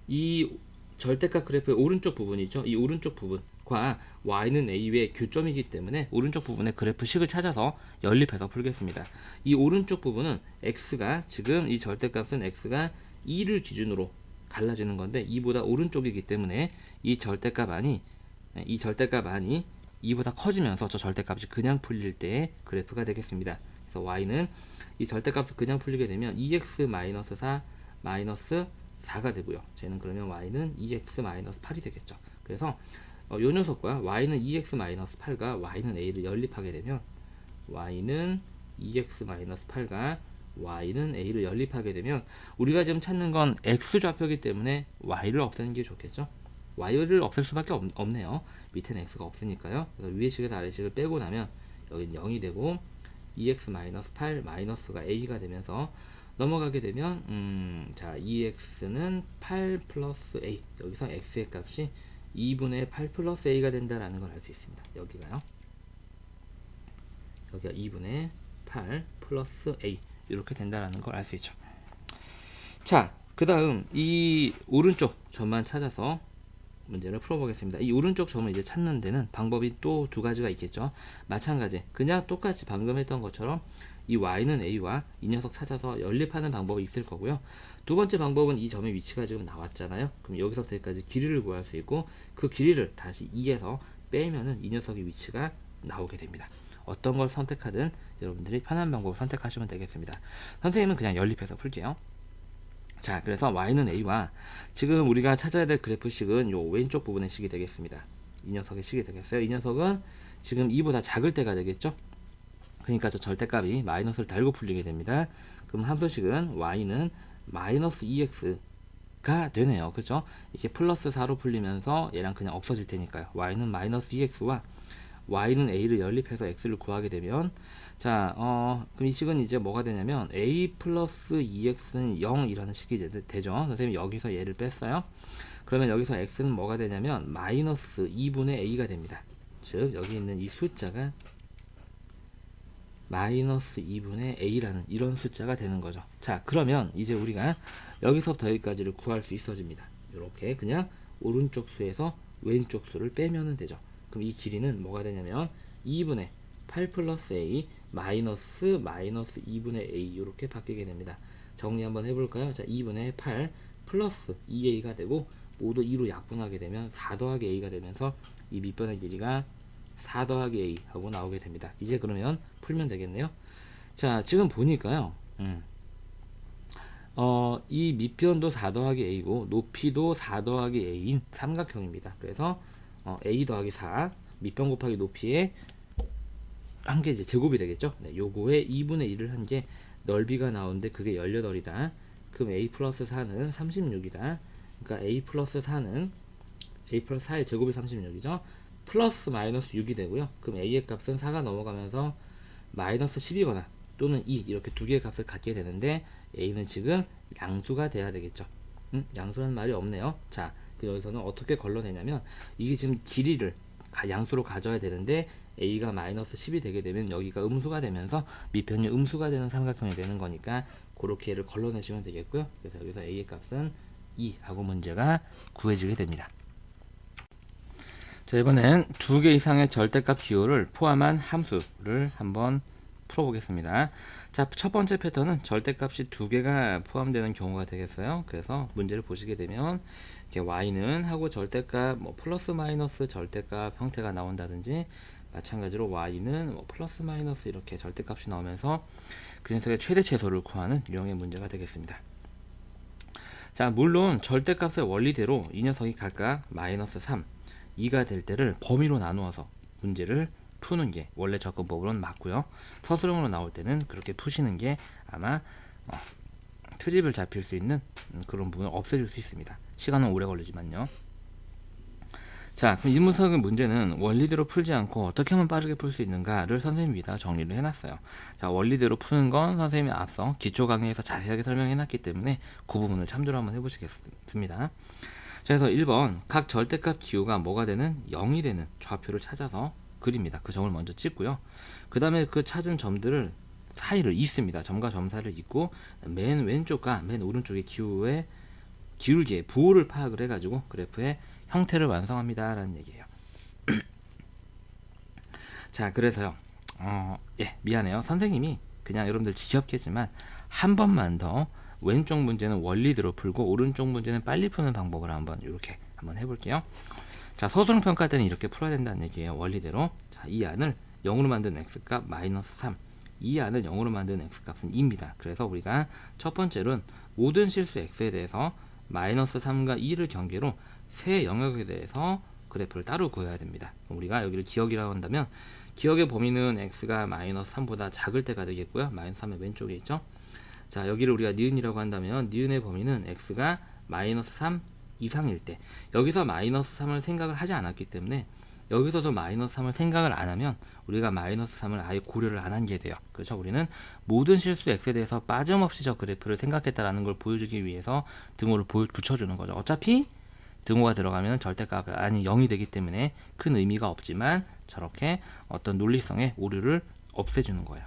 이 절대값 그래프의 오른쪽 부분이죠. 이 오른쪽 부분과 y는 a의 교점이기 때문에 오른쪽 부분의 그래프식을 찾아서 연립해서 풀겠습니다. 이 오른쪽 부분은 x가 지금 이 절대값은 x가 2를 기준으로 갈라지는 건데 2보다 오른쪽이기 때문에 이 절대값 안이 2보다 커지면서 저 절대값이 그냥 풀릴 때의 그래프가 되겠습니다. 그래서 y는 이 절대값을 그냥 풀리게 되면 2x-4 4가 되고요. 쟤는 그러면 y는 2x-8이 되겠죠. 그래서 요 녀석과 y는 2x-8과 y는 a를 연립하게 되면 y는 2x-8과 y는 a를 연립하게 되면 우리가 지금 찾는 건 x좌표이기 때문에 y를 없애는 게 좋겠죠. y를 없앨 수밖에 없네요. 밑에는 x가 없으니까요. 그래서 위의 식에서 아래 식을 빼고 나면 여기는 0이 되고 2x-8 마이너스가 a가 되면서 넘어가게 되면 자 2x는 8 플러스 a, 여기서 x의 값이 2분의 8 플러스 a가 된다라는 걸 알 수 있습니다. 여기가요. 여기가 2분의 8 플러스 a 이렇게 된다라는 걸 알 수 있죠. 자, 그 다음 이 오른쪽 점만 찾아서 문제를 풀어보겠습니다. 이 오른쪽 점을 이제 찾는 데는 방법이 또 두 가지가 있겠죠. 마찬가지 그냥 똑같이 방금 했던 것처럼 이 y는 a와 이 녀석 찾아서 연립하는 방법이 있을 거고요. 두 번째 방법은 이 점의 위치가 지금 나왔잖아요. 그럼 여기서부터 여기까지 길이를 구할 수 있고 그 길이를 다시 2에서 빼면은 이 녀석의 위치가 나오게 됩니다. 어떤 걸 선택하든 여러분들이 편한 방법을 선택하시면 되겠습니다. 선생님은 그냥 연립해서 풀게요. 자, 그래서 y는 a와 지금 우리가 찾아야 될 그래프식은 요 왼쪽 부분의 식이 되겠습니다. 이 녀석의 식이 되겠어요. 이 녀석은 지금 2보다 작을 때가 되겠죠. 그러니까 저 절대값이 마이너스를 달고 풀리게 됩니다. 그럼 함수식은 y는 마이너스 2x가 되네요. 그렇죠? 이게 플러스 4로 풀리면서 얘랑 그냥 없어질 테니까요. y는 마이너스 2x와 y는 a를 연립해서 x를 구하게 되면 자, 그럼 이 식은 이제 뭐가 되냐면 a 플러스 2x는 0이라는 식이 되죠. 선생님이 여기서 얘를 뺐어요. 그러면 여기서 x는 뭐가 되냐면 마이너스 2분의 a가 됩니다. 즉 여기 있는 이 숫자가 마이너스 2분의 a라는 이런 숫자가 되는 거죠. 자, 그러면 이제 우리가 여기서부터 여기까지를 구할 수 있어집니다. 이렇게 그냥 오른쪽 수에서 왼쪽 수를 빼면 되죠. 그럼 이 길이는 뭐가 되냐면 2분의 8 플러스 a 마이너스 2분의 a 이렇게 바뀌게 됩니다. 정리 한번 해볼까요? 자, 2분의 8 플러스 2a가 되고 모두 2로 약분하게 되면 4 더하기 a가 되면서 이 밑변의 길이가 4 더하기 a 하고 나오게 됩니다. 이제 그러면 풀면 되겠네요. 자, 지금 보니까요. 이 밑변도 4 더하기 a고 높이도 4 더하기 a인 삼각형입니다. 그래서 a 더하기 4 밑변 곱하기 높이에 한 게 이제 제곱이 되겠죠. 네, 요거에 2분의 1을 한 게 넓이가 나오는데 그게 18이다. 그럼 a 플러스 4는 36이다. 그러니까 a 플러스 4의 제곱이 36이죠. 플러스 마이너스 6이 되고요. 그럼 a의 값은 4가 넘어가면서 마이너스 10이거나 또는 2 이렇게 두 개의 값을 갖게 되는데 a는 지금 양수가 돼야 되겠죠. 양수라는 말이 없네요. 자, 여기서는 어떻게 걸러내냐면 이게 지금 길이를 양수로 가져야 되는데 a가 마이너스 10이 되게 되면 여기가 음수가 되면서 밑변이 음수가 되는 삼각형이 되는 거니까 그렇게 얘를 걸러내시면 되겠고요. 그래서 여기서 a의 값은 2 하고 문제가 구해지게 됩니다. 자, 이번엔 두 개 이상의 절대값 기호를 포함한 함수를 한번 풀어보겠습니다. 자, 첫 번째 패턴은 절대값이 두 개가 포함되는 경우가 되겠어요. 그래서 문제를 보시게 되면 이렇게 y는 하고 절대값 뭐 플러스 마이너스 절대값 형태가 나온다든지 마찬가지로 y는 뭐 플러스 마이너스 이렇게 절대값이 나오면서 그 녀석의 최대 최소를 구하는 유형의 문제가 되겠습니다. 자, 물론 절대값의 원리대로 이 녀석이 각각 마이너스 3, 2가 될 때를 범위로 나누어서 문제를 푸는 게 원래 접근법으로는 맞고요. 서술형으로 나올 때는 그렇게 푸시는 게 아마 트집을 잡힐 수 있는 그런 부분을 없애줄 수 있습니다. 시간은 오래 걸리지만요. 자, 그럼 이 녀석의 문제는 원리대로 풀지 않고 어떻게 하면 빠르게 풀 수 있는가를 선생님이 다 정리를 해놨어요. 자, 원리대로 푸는 건 선생님이 앞서 기초 강의에서 자세하게 설명해놨기 때문에 그 부분을 참조를 한번 해보시겠습니다. 자, 그래서 1번 각 절대값 기호가 뭐가 되는 0이 되는 좌표를 찾아서 그립니다. 그 점을 먼저 찍고요. 그 다음에 그 찾은 점들을 사이를 잇습니다. 점과 점 사이를 잇고 맨 왼쪽과 맨 오른쪽의 기호에 기울기의 부호를 파악을 해가지고 그래프의 형태를 완성합니다 라는 얘기예요. 자, 그래서요, 미안해요. 선생님이 그냥 여러분들 지겹겠지만 한 번만 더 왼쪽 문제는 원리대로 풀고 오른쪽 문제는 빨리 푸는 방법을 한번 이렇게 한번 해볼게요. 자, 서술형 평가할 때는 이렇게 풀어야 된다는 얘기예요. 원리대로. 자, 이 안을 0으로 만든 x값 마이너스 3, 이 안을 0으로 만든 x값은 2입니다. 그래서 우리가 첫 번째로는 모든 실수 x에 대해서 마이너스 3과 2를 경계로 세 영역에 대해서 그래프를 따로 구해야 됩니다. 우리가 여기를 기억이라고 한다면 기억의 범위는 x가 마이너스 3보다 작을 때가 되겠고요. 마이너스 3의 왼쪽에 있죠. 자, 여기를 우리가 니은이라고 한다면 니은의 범위는 x가 마이너스 3 이상일 때, 여기서 마이너스 3을 생각을 하지 않았기 때문에 여기서도 마이너스 3을 생각을 안 하면 우리가 마이너스 3을 아예 고려를 안 한 게 돼요. 그렇죠? 우리는 모든 실수 x에 대해서 빠짐없이 저 그래프를 생각했다라는 걸 보여주기 위해서 등호를 붙여주는 거죠. 어차피 등호가 들어가면 절대값 아니 0이 되기 때문에 큰 의미가 없지만 저렇게 어떤 논리성의 오류를 없애주는 거예요.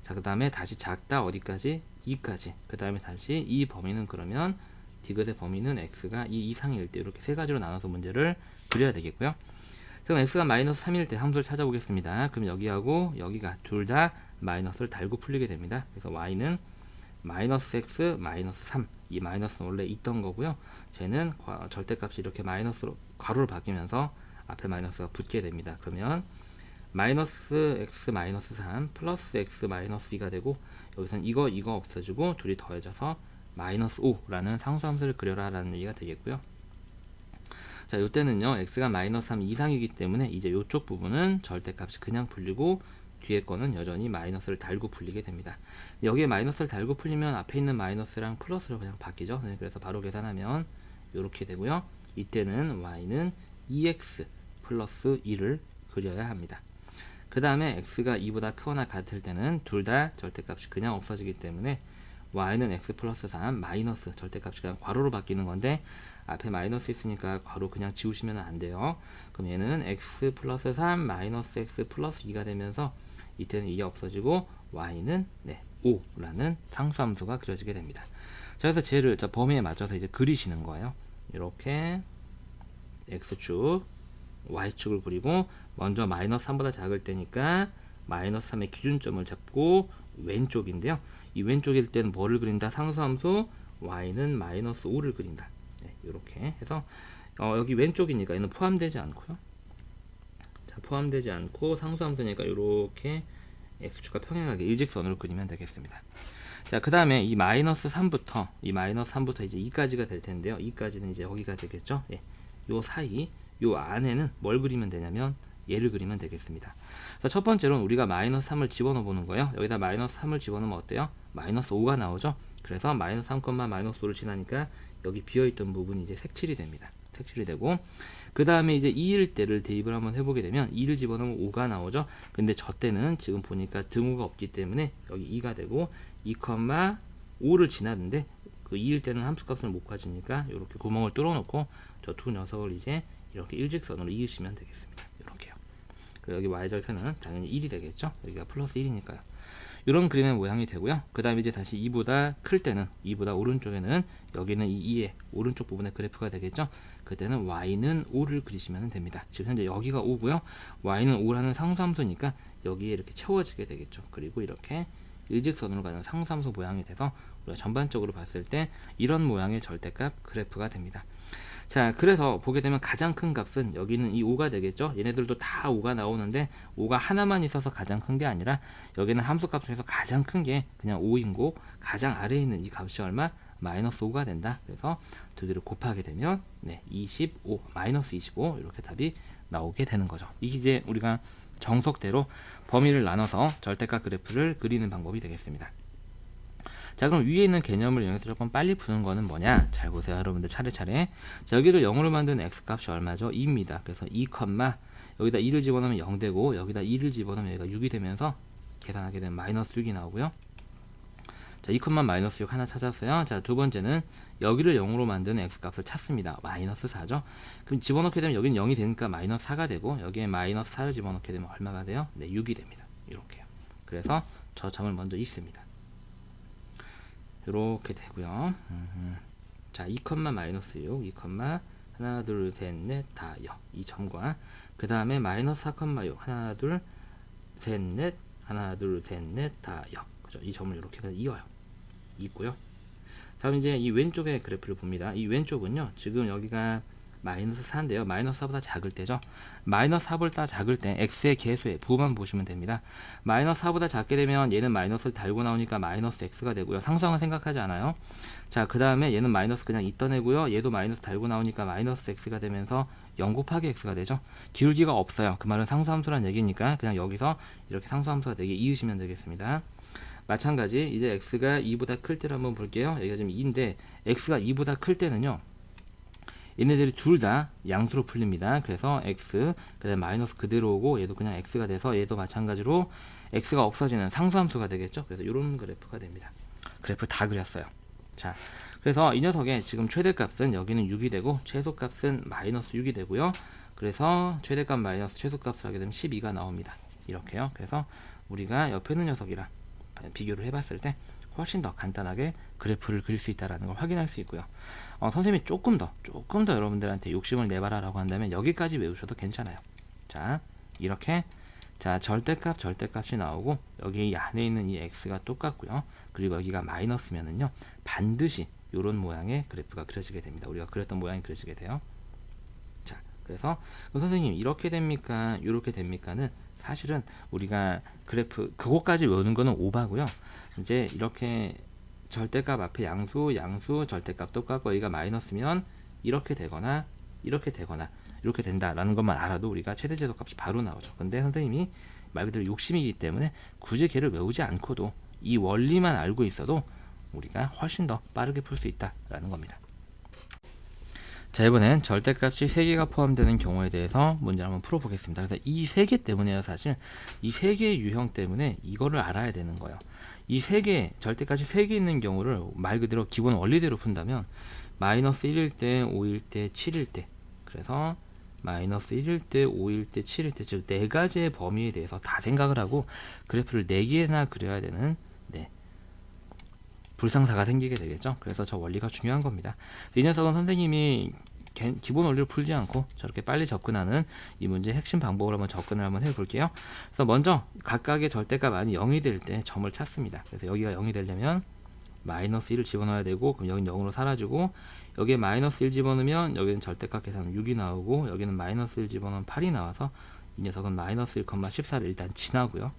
자, 그 다음에 다시 작다 어디까지? 2까지. 그 다음에 다시 이 범위는 그러면 디귿의 범위는 x가 2 이상일 때 이렇게 세 가지로 나눠서 문제를 그려야 되겠고요. 그럼 x가 마이너스 3일 때 함수를 찾아보겠습니다. 그럼 여기하고 여기가 둘 다 마이너스를 달고 풀리게 됩니다. 그래서 y는 마이너스 x 마이너스 3, 이 마이너스는 원래 있던 거고요. 쟤는 절대값이 이렇게 마이너스로 괄호로 바뀌면서 앞에 마이너스가 붙게 됩니다. 그러면 마이너스 x 마이너스 3 플러스 x 마이너스 2가 되고, 여기서는 이거 없어지고 둘이 더해져서 마이너스 5라는 상수함수를 그려라 라는 얘기가 되겠고요. 자, 요때는요 x가 마이너스 3 이상이기 때문에 이제 요쪽 부분은 절대값이 그냥 풀리고 뒤에 거는 여전히 마이너스를 달고 풀리게 됩니다. 여기에 마이너스를 달고 풀리면 앞에 있는 마이너스랑 플러스로 그냥 바뀌죠. 네, 그래서 바로 계산하면 이렇게 되고요. 이때는 y는 2x 플러스 2를 그려야 합니다. 그 다음에 x가 2보다 크거나 같을 때는 둘 다 절대값이 그냥 없어지기 때문에 y는 x 플러스 3 마이너스 절대값이 그냥 괄호로 바뀌는 건데 앞에 마이너스 있으니까 괄호 그냥 지우시면 안 돼요. 그럼 얘는 x 플러스 3 마이너스 x 플러스 2가 되면서 이때는 이게 없어지고 y는 5라는 상수함수가 그려지게 됩니다. 자, 그래서 쟤를 범위에 맞춰서 이제 그리시는 거예요. 이렇게 x축 y축을 그리고 먼저 마이너스 3보다 작을 때니까 마이너스 3의 기준점을 잡고 왼쪽인데요. 이 왼쪽일 때는 뭐를 그린다? 상수함수 y는 마이너스 5를 그린다. 네, 이렇게 해서 여기 왼쪽이니까 얘는 포함되지 않고요. 자, 포함되지 않고 상수함수니까 이렇게 x축과 평행하게 일직선으로 그리면 되겠습니다. 자, 그 다음에 이 마이너스 3부터 이제 2까지가 될 텐데요. 2까지는 이제 여기가 되겠죠. 예, 요 사이 요 안에는 뭘 그리면 되냐면 얘를 그리면 되겠습니다. 그래서 첫 번째로는 우리가 마이너스 3을 집어넣어 보는 거예요. 여기다 마이너스 3을 집어넣으면 어때요? 마이너스 5가 나오죠. 그래서 마이너스 3, 마이너스 5를 지나니까 여기 비어있던 부분이 이제 색칠이 됩니다. 색칠이 되고, 그 다음에 이제 2일 때를 대입을 한번 해보게 되면 2를 집어넣으면 5가 나오죠. 근데 저 때는 지금 보니까 등호가 없기 때문에 여기 2가 되고 2, 5를 지나는데 그 2일 때는 함수값을 못 가지니까 이렇게 구멍을 뚫어놓고 저 두 녀석을 이제 이렇게 일직선으로 이으시면 되겠습니다. 이렇게요. 여기 y절편은 당연히 1이 되겠죠. 여기가 플러스 1이니까요. 이런 그림의 모양이 되고요. 그 다음에 이제 다시 2보다 클 때는 2보다 오른쪽에는 여기는 이 2의 오른쪽 부분의 그래프가 되겠죠. 그때는 y는 5를 그리시면 됩니다. 지금 현재 여기가 5고요. y는 5라는 상수함수니까 여기에 이렇게 채워지게 되겠죠. 그리고 이렇게 일직선으로 가는 상수함수 모양이 돼서 우리가 전반적으로 봤을 때 이런 모양의 절대값 그래프가 됩니다. 자, 그래서 보게 되면 가장 큰 값은 여기는 이 5가 되겠죠. 얘네들도 다 5가 나오는데 5가 하나만 있어서 가장 큰 게 아니라 여기는 함수값 중에서 가장 큰 게 그냥 5인 거, 가장 아래에 있는 이 값이 얼마? 마이너스 5가 된다. 그래서 두 개를 곱하게 되면 25, 마이너스 25 이렇게 답이 나오게 되는 거죠. 이게 이제 우리가 정석대로 범위를 나눠서 절대값 그래프를 그리는 방법이 되겠습니다. 자, 그럼 위에 있는 개념을 이용해서 조금 빨리 푸는 거는 뭐냐? 잘 보세요, 여러분들 차례차례. 자, 여기를 0으로 만든 x값이 얼마죠? 2입니다. 그래서 2, 여기다 2를 집어넣으면 0 되고 여기다 2를 집어넣으면 여기가 6이 되면서 계산하게 되면 마이너스 6이 나오고요. 자, 2, 마이너스 6 하나 찾았어요. 자, 두 번째는 여기를 0으로 만드는 x값을 찾습니다. 마이너스 4죠. 그럼 집어넣게 되면 여기는 0이 되니까 마이너스 4가 되고 여기에 마이너스 4를 집어넣게 되면 얼마가 돼요? 6이 됩니다. 이렇게요. 그래서 저 점을 먼저 있습니다. 이렇게 되고요. 자, 2, 마이너스 6, 2, 하나, 둘, 셋, 넷, 다 0. 이 점과 그 다음에 마이너스 4, 6, 하나, 둘, 셋, 넷, 하나, 둘, 셋, 넷, 다 0. 그죠? 이 점을 이렇게 해서 이어요. 있고요. 다음 이제 이 왼쪽의 그래프를 봅니다. 이 왼쪽은요, 지금 여기가 마이너스 4인데요. 마이너스 4보다 작을 때죠. 마이너스 4보다 작을 때 x의 개수의 부만 보시면 됩니다. 마이너스 4보다 작게 되면 얘는 마이너스를 달고 나오니까 마이너스 x가 되고요. 상수항은 생각하지 않아요. 자, 그 다음에 얘는 마이너스 그냥 있던 애고요. 얘도 마이너스 달고 나오니까 마이너스 x가 되면서 0 곱하기 x가 되죠. 기울기가 없어요. 그 말은 상수함수란 얘기니까 그냥 여기서 이렇게 상수함수가 되게 이으시면 되겠습니다. 마찬가지 이제 x가 2보다 클 때를 한번 볼게요. 여기가 지금 2인데 x가 2보다 클 때는요, 얘네들이 둘 다 양수로 풀립니다. 그래서 x 그 다음에 마이너스 그대로 오고 얘도 그냥 x가 돼서 얘도 마찬가지로 x가 없어지는 상수함수가 되겠죠. 그래서 이런 그래프가 됩니다. 그래프 다 그렸어요. 자, 그래서 이 녀석의 지금 최대값은 여기는 6이 되고 최소값은 마이너스 6이 되고요. 그래서 최대값 마이너스 최소값을 하게 되면 12가 나옵니다. 이렇게요. 그래서 우리가 옆에 있는 녀석이랑 비교를 해봤을 때 훨씬 더 간단하게 그래프를 그릴 수 있다는 걸 확인할 수 있고요. 선생님이 조금 더 여러분들한테 욕심을 내봐라라고 한다면 여기까지 외우셔도 괜찮아요. 자, 이렇게 자 절대값이 나오고 여기 이 안에 있는 이 x가 똑같고요. 그리고 여기가 마이너스면은요, 반드시 이런 모양의 그래프가 그려지게 됩니다. 우리가 그렸던 모양이 그려지게 돼요. 자, 그래서 선생님 이렇게 됩니까? 이렇게 됩니까는 사실은 우리가 그래프 그거까지 외우는 거는 오바고요. 이제 이렇게 절대값 앞에 양수 절대값 똑같고 여기가 마이너스면 이렇게 되거나 이렇게 된다라는 것만 알아도 우리가 최대제곱값이 바로 나오죠. 근데 선생님이 말 그대로 욕심이기 때문에 굳이 걔를 외우지 않고도 이 원리만 알고 있어도 우리가 훨씬 더 빠르게 풀 수 있다라는 겁니다. 자, 이번엔 절대값이 3개가 포함되는 경우에 대해서 문제를 한번 풀어보겠습니다. 그래서 이 3개 때문에요. 사실 이 3개의 유형 때문에 이거를 알아야 되는 거예요. 이 3개, 절대값이 3개 있는 경우를 말 그대로 기본 원리대로 푼다면 마이너스 1일 때, 5일 때, 7일 때, 그래서 마이너스 1일 때, 5일 때, 7일 때, 즉 4가지의 범위에 대해서 다 생각을 하고 그래프를 4개나 그려야 되는 불상사가 생기게 되겠죠. 그래서 저 원리가 중요한 겁니다. 이 녀석은 선생님이 기본 원리를 풀지 않고 저렇게 빨리 접근하는 이 문제의 핵심 방법을 한번 접근을 한번 해볼게요. 그래서 먼저 각각의 절대값 안이 0이 될 때 점을 찾습니다. 그래서 여기가 0이 되려면 마이너스 1을 집어넣어야 되고, 그럼 여기는 0으로 사라지고, 여기에 마이너스 1 집어넣으면 여기는 절대값 계산은 6이 나오고, 여기는 마이너스 1 집어넣으면 8이 나와서 이 녀석은 마이너스 1,14를 일단 지나고요.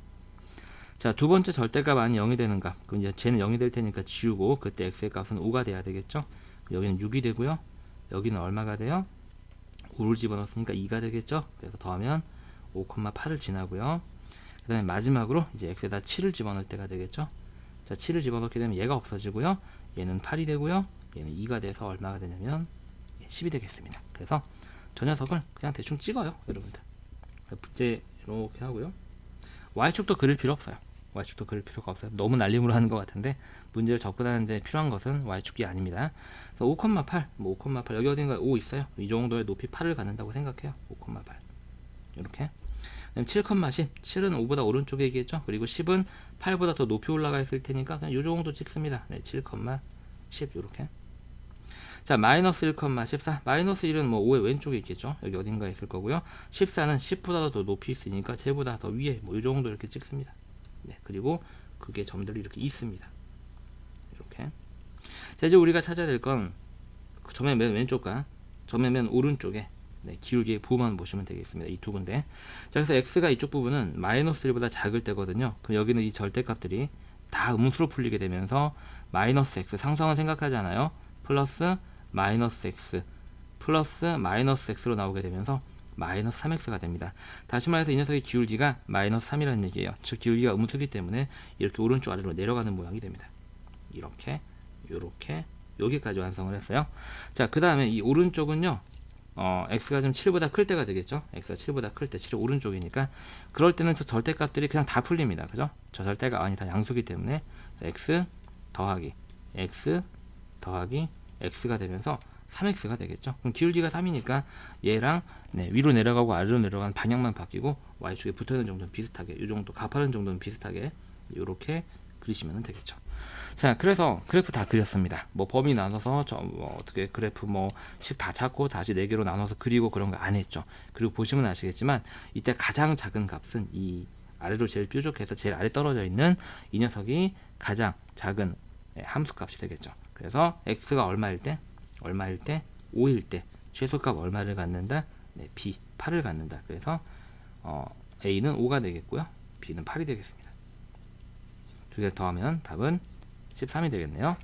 자, 두 번째 절대값 안이 0이 되는 값, 그럼 이제 쟤는 0이 될 테니까 지우고 그때 x의 값은 5가 돼야 되겠죠. 여기는 6이 되고요. 여기는 얼마가 돼요? 5를 집어넣었으니까 2가 되겠죠. 그래서 더하면 5,8을 지나고요. 그 다음에 마지막으로 이제 x에다 7을 집어넣을 때가 되겠죠. 자, 7을 집어넣게 되면 얘가 없어지고요. 얘는 8이 되고요. 얘는 2가 돼서 얼마가 되냐면 10이 되겠습니다. 그래서 저 녀석을 그냥 대충 찍어요, 여러분들. 이제 이렇게 하고요. y축도 그릴 필요 없어요. y축도 그릴 필요가 없어요. 너무 날림으로 하는 것 같은데 문제를 접근하는데 필요한 것은 y축이 아닙니다. 그래서 5,8, 5,8 여기 어딘가에 5 있어요. 이 정도의 높이 8을 갖는다고 생각해요. 5,8 이렇게. 그다음 7,10, 7은 5보다 오른쪽에 있겠죠. 그리고 10은 8보다 더 높이 올라가 있을 테니까 그냥 이 정도 찍습니다. 네, 7,10 이렇게. 자, 마이너스 1,14, 마이너스 1은 뭐 5의 왼쪽에 있겠죠. 여기 어딘가에 있을 거고요. 14는 10보다 더 높이 있으니까 쟤보다 더 위에 뭐 이 정도 이렇게 찍습니다. 네, 그리고 그게 점들이 이렇게 있습니다. 이렇게. 자, 이제 우리가 찾아야 될 건 점의 맨 왼쪽과 점의 맨 오른쪽에 기울기의 부만 보시면 되겠습니다. 이 두 군데. 자, 그래서 x가 이쪽 부분은 마이너스 1보다 작을 때거든요. 그럼 여기는 이 절대값들이 다 음수로 풀리게 되면서 마이너스 x, 상수항은 생각하지 않아요. 플러스 마이너스 x 플러스 마이너스 x로 나오게 되면서 마이너스 3x가 됩니다. 다시 말해서 이 녀석의 기울기가 마이너스 3이라는 얘기예요. 즉 기울기가 음수기 때문에 이렇게 오른쪽 아래로 내려가는 모양이 됩니다. 이렇게 요렇게 여기까지 완성을 했어요. 자, 그 다음에 이 오른쪽은요, x가 좀 7보다 클 때가 되겠죠. x가 7보다 클 때, 7은 오른쪽이니까 그럴 때는 저 절대값들이 그냥 다 풀립니다. 그죠? 저 절대가 아니 다 양수기 때문에 x 더하기 x 더하기 x가 되면서 3x가 되겠죠. 그럼 기울기가 3이니까 얘랑 위로 내려가고 아래로 내려가는 방향만 바뀌고 y축에 붙어있는 정도는 비슷하게, 이 정도 가파른 정도는 비슷하게 이렇게 그리시면 되겠죠. 자, 그래서 그래프 다 그렸습니다. 뭐 범위 나눠서 뭐 어떻게 그래프 뭐식 다 찾고 다시 4개로 나눠서 그리고 그런 거 안 했죠. 그리고 보시면 아시겠지만 이때 가장 작은 값은 이 아래로 제일 뾰족해서 제일 아래 떨어져 있는 이 녀석이 가장 작은 함수 값이 되겠죠. 그래서 x가 얼마일 때 5일 때 최소값 얼마를 갖는다? 네, b 8을 갖는다. 그래서 a는 5가 되겠고요. b는 8이 되겠습니다. 두 개를 더하면 답은 13이 되겠네요.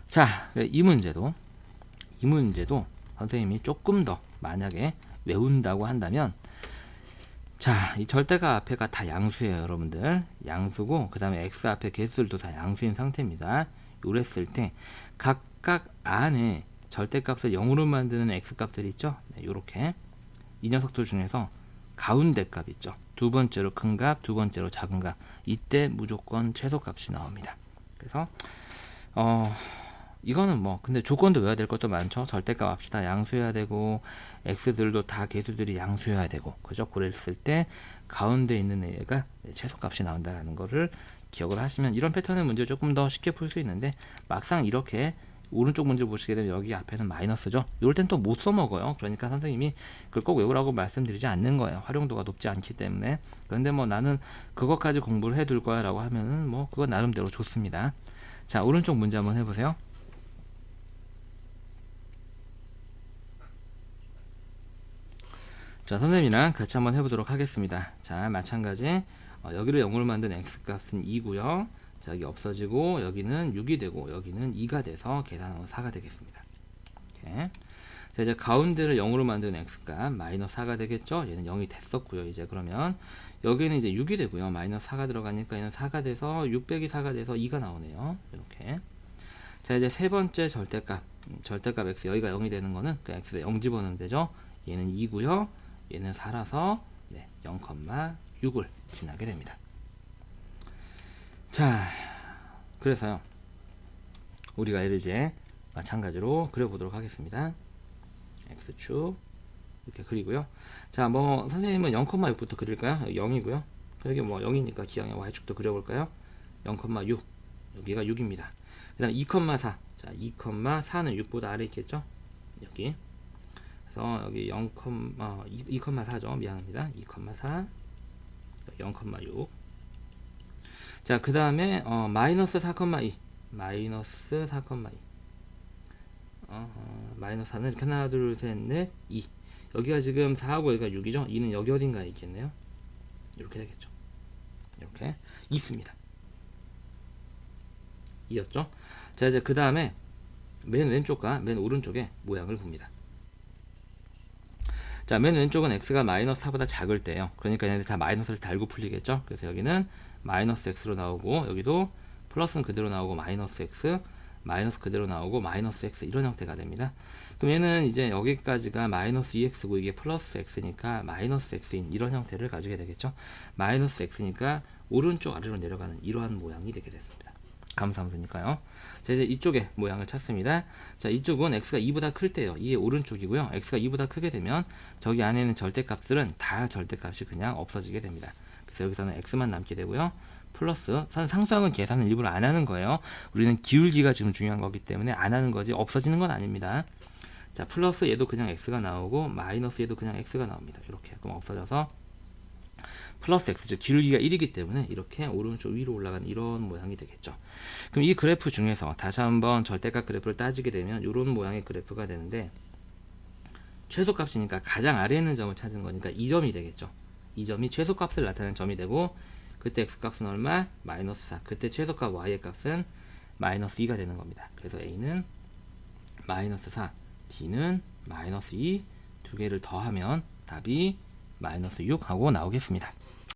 자, 이 문제도 선생님이 조금 더 만약에 외운다고 한다면, 자, 이 절대값 앞에가 다 양수예요, 여러분들. 양수고 그 다음에 x 앞에 개수들도 다 양수인 상태입니다. 요랬을 때 각각 안에 절대값을 0으로 만드는 x값들이 있죠. 네, 요렇게 이 녀석들 중에서 가운데 값 있죠. 두 번째로 큰 값, 두 번째로 작은 값. 이때 무조건 최소값이 나옵니다. 그래서 이거는 뭐 근데 조건도 외워야 될 것도 많죠. 절대값 값이 다 양수여야 되고 x들도 다 개수들이 양수여야 되고, 그죠? 그랬을 때 가운데 있는 애가 최소값이 나온다는 거를 기억을 하시면 이런 패턴의 문제 조금 더 쉽게 풀 수 있는데, 막상 이렇게 오른쪽 문제 보시게 되면 여기 앞에는 마이너스죠. 이럴 땐 또 못 써먹어요. 그러니까 선생님이 그걸 꼭 외우라고 말씀드리지 않는 거예요. 활용도가 높지 않기 때문에. 그런데 뭐 나는 그것까지 공부를 해둘 거야 라고 하면은 뭐 그건 나름대로 좋습니다. 자, 오른쪽 문제 한번 해보세요. 자, 선생님이랑 같이 한번 해보도록 하겠습니다. 자, 마찬가지 여기를 0으로 만든 x값은 2고요. 자, 여기 없어지고 여기는 6이 되고 여기는 2가 돼서 계산하면 4가 되겠습니다. 이렇게. 자, 이제 가운데를 0으로 만든 x값 마이너스 4가 되겠죠. 얘는 0이 됐었고요. 이제 그러면 여기는 이제 6이 되고요. 마이너스 4가 들어가니까 얘는 4가 돼서 6 빼기 4가 돼서 2가 나오네요. 이렇게. 자, 이제 세 번째 절대값 x, 여기가 0이 되는 거는 그 x에 0 집어넣으면 되죠. 얘는 2고요. 얘는 4라서 0,6을 지나게 됩니다. 자, 그래서요, 우리가 얘를 이제 마찬가지로 그려보도록 하겠습니다. x축 이렇게 그리고요. 자, 뭐 선생님은 0,6부터 그릴까요? 0이고요. 여기 뭐 0이니까 기왕에 y축도 그려볼까요? 0,6, 여기가 6입니다. 그 다음 2,4, 자, 2,4는 6보다 아래 있겠죠? 여기. 그래서 여기 2,4죠. 미안합니다. 2,4, 0,6. 자, 그 다음에 마이너스 4,2, 마이너스 4,2. 마이너스 4는 이렇게 하나, 둘, 셋, 넷, 2. 여기가 지금 4하고 여기가 6이죠. 2는 여기 어딘가에 있겠네요. 이렇게 되겠죠. 이렇게 있습니다. 이었죠. 자, 이제 그 다음에 맨 왼쪽과 맨 오른쪽에 모양을 봅니다. 자, 맨 왼쪽은 x가 마이너스 4보다 작을 때요. 그러니까 얘네들 다 마이너스를 달고 풀리겠죠. 그래서 여기는 마이너스 x로 나오고, 여기도 플러스는 그대로 나오고 마이너스 x, 마이너스 그대로 나오고 마이너스 x, 이런 형태가 됩니다. 그럼 얘는 이제 여기까지가 마이너스 2x고 이게 플러스 x니까 마이너스 x인 이런 형태를 가지게 되겠죠. 마이너스 x니까 오른쪽 아래로 내려가는 이러한 모양이 되게 됐습니다. 감사함수니까요. 자, 이제 이쪽에 모양을 찾습니다. 자, 이쪽은 x가 2보다 클 때요. 이게 오른쪽이고요. x가 2보다 크게 되면 저기 안에 있는 절대값들은 다 절대값이 그냥 없어지게 됩니다. 그래서 여기서는 x만 남게 되고요. 플러스, 상수항은 계산을 일부러 안 하는 거예요. 우리는 기울기가 지금 중요한 거기 때문에 안 하는 거지 없어지는 건 아닙니다. 자, 플러스 얘도 그냥 x가 나오고 마이너스 얘도 그냥 x가 나옵니다. 이렇게. 그럼 없어져서 플러스 x, 즉 기울기가 1이기 때문에 이렇게 오른쪽 위로 올라가는 이런 모양이 되겠죠. 그럼 이 그래프 중에서 다시 한번 절대값 그래프를 따지게 되면 이런 모양의 그래프가 되는데, 최소값이니까 가장 아래에 있는 점을 찾은 거니까 이 점이 되겠죠. 이 점이 최소값을 나타내는 점이 되고, 그때 x값은 얼마? 마이너스 4. 그때 최소값 y의 값은 마이너스 2가 되는 겁니다. 그래서 a는 마이너스 4, b는 마이너스 2, 두 개를 더하면 답이 마이너스 6 하고 나오겠습니다.